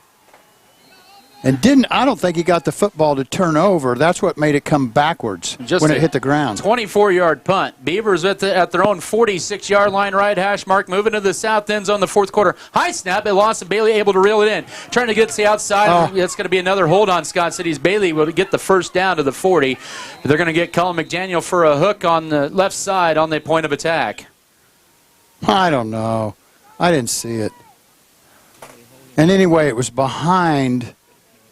And I don't think he got the football to turn over. That's what made it come backwards when it hit the ground. 24-yard punt. Beavers at their own 46-yard line, right hash mark, moving to the south end zone, the 4th quarter. High snap, and Lawson Bailey able to reel it in. Trying to get to the outside. That's going to be another hold on Scott City's. Bailey will get the first down to the 40. They're going to get Colin McDaniel for a hook on the left side on the point of attack. I don't know. I didn't see it. And anyway, it was behind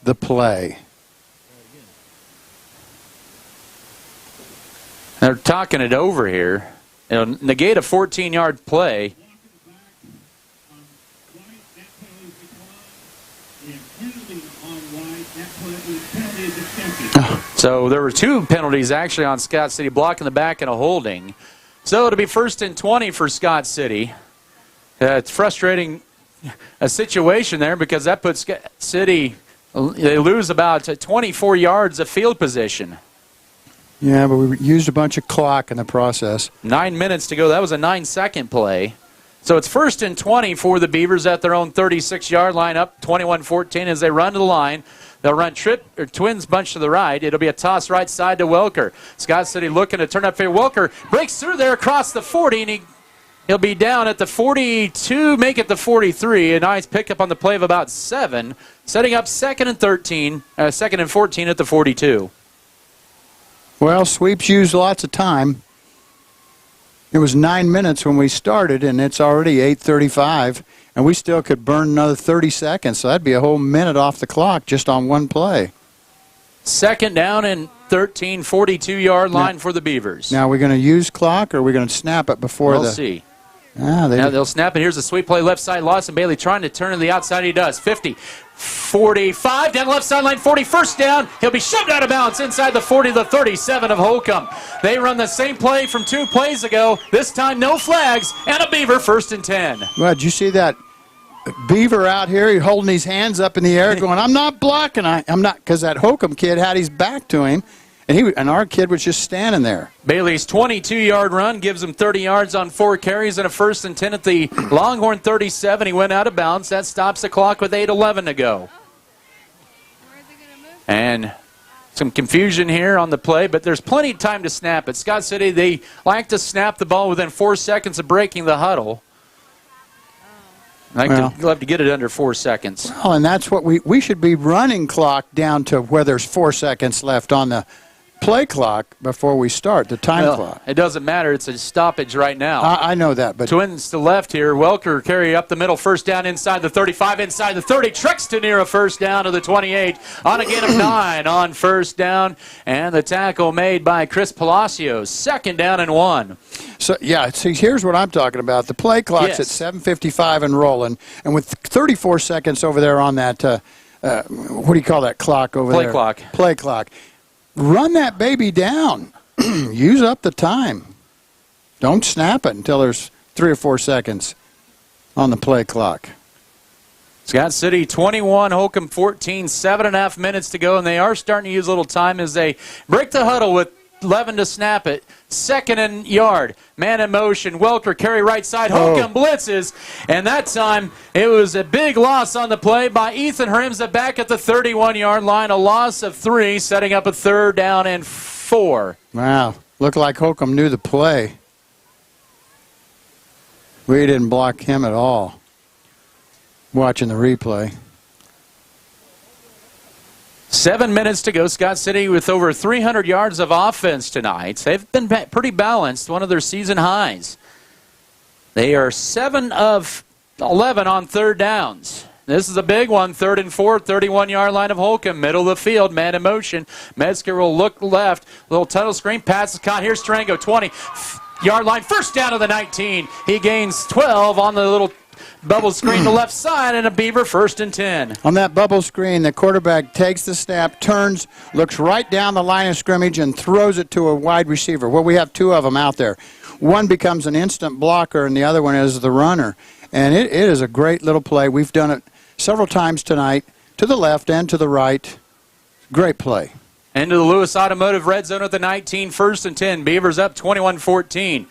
the play. They're talking it over here. It'll negate a 14-yard play. So there were 2 penalties actually on Scott City, blocking the back and a holding. So it'll be 1st and 20 for Scott City. It's frustrating a situation there because that puts Scott City, they lose about 24 yards of field position. Yeah, but we used a bunch of clock in the process. 9 minutes to go. That was a 9-second play. So it's 1st and 20 for the Beavers at their own 36-yard line, up 21-14 as they run to the line. They'll run twins bunch to the right. It'll be a toss right side to Welker. Scott City looking to turn up here. Welker breaks through there across the 40, and he'll be down at the 42, make it the 43. A nice pickup on the play of about 7, setting up 2nd and 14 at the 42. Well, sweeps use lots of time. It was 9 minutes when we started, and it's already 8:35, and we still could burn another 30 seconds, so that'd be a whole minute off the clock just on one play. 2nd down and 13, 42-yard line for the Beavers. Now, are we going to use clock, or are we going to snap it before we'll see. Now they'll snap it. Here's a sweep play left side. Lawson Bailey trying to turn to the outside. He does. 50, 45, down the left sideline, 40, first down. He'll be shoved out of bounds inside the 40 to the 37 of Holcomb. They run the same play from 2 plays ago. This time no flags and a Beaver 1st and 10. Well, did you see that Beaver out here? He's holding his hands up in the air going, I'm not blocking. I'm not, because that Holcomb kid had his back to him. And our kid was just standing there. Bailey's 22-yard run gives him 30 yards on 4 carries and a 1st and 10 at the Longhorn 37. He went out of bounds. That stops the clock with 8:11 to go. And some confusion here on the play, but there's plenty of time to snap it. Scott City, they like to snap the ball within 4 seconds of breaking the huddle. Love to get it under 4 seconds. Well, and that's what we should be running clock down to where there's 4 seconds left on the play clock before we start, the time clock. It doesn't matter. It's a stoppage right now. I know that. But Twins to left here. Welker carry up the middle. First down inside the 35, inside the 30. Tricks to near a first down to the 28. On a gain of 9 on first down. And the tackle made by Chris Palacios. 2nd down and 1. So, yeah, see, here's what I'm talking about. The play clock's at 7:55 and rolling. And with 34 seconds over there on that, what do you call that clock over there? Play clock. Play clock. Run that baby down. Use up the time. Don't snap it until there's 3 or 4 seconds on the play clock. Scott City 21, Holcomb 14, 7.5 minutes to go, and they are starting to use a little time as they break the huddle with 11 to snap it. 2nd and yard. Man in motion. Welker carry right side. Holcomb blitzes. And that time it was a big loss on the play by Ethan Hrimza back at the 31-yard line. A loss of 3, setting up a 3rd down and 4. Wow. Looked like Holcomb knew the play. We didn't block him at all. Watching the replay. 7 minutes to go. Scott City with over 300 yards of offense tonight. They've been pretty balanced, one of their season highs. They are 7 of 11 on 3rd downs. This is a big one, 3rd and 4, 31-yard line of Holcomb, middle of the field, man in motion. Metzger will look left, little tunnel screen, pass is caught. Here's Strango, 20-yard line, first down to the 19. He gains 12 on the little bubble screen to left side, and a Beaver 1st and 10. On that bubble screen, the quarterback takes the snap, turns, looks right down the line of scrimmage, and throws it to a wide receiver. Well, we have 2 of them out there. One becomes an instant blocker, and the other one is the runner. And it is a great little play. We've done it several times tonight, to the left and to the right. Great play. Into the Lewis Automotive red zone at the 19, 1st and 10. Beavers up 21-14.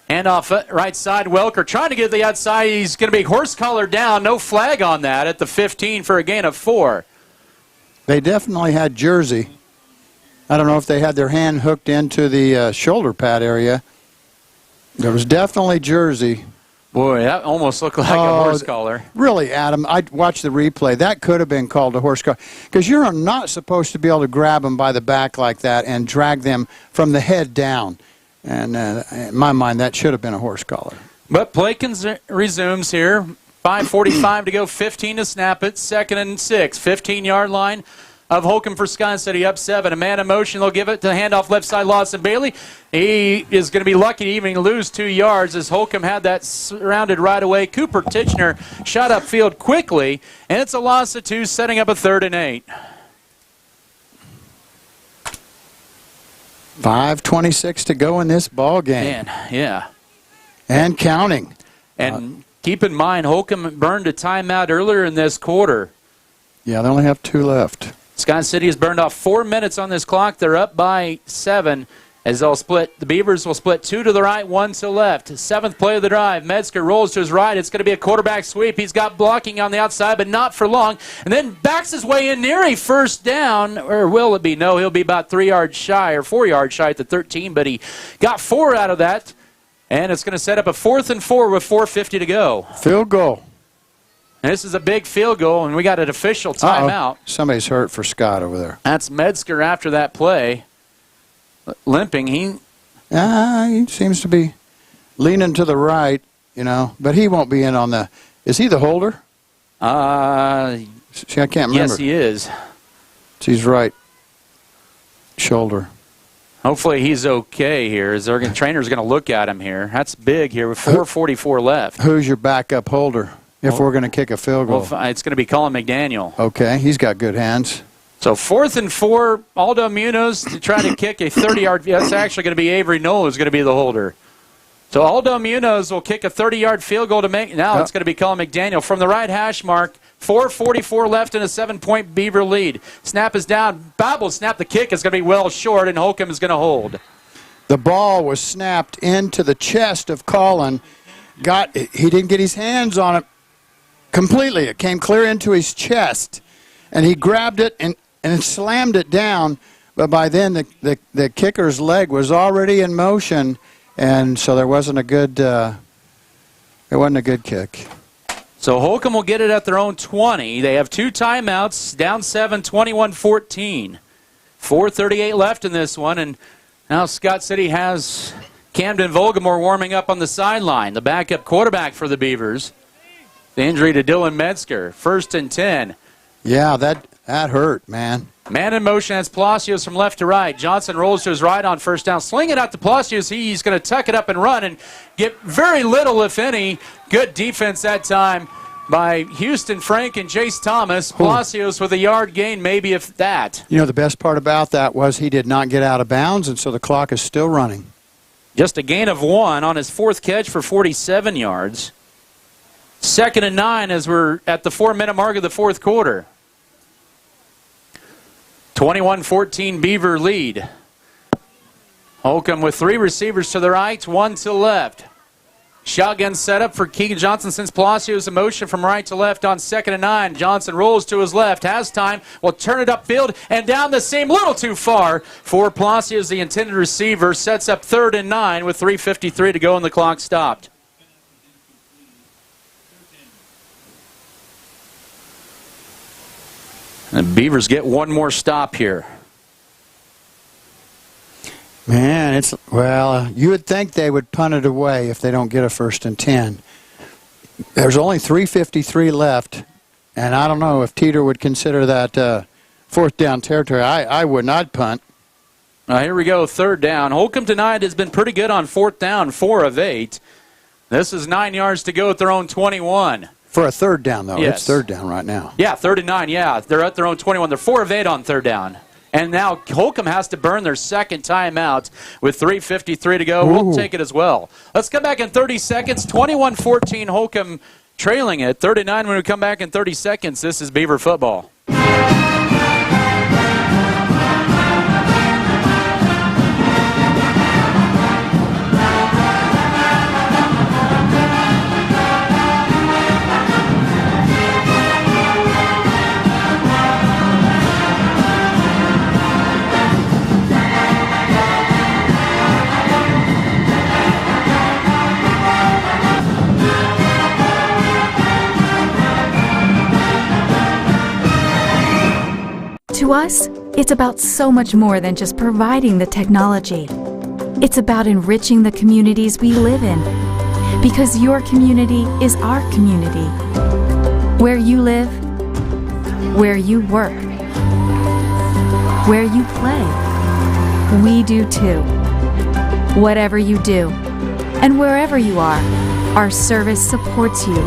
Handoff right side, Welker trying to get the outside. He's going to be horse collar down. No flag on that at the 15 for a gain of 4. They definitely had jersey. I don't know if they had their hand hooked into the shoulder pad area. There was definitely jersey. Boy, that almost looked like a horse collar. Really, Adam, I watched the replay. That could have been called a horse collar. Because you're not supposed to be able to grab them by the back like that and drag them from the head down. And in my mind, that should have been a horse collar. But play resumes here. 5:45 to go, 15 to snap it. 2nd and 6, 15-yard line of Holcomb for Scott City, up 7. A man in motion. They'll give it to handoff left side, Lawson Bailey. He is going to be lucky to even lose 2 yards as Holcomb had that surrounded right away. Cooper Titchener shot upfield quickly, and it's a loss of 2, setting up a 3rd and 8. 5:26 to go in this ball game. Man, yeah. And counting. And keep in mind, Holcomb burned a timeout earlier in this quarter. Yeah, they only have 2 left. Scott City has burned off 4 minutes on this clock. They're up by 7 as they'll split. The Beavers will split 2 to the right, 1 to the left. 7th play of the drive. Metzger rolls to his right. It's going to be a quarterback sweep. He's got blocking on the outside, but not for long. And then backs his way in near a first down. Or will it be? No, he'll be about 3 yards shy or 4 yards shy at the 13, but he got 4 out of that. And it's going to set up a 4th and 4 with 4:50 to go. Field goal. And this is a big field goal, and we got an official timeout. Somebody's hurt for Scott over there. That's Metzger after that play. Limping. He seems to be leaning to the right, you know, but he won't be in on the. Is he the holder? See, I can't remember. Yes, he is. It's his right shoulder. Hopefully he's okay here. As our trainer's going to look at him here. That's big here with 4:44 left. Who's your backup holder if we're going to kick a field goal? Well, it's going to be Colin McDaniel. Okay, he's got good hands. So 4th and 4, Aldo Munoz to try to kick a 30-yard. That's actually going to be Avery Knoll who's going to be the holder. So Aldo Munoz will kick a 30-yard field goal to make. Now it's going to be Colin McDaniel from the right hash mark. 4:44 left in a 7-point Beaver lead. Snap is down. Babel snap. The kick is going to be well short, and Holcomb is going to hold. The ball was snapped into the chest of Colin. He didn't get his hands on it completely. It came clear into his chest, and he grabbed it, and and slammed it down. But by then, the kicker's leg was already in motion, and so there wasn't a good. It wasn't a good kick. So Holcomb will get it at their own 20. They have 2 timeouts, down 7, 21-14. 4:38 left in this one, and now Scott City has Camden Volgamore warming up on the sideline, the backup quarterback for the Beavers. The injury to Dylan Metzger, 1st and 10. Yeah, that hurt, man. Man in motion as Palacios from left to right. Johnson rolls to his right on 1st down. Sling it out to Palacios. He's going to tuck it up and run and get very little, if any, good defense that time by Houston Frank and Jace Thomas. Palacios with a yard gain, maybe if that. You know, the best part about that was he did not get out of bounds, and so the clock is still running. Just a gain of 1 on his 4th catch for 47 yards. 2nd and 9 as we're at the 4-minute mark of the 4th quarter. 21-14 Beaver lead. Holcomb with 3 receivers to the right, 1 to the left. Shotgun setup for Keegan Johnson since Palacios in motion from right to left on 2nd and 9. Johnson rolls to his left, has time, will turn it upfield and down the seam, little too far for Palacios, the intended receiver. Sets up 3rd and 9 with 3:53 to go and the clock stopped. And the Beavers get one more stop here. Man, you would think they would punt it away if they don't get a 1st and 10. There's only 3:53 left, and I don't know if Teeter would consider that 4th down territory. I would not punt. Here we go, 3rd down. Holcomb tonight has been pretty good on 4th down, 4 of 8. This is 9 yards to go at their own 21. For a 3rd down, though. Yes. It's 3rd down right now. Yeah, 3rd and 9, yeah. They're at their own 21. They're 4 of 8 on 3rd down. And now Holcomb has to burn their 2nd timeout with 3:53 to go. We'll take it as well. Let's come back in 30 seconds. 21-14 Holcomb trailing it. 39 when we come back in 30 seconds. This is Beaver football. To us, it's about so much more than just providing the technology. It's about enriching the communities we live in, because your community is our community. Where you live, where you work, where you play, we do too. Whatever you do, and wherever you are, our service supports you.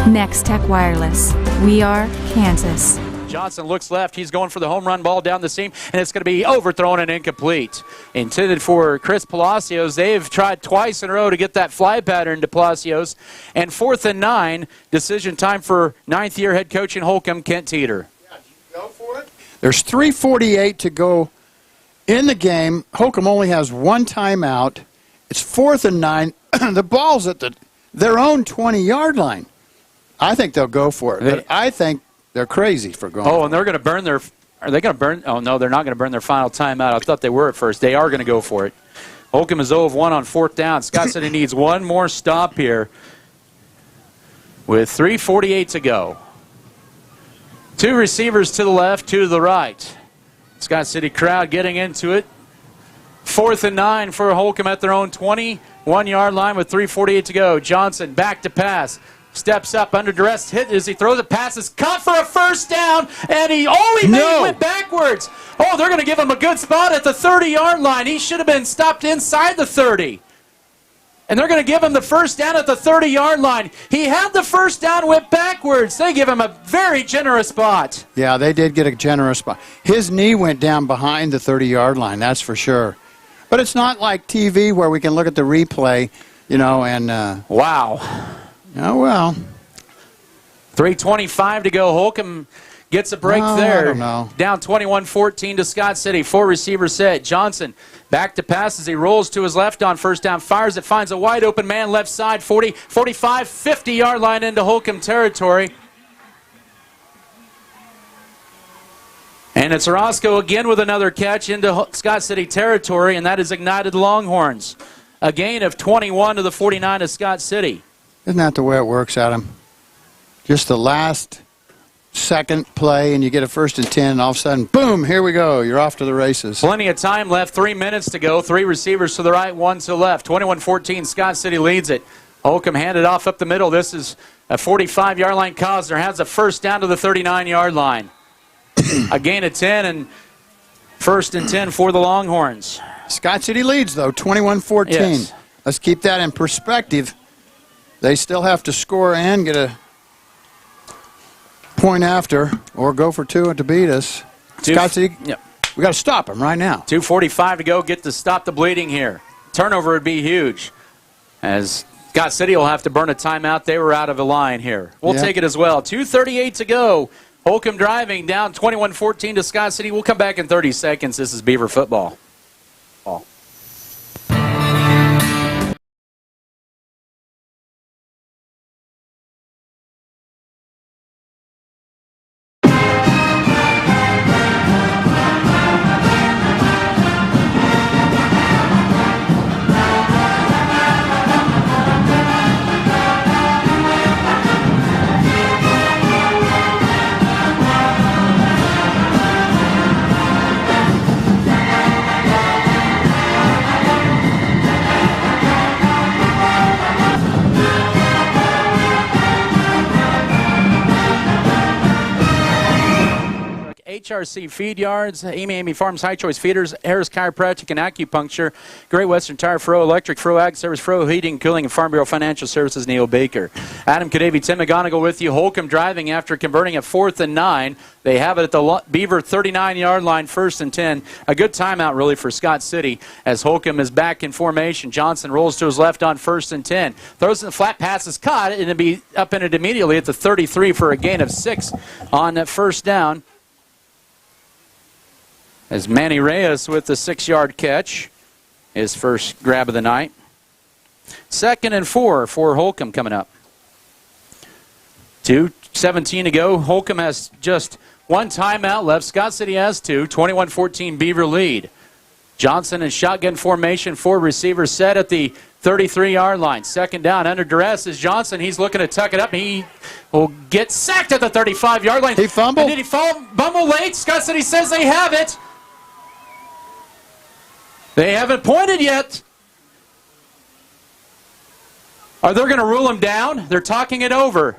Next Tech Wireless. We are Kansas. Johnson looks left. He's going for the home run ball down the seam, and it's going to be overthrown and incomplete. Intended for Chris Palacios. They've tried twice in a row to get that fly pattern to Palacios. And 4th and 9, decision time for 9th-year head coach in Holcomb, Kent Teeter. Yeah, go for it. There's 3:48 to go in the game. Holcomb only has 1 timeout. It's 4th and 9. The ball's at their own 20-yard line. I think they'll go for it. But I think they're crazy for going. Oh, and they're going to burn their – are they going to burn – oh, no, they're not going to burn their final timeout. I thought they were at first. They are going to go for it. Holcomb is 0 of 1 on 4th down. Scott City needs one more stop here with 3:48 to go. 2 receivers to the left, 2 to the right. Scott City crowd getting into it. 4th and 9 for Holcomb at their own 21-yard line with 3:48 to go. Johnson back to pass. Steps up under duress, hit as he throws it, passes, caught for a 1st down, and he went backwards. Oh, they're going to give him a good spot at the 30-yard line. He should have been stopped inside the 30. And they're going to give him the 1st down at the 30-yard line. He had the 1st down, went backwards. They give him a very generous spot. Yeah, they did get a generous spot. His knee went down behind the 30-yard line, that's for sure. But it's not like TV where we can look at the replay, and... Wow. Oh, well. 3:25 to go. Holcomb gets a break there. I don't know. Down 21-14 to Scott City. 4 receiver set. Johnson back to pass as he rolls to his left on 1st down. Fires it, finds a wide open man left side. 40, 45, 50-yard line into Holcomb territory. And it's Orozco again with another catch into Scott City territory, and that is ignited Longhorns. A gain of 21 to the 49 of Scott City. Isn't that the way it works, Adam? Just the last second play, and you get a 1st and 10, and all of a sudden, boom, here we go. You're off to the races. Plenty of time left, 3 minutes to go. 3 receivers to the right, 1 to the left. 21-14, Scott City leads it. Holcomb handed off up the middle. This is a 45-yard line. Cosner has a first down to the 39-yard line. A gain of 10 and 1st and 10 for the Longhorns. Scott City leads, though, 21-14. Yes. Let's keep that in perspective. They still have to score and get a point after or go for 2 to beat us. Scott City, we got to stop them right now. 2:45 to go. Get to stop the bleeding here. Turnover would be huge, as Scott City will have to burn a timeout. They were out of the line here. We'll take it as well. 2:38 to go. Holcomb driving down 21-14 to Scott City. We'll come back in 30 seconds. This is Beaver football. HRC Feed Yards, Amy Farms, High Choice Feeders, Harris Chiropractic and Acupuncture, Great Western Tire, Fro Electric, Fro Ag Service, Fro Heating, Cooling, and Farm Bureau Financial Services, Neil Baker. Adam Kadavy, Tim McGonigal with you. Holcomb driving after converting a 4th and 9. They have it at the Beaver 39-yard line, 1st and 10. A good timeout, really, for Scott City as Holcomb is back in formation. Johnson rolls to his left on 1st and 10. Throws in the flat pass, is caught, and it'll be up in it immediately at the 33 for a gain of 6 on that 1st down. As Manny Reyes with the 6-yard catch, his first grab of the night. 2nd and 4 for Holcomb coming up. 2:17 to go. Holcomb has just 1 timeout left. Scott City has 2. 21-14 Beaver lead. Johnson in shotgun formation, 4 receivers set at the 33-yard line. 2nd down under duress is Johnson. He's looking to tuck it up. He will get sacked at the 35-yard line. He fumbled? And did he fumble late? Scott City says they have it. They haven't pointed yet. Are they going to rule him down? They're talking it over.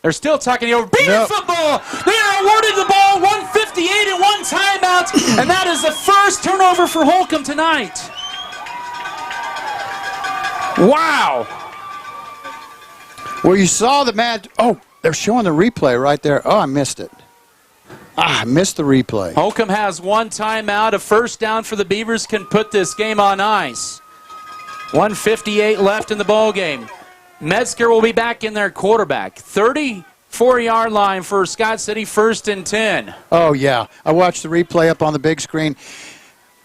They're still talking it over. Beaver football! They are awarded the ball, 1:58 and 1 timeout, and that is the first turnover for Holcomb tonight. Wow. Well, you saw the match. Oh, they're showing the replay right there. Oh, I missed it. I missed the replay. Holcomb has 1 timeout. A 1st down for the Beavers can put this game on ice. 1:58 left in the ball game. Metzger will be back in their quarterback. 34-yard line for Scott City, 1st and 10. Oh, yeah. I watched the replay up on the big screen.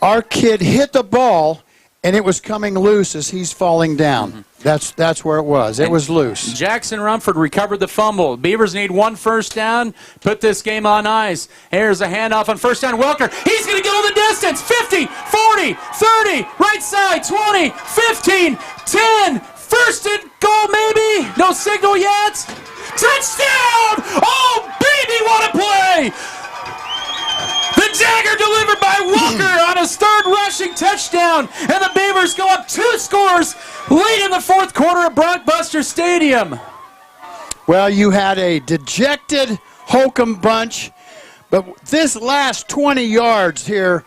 Our kid hit the ball, and it was coming loose as he's falling down. That's where it was. It was loose. Jackson Rumford recovered the fumble. Beavers need 1 first down, put this game on ice. Here's a handoff on 1st down. Welker, he's going to go the distance. 50, 40, 30, right side, 20, 15, 10. 1st and goal, maybe. No signal yet. Touchdown! Oh, baby, what a play! The dagger delivered by Welker on his 3rd rushing touchdown, and the Beavers go up 2 scores late in the 4th quarter at Broncbuster Stadium. Well, you had a dejected Holcomb bunch, but this last 20 yards here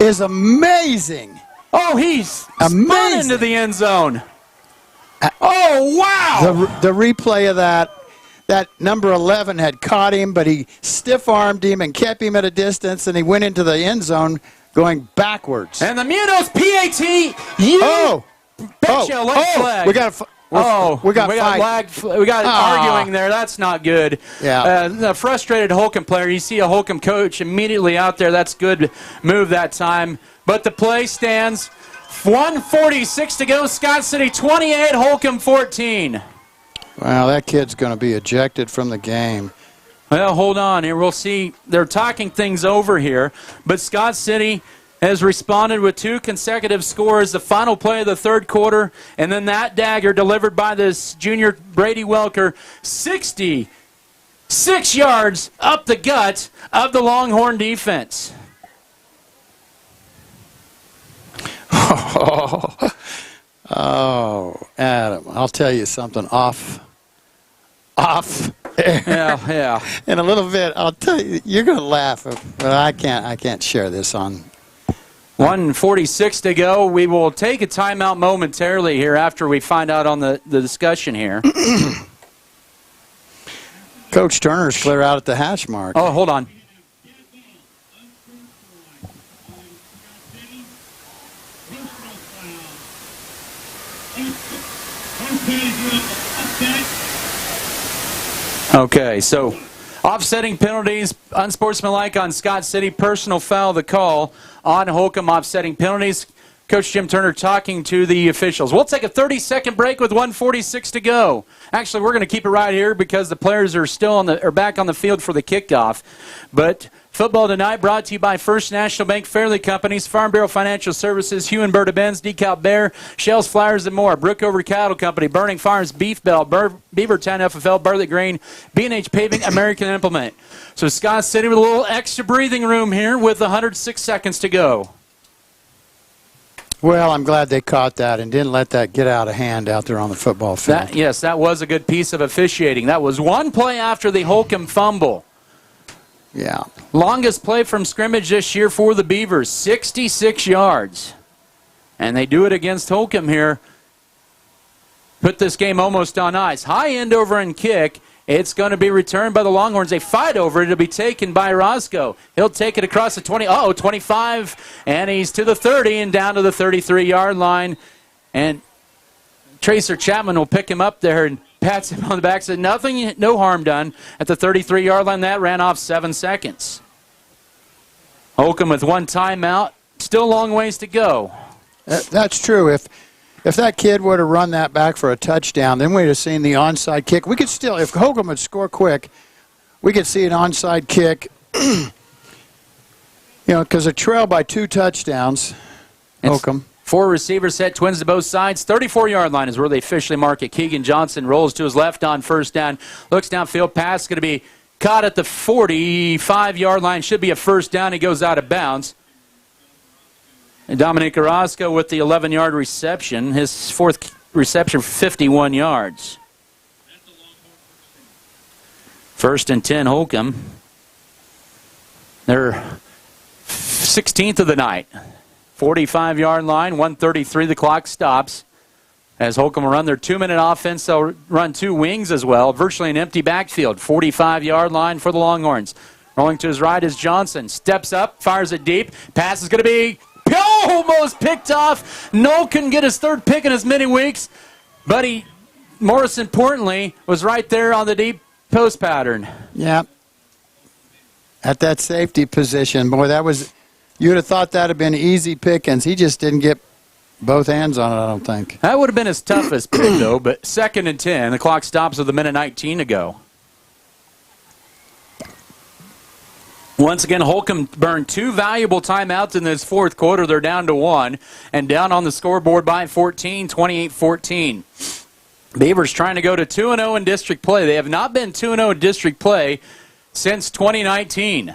is amazing. Oh, he's spun into the end zone. Oh, wow! The replay of that number 11 had caught him, but he stiff-armed him and kept him at a distance, and he went into the end zone going backwards. And the Munoz PAT, flag. We got arguing there. That's not good. Yeah. The frustrated Holcomb player, you see a Holcomb coach immediately out there. That's good move that time. But the play stands. 1:46 to go. Scott City 28, Holcomb 14. Well, that kid's going to be ejected from the game. Well, hold on here. We'll see. They're talking things over here. But Scott City has responded with 2 consecutive scores, the final play of the third quarter, and then that dagger delivered by this junior Brady Welker, 66 yards up the gut of the Longhorn defense. Oh, Adam, I'll tell you something off air. Yeah. In a little bit, I'll tell you, you're going to laugh, but I can't share this on. 1:46 to go. We will take a timeout momentarily here after we find out on the discussion here. Coach Turner's clear out at the hash mark. Oh, hold on. Okay, so offsetting penalties, unsportsmanlike on Scott City, personal foul the call on Holcomb, offsetting penalties. Coach Jim Turner talking to the officials. We'll take a 30-second break with 1:46 to go. Actually, we're going to keep it right here because the players are still back on the field for the kickoff. But football tonight brought to you by First National Bank, Fairleigh Companies, Farm Bureau Financial Services, Hugh and Berta Benz, Decal Bear, Shells Flyers and more, Brookover Cattle Company, Burning Farms, Beef Bell, Beavertown FFL, Bartlett Grain, B&H Paving, American Implement. So Scott City with a little extra breathing room here with 106 seconds to go. Well, I'm glad they caught that and didn't let that get out of hand out there on the football field. Yes, that was a good piece of officiating. That was one play after the Holcomb fumble. Yeah. Longest play from scrimmage this year for the Beavers, 66 yards. And they do it against Holcomb here. Put this game almost on ice. High end over and kick. It's going to be returned by the Longhorns. They fight over it. It'll be taken by Roscoe. He'll take it across the 25, and he's to the 30 and down to the 33-yard line. And Tracer Chapman will pick him up there and pats him on the back. Said nothing, no harm done at the 33-yard line. That ran off 7 seconds. Holcomb with 1 timeout. Still a long ways to go. That's true. If that kid would have run that back for a touchdown, then we'd have seen the onside kick. We could still, if Holcomb would score quick, we could see an onside kick. Because a trail by 2 touchdowns. Holcomb. 4 receivers set, twins to both sides. 34-yard line is where they officially mark it. Keegan Johnson rolls to his left on first down. Looks downfield. Pass going to be caught at the 45-yard line. Should be a first down. He goes out of bounds. And Dominic Orozco with the 11-yard reception. His 4th reception, 51 yards. 1st and 10, Holcomb. They're 16th of the night. 45-yard line, 1:33. The clock stops. As Holcomb will run their 2-minute offense, they'll run 2 wings as well. Virtually an empty backfield. 45-yard line for the Longhorns. Rolling to his right is Johnson. Steps up, fires it deep. Pass is going to be almost picked off. Noel couldn't get his 3rd pick in as many weeks. But most importantly, was right there on the deep post pattern. Yeah. At that safety position. Boy, you'd have thought that would have been easy pickings. He just didn't get both hands on it, I don't think. That would have been his toughest pick, though. But 2nd and 10. The clock stops with 1:19 to go. Once again, Holcomb burned 2 valuable timeouts in this 4th quarter. They're down to 1 and down on the scoreboard by 14, 28-14. Beavers trying to go to 2-0 in district play. They have not been 2-0 in district play since 2019.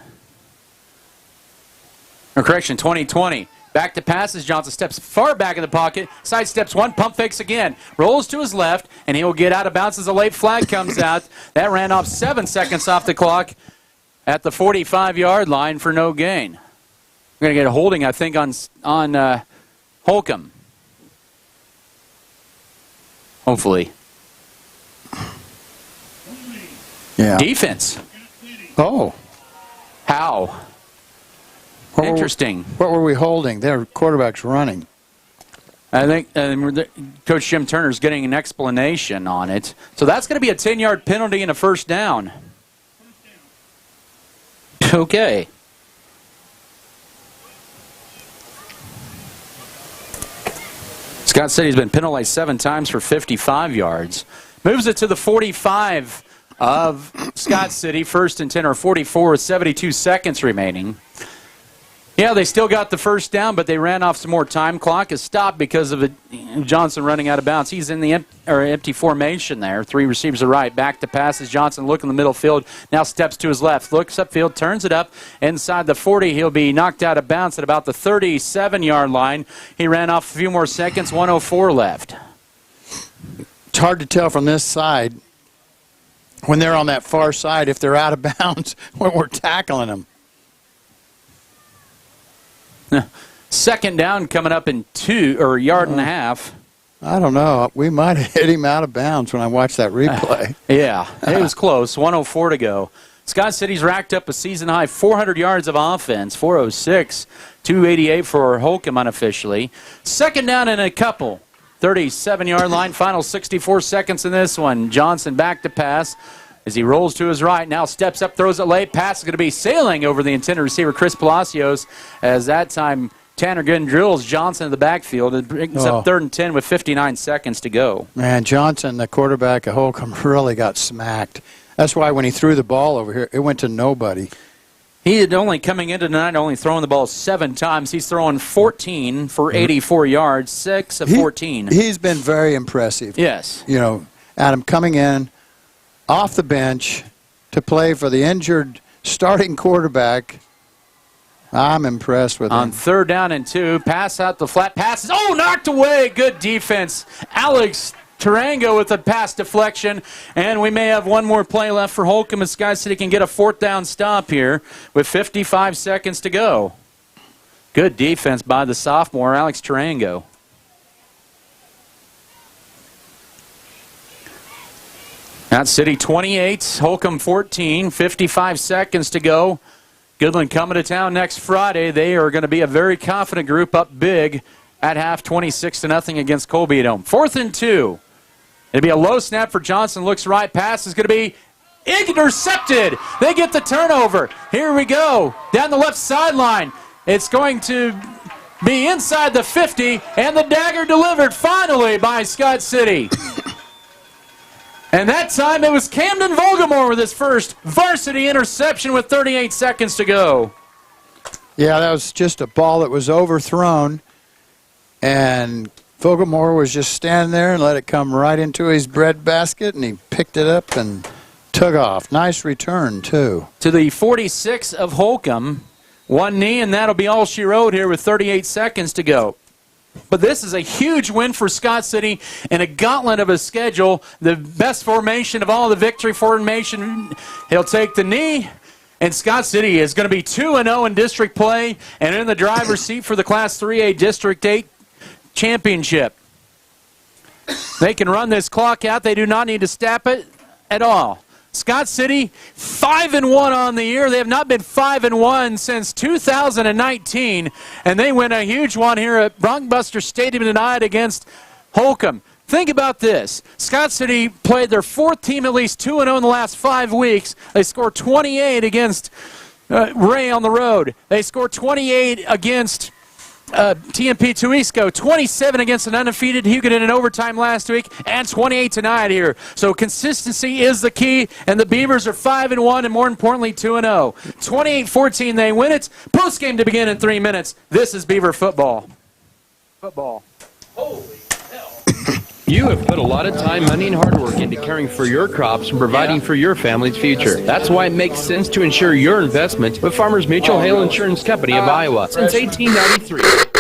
Or correction, 2020. Back to passes. Johnson steps far back in the pocket. Side steps 1, pump fakes again. Rolls to his left, and he'll get out of bounds as a late flag comes out. That ran off 7 seconds off the clock at the 45-yard line for no gain. We're going to get a holding, I think, on Holcomb. Hopefully. Yeah. Defense. Oh. How? Interesting. What were we holding? Their quarterback's running. I think Coach Jim Turner's getting an explanation on it. So that's going to be a 10-yard penalty and a first down. Okay. Scott City's been penalized 7 times for 55 yards. Moves it to the 45 of Scott City. 1st and 10 or 44 with 72 seconds remaining. Yeah, they still got the first down, but they ran off some more time. Clock is stopped because of Johnson running out of bounds. He's in the empty formation there. 3 receivers are right. Back to passes. Johnson look in the middle field. Now steps to his left. Looks upfield, turns it up. Inside the 40, he'll be knocked out of bounds at about the 37-yard line. He ran off a few more seconds. 1:04 left. It's hard to tell from this side when they're on that far side if they're out of bounds when we're tackling them. Second down coming up in a yard and a half. I don't know. We might have hit him out of bounds when I watched that replay. Yeah, it was close. 1:04 to go. Scott City's racked up a season-high 400 yards of offense, 406, 288 for Holcomb unofficially. Second down and a couple. 37-yard line, final 64 seconds in this one. Johnson back to pass. As he rolls to his right, now steps up, throws it late. Pass is going to be sailing over the intended receiver, Chris Palacios. As that time, Tanner Gooden drills Johnson in the backfield. It brings up 3rd and 10 with 59 seconds to go. Man, Johnson, the quarterback of Holcomb, really got smacked. That's why when he threw the ball over here, it went to nobody. He had only coming into tonight, only throwing the ball 7 times. He's throwing 14 for 84 yards, 6 of 14. He's been very impressive. Yes. You know, Adam coming in off the bench to play for the injured starting quarterback. I'm impressed with him. On 3rd down and 2, pass out the flat passes. Oh, knocked away. Good defense. Alex Tarango with a pass deflection. And we may have one more play left for Holcomb as Scott City can get a 4th down stop here with 55 seconds to go. Good defense by the sophomore, Alex Tarango. Scott City 28, Holcomb 14, 55 seconds to go. Goodland coming to town next Friday. They are going to be a very confident group, up big at half, 26-0 against Colby at home. 4th and 2. It'll be a low snap for Johnson. Looks right. Pass is going to be intercepted. They get the turnover. Here we go. Down the left sideline. It's going to be inside the 50, and the dagger delivered finally by Scott City. And that time it was Camden Vogelmore with his first varsity interception with 38 seconds to go. Yeah, that was just a ball that was overthrown, and Vogelmore was just standing there and let it come right into his bread basket, and he picked it up and took off. Nice return, too. To the 46 of Holcomb. 1 knee, and that'll be all she wrote here with 38 seconds to go. But this is a huge win for Scott City in a gauntlet of a schedule. The best formation of all, the victory formation. He'll take the knee, and Scott City is going to be 2-0 in district play and in the driver's seat for the Class 3A District 8 championship. They can run this clock out. They do not need to stop it at all. Scott City 5-1 on the year. They have not been 5-1 since 2019, and they win a huge one here at Broncbuster Stadium tonight against Holcomb. Think about this. Scott City played their 4th team at least 2-0 in the last 5 weeks. They scored 28 against Ray on the road. They scored 28 against TMP Tuisco, 27 against an undefeated Huguenin in overtime last week, and 28 tonight here. So consistency is the key, and the Beavers are 5-1 and more importantly 2-0. 28-14 they win it. Postgame to begin in 3 minutes. This is Beaver football. Holy hell. You have put a lot of time, money, and hard work into caring for your crops and providing for your family's future. That's why it makes sense to insure your investment with Farmers Mutual Hail Insurance Company of Iowa since 1893.